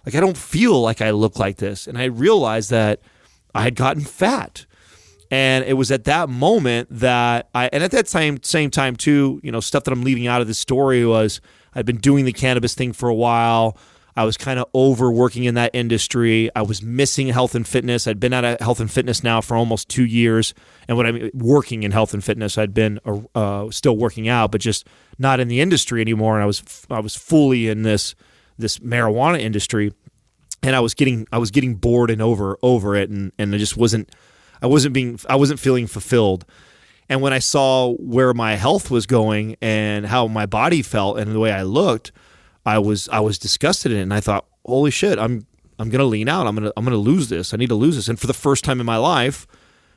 S4: I don't feel like I look like this. And I realized that I had gotten fat. And it was at that moment that and at that same time too, stuff that I'm leaving out of the story was I'd been doing the cannabis thing for a while. I was kind of overworking in that industry. I was missing health and fitness. I'd been out of health and fitness now for almost 2 years. And when I'm working in health and fitness, I'd been still working out, but just not in the industry anymore. And I was fully in this marijuana industry, and I was getting bored and over it, and I just wasn't feeling fulfilled. And when I saw where my health was going and how my body felt and the way I looked, I was disgusted in it, and I thought, holy shit, I'm going to lean out. I'm going to lose this. I need to lose this. And for the first time in my life,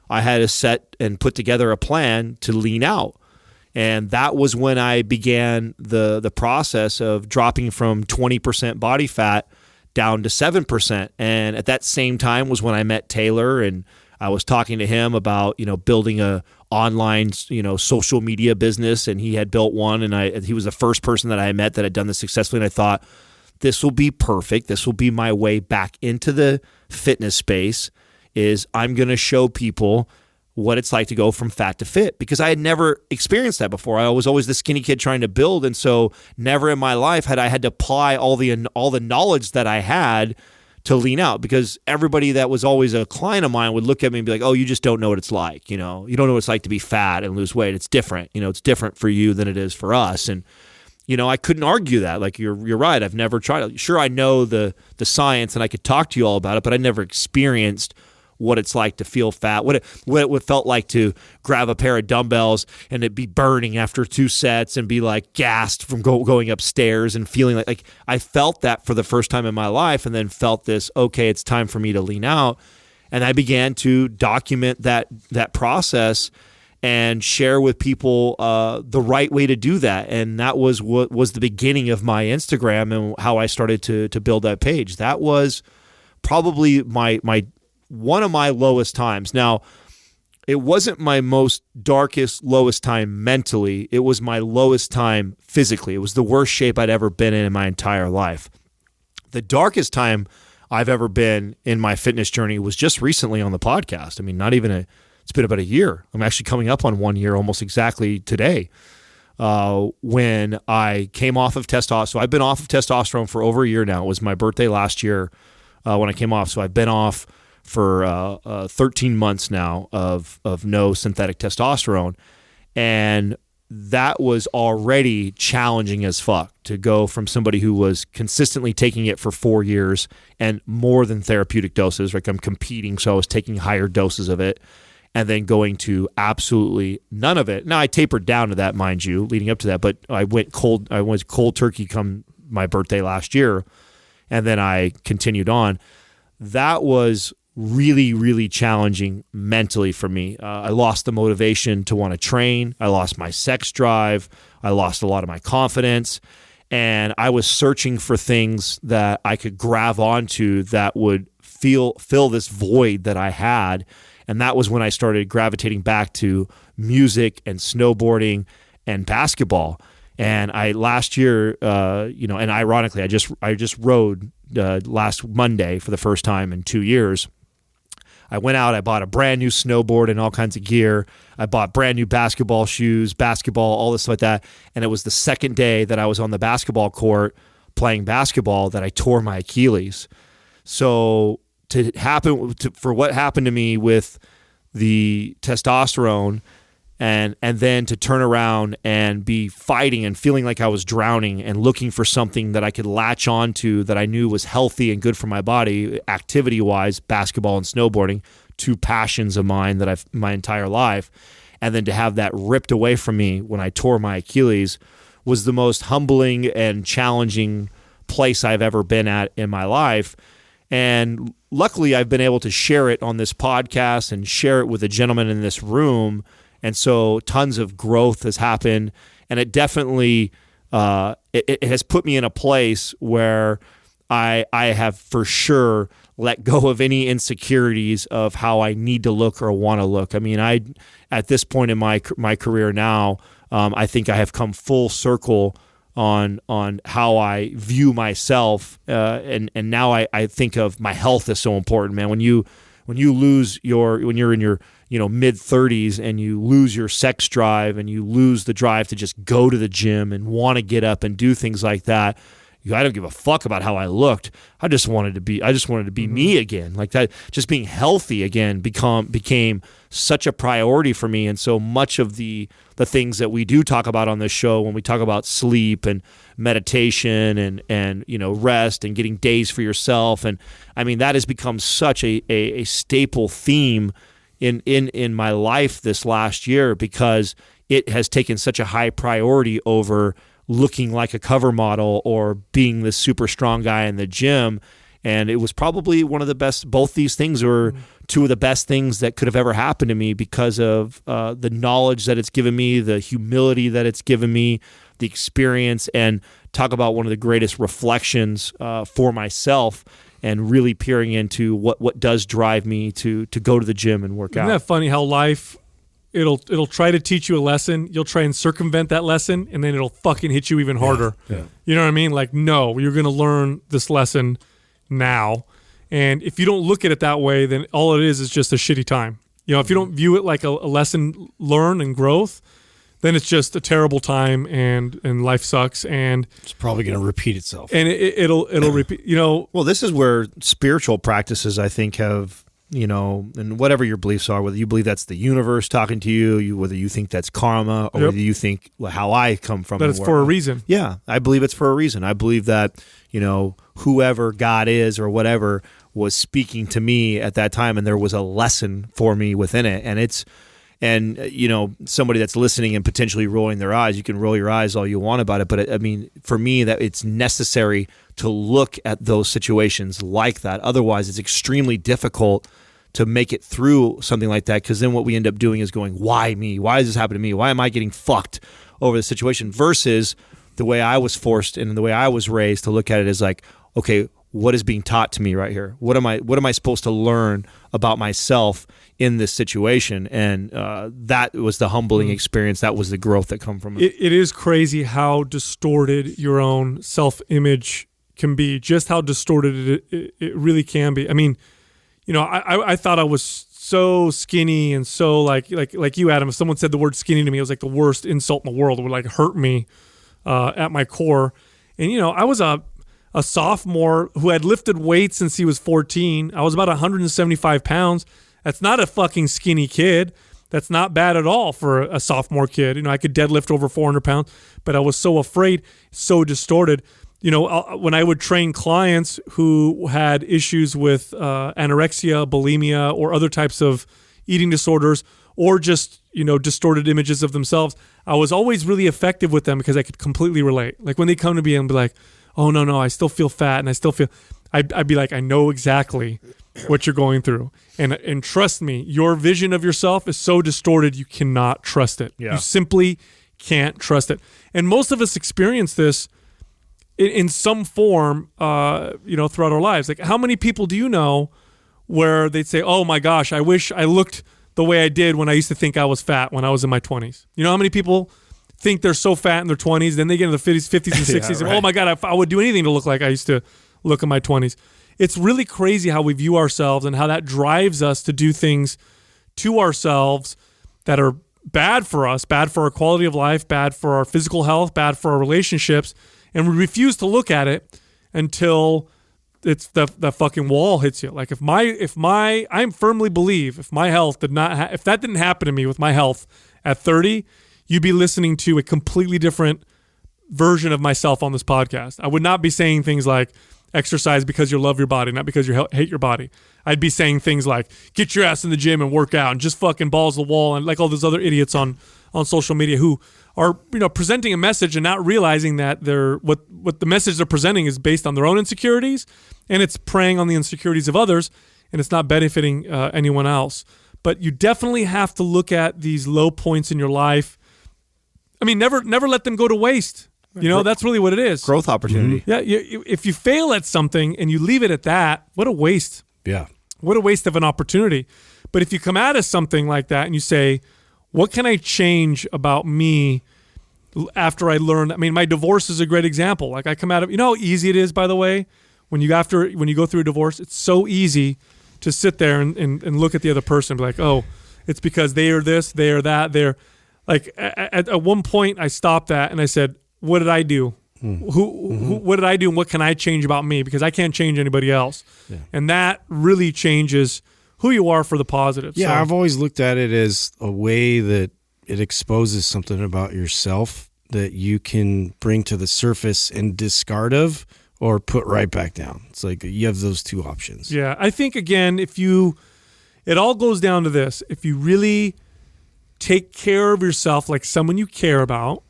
S4: I had to set and put together a plan to lean out. And that was when I began the process of dropping from 20% body fat down to 7%. And at that same time was when I met Taylor, and I was talking to him about, building a online, social media business, and he had built one, and he was the first person that I had met that had done this successfully. And I thought, this will be perfect. This will be my way back into the fitness space. Is I'm going to show people what it's like to go from fat to fit, because I had never experienced that before. I was always the skinny kid trying to build, and so never in my life had I had to apply all the knowledge that I had to lean out, because everybody that was always a client of mine would look at me and be like, oh, you just don't know what it's like. You don't know what it's like to be fat and lose weight. It's different. It's different for you than it is for us. And, I couldn't argue that. You're right. I've never tried it. Sure, I know the science, and I could talk to you all about it, but I never experienced what it's like to feel fat, what it felt like to grab a pair of dumbbells and it be burning after 2 sets and be gassed from going upstairs and feeling like I felt that for the first time in my life, and then felt this, okay, it's time for me to lean out. And I began to document that process and share with people the right way to do that. And that was what was the beginning of my Instagram and how I started to build that page. That was probably my one of my lowest times. Now, it wasn't my most darkest, lowest time mentally. It was my lowest time physically. It was the worst shape I'd ever been in my entire life. The darkest time I've ever been in my fitness journey was just recently on the podcast. I mean, it's been about a year. I'm actually coming up on 1 year almost exactly today, when I came off of testosterone. So I've been off of testosterone for over a year now. It was my birthday last year when I came off. So I've been off for 13 months now of no synthetic testosterone. And that was already challenging as fuck to go from somebody who was consistently taking it for 4 years and more than therapeutic doses. I'm competing, so I was taking higher doses of it, and then going to absolutely none of it. Now, I tapered down to that, mind you, leading up to that, but I went cold turkey come my birthday last year, and then I continued on. That was really, really challenging mentally for me. I lost the motivation to want to train. I lost my sex drive. I lost a lot of my confidence. And I was searching for things that I could grab onto that would fill this void that I had. And that was when I started gravitating back to music and snowboarding and basketball. And last year, and ironically, I just rode last Monday for the first time in 2 years. I went out, I bought a brand new snowboard and all kinds of gear. I bought brand new basketball shoes, all this like that. And it was the second day that I was on the basketball court playing basketball that I tore my Achilles. So for what happened to me with the testosterone, and then to turn around and be fighting and feeling like I was drowning and looking for something that I could latch onto that I knew was healthy and good for my body, activity-wise, basketball and snowboarding, two passions of mine that I've my entire life, and then to have that ripped away from me when I tore my Achilles was the most humbling and challenging place I've ever been at in my life. And luckily, I've been able to share it on this podcast and share it with the gentleman in this room. And so tons of growth has happened. And it definitely it has put me in a place where I have for sure let go of any insecurities of how I need to look or want to look. I mean, at this point in my career now, I think I have come full circle on how I view myself, and now I think of my health is so important, man. When you're in your mid 30s and you lose your sex drive and you lose the drive to just go to the gym and want to get up and do things like that, I don't give a fuck about how I looked. I just wanted to be me again. Like that, just being healthy again became such a priority for me. And so much of the things that we do talk about on this show, when we talk about sleep and meditation and rest and getting days for yourself, and I mean that has become such a staple theme in my life this last year, because it has taken such a high priority over looking like a cover model or being this super strong guy in the gym. And it was probably one of the best. Both these things were two of the best things that could have ever happened to me because of the knowledge that it's given me, the humility that it's given me, the experience, and talk about one of the greatest reflections for myself, and really peering into what does drive me to go to the gym and work out.
S2: Isn't that funny how life, it'll try to teach you a lesson, you'll try and circumvent that lesson, and then it'll fucking hit you even harder.
S3: Yeah.
S2: You know what I mean? Like, no, you're going to learn this lesson now. And if you don't look at it that way, then all it is just a shitty time. If you don't view it like a lesson learned and growth, then it's just a terrible time, and life sucks, and
S3: It's probably going to repeat itself.
S2: and it'll repeat.
S4: Well, this is where spiritual practices, I think, have, and whatever your beliefs are, whether you believe that's the universe talking to you, whether you think that's karma, or whether you think how I come from.
S2: That it's for a reason.
S4: Yeah, I believe it's for a reason. I believe that, whoever God is or whatever was speaking to me at that time, and there was a lesson for me within it. And somebody that's listening and potentially rolling their eyes, you can roll your eyes all you want about it, but I mean, for me, that it's necessary to look at those situations like that. Otherwise, it's extremely difficult to make it through something like that, because then what we end up doing is going, why me? Why does this happen to me? Why am I getting fucked over the situation? Versus the way I was forced and the way I was raised to look at it as like, okay, what is being taught to me right here? What am I supposed to learn about myself in this situation? And that was the humbling experience. That was the growth that come from it.
S2: It is crazy how distorted your own self-image can be, just how distorted it really can be. I mean, I thought I was so skinny and so like you, Adam. If someone said the word skinny to me, it was like the worst insult in the world. It would like hurt me at my core. And I was a sophomore who had lifted weights since he was 14. I was about 175 pounds. That's not a fucking skinny kid. That's not bad at all for a sophomore kid. I could deadlift over 400 pounds, but I was so afraid, so distorted. When I would train clients who had issues with anorexia, bulimia, or other types of eating disorders, or just, distorted images of themselves, I was always really effective with them because I could completely relate. Like when they come to me and be like, oh, no, I still feel fat, and I still feel, I'd be like, I know exactly what you're going through. And trust me, your vision of yourself is so distorted, you cannot trust it.
S4: Yeah.
S2: You simply can't trust it. And most of us experience this in some form, throughout our lives. Like, how many people do you know where they'd say, oh my gosh, I wish I looked the way I did when I used to think I was fat when I was in my 20s? You know how many people think they're so fat in their 20s, then they get into the 50s and 60s, and oh my God, I would do anything to look like I used to look in my 20s. It's really crazy how we view ourselves and how that drives us to do things to ourselves that are bad for us, bad for our quality of life, bad for our physical health, bad for our relationships. And we refuse to look at it until it's the fucking wall hits you. Like I firmly believe if my health if that didn't happen to me with my health at 30, you'd be listening to a completely different version of myself on this podcast. I would not be saying things like exercise because you love your body, not because you hate your body. I'd be saying things like get your ass in the gym and work out and just fucking balls to the wall, and like all those other idiots on social media who are, presenting a message and not realizing that what the message they're presenting is based on their own insecurities, and it's preying on the insecurities of others, and it's not benefiting anyone else. But you definitely have to look at these low points in your life. I mean, never let them go to waste. That's really what it is.
S4: Growth opportunity.
S2: Yeah, if you fail at something and you leave it at that, what a waste.
S3: Yeah.
S2: What a waste of an opportunity. But if you come out of something like that and you say, what can I change about me after I learn? I mean, my divorce is a great example. Like I come out of, how easy it is, by the way, when you go through a divorce, it's so easy to sit there and look at the other person and be like, oh, it's because they are this, they are that. They're like, at one point I stopped that and I said, what did I do? What did I do and what can I change about me? Because I can't change anybody else. Yeah. And that really changes who you are for the positive.
S3: Yeah,
S2: so,
S3: I've always looked at it as a way that it exposes something about yourself that you can bring to the surface and discard of or put right back down. It's like you have those two options.
S2: Yeah, I think, again, it all goes down to this. If you really take care of yourself like someone you care about,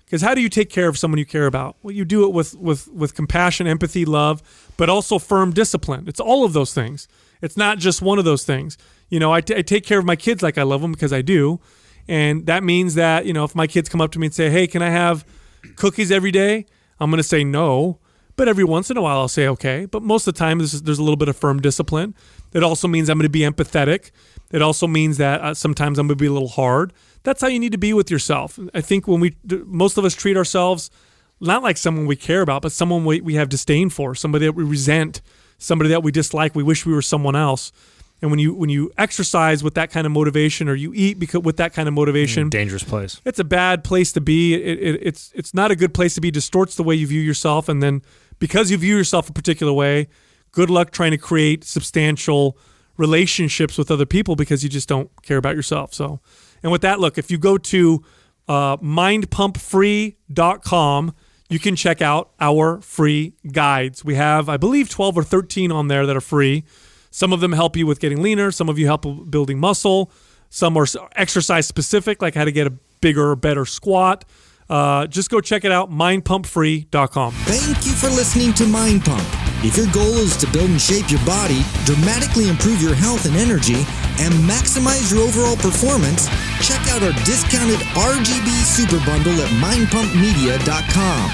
S2: because how do you take care of someone you care about? Well, you do it with compassion, empathy, love, but also firm discipline. It's all of those things. It's not just one of those things. I take care of my kids like I love them because I do. And that means that, if my kids come up to me and say, hey, can I have cookies every day? I'm going to say no. But every once in a while I'll say okay. But most of the time there's a little bit of firm discipline. It also means I'm going to be empathetic. It also means that sometimes I'm going to be a little hard. That's how you need to be with yourself. I think when most of us treat ourselves not like someone we care about, but someone we have disdain for, somebody that we resent, somebody that we dislike, we wish we were someone else. And when you exercise with that kind of motivation, or you eat with that kind of motivation,
S4: dangerous place.
S2: It's a bad place to be. It's not a good place to be. It distorts the way you view yourself, and then because you view yourself a particular way, good luck trying to create substantial relationships with other people because you just don't care about yourself. So, and with that, look, if you go to mindpumpfree.com, you can check out our free guides. We have, I believe, 12 or 13 on there that are free. Some of them help you with getting leaner. Some of you help building muscle. Some are exercise specific, like how to get a bigger or better squat. Just go check it out, mindpumpfree.com.
S6: Thank you for listening to Mind Pump. If your goal is to build and shape your body, dramatically improve your health and energy, and maximize your overall performance, check out our discounted RGB Super Bundle at mindpumpmedia.com.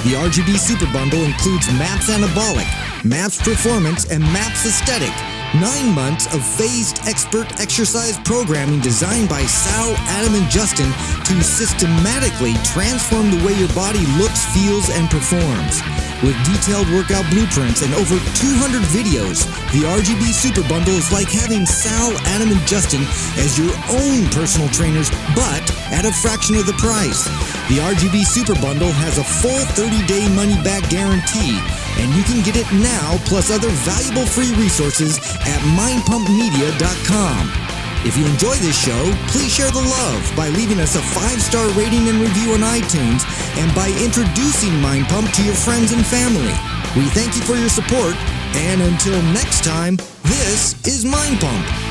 S6: The RGB Super Bundle includes MAPS Anabolic, MAPS Performance, and MAPS Aesthetic. 9 months of phased expert exercise programming designed by Sal, Adam, and Justin to systematically transform the way your body looks, feels, and performs. With detailed workout blueprints and over 200 videos, the RGB Super Bundle is like having Sal, Adam, and Justin as your own personal trainers, but at a fraction of the price. The RGB Super Bundle has a full 30-day money-back guarantee, and you can get it now plus other valuable free resources at mindpumpmedia.com. If you enjoy this show, please share the love by leaving us a 5-star rating and review on iTunes and by introducing Mind Pump to your friends and family. We thank you for your support, and until next time, this is Mind Pump.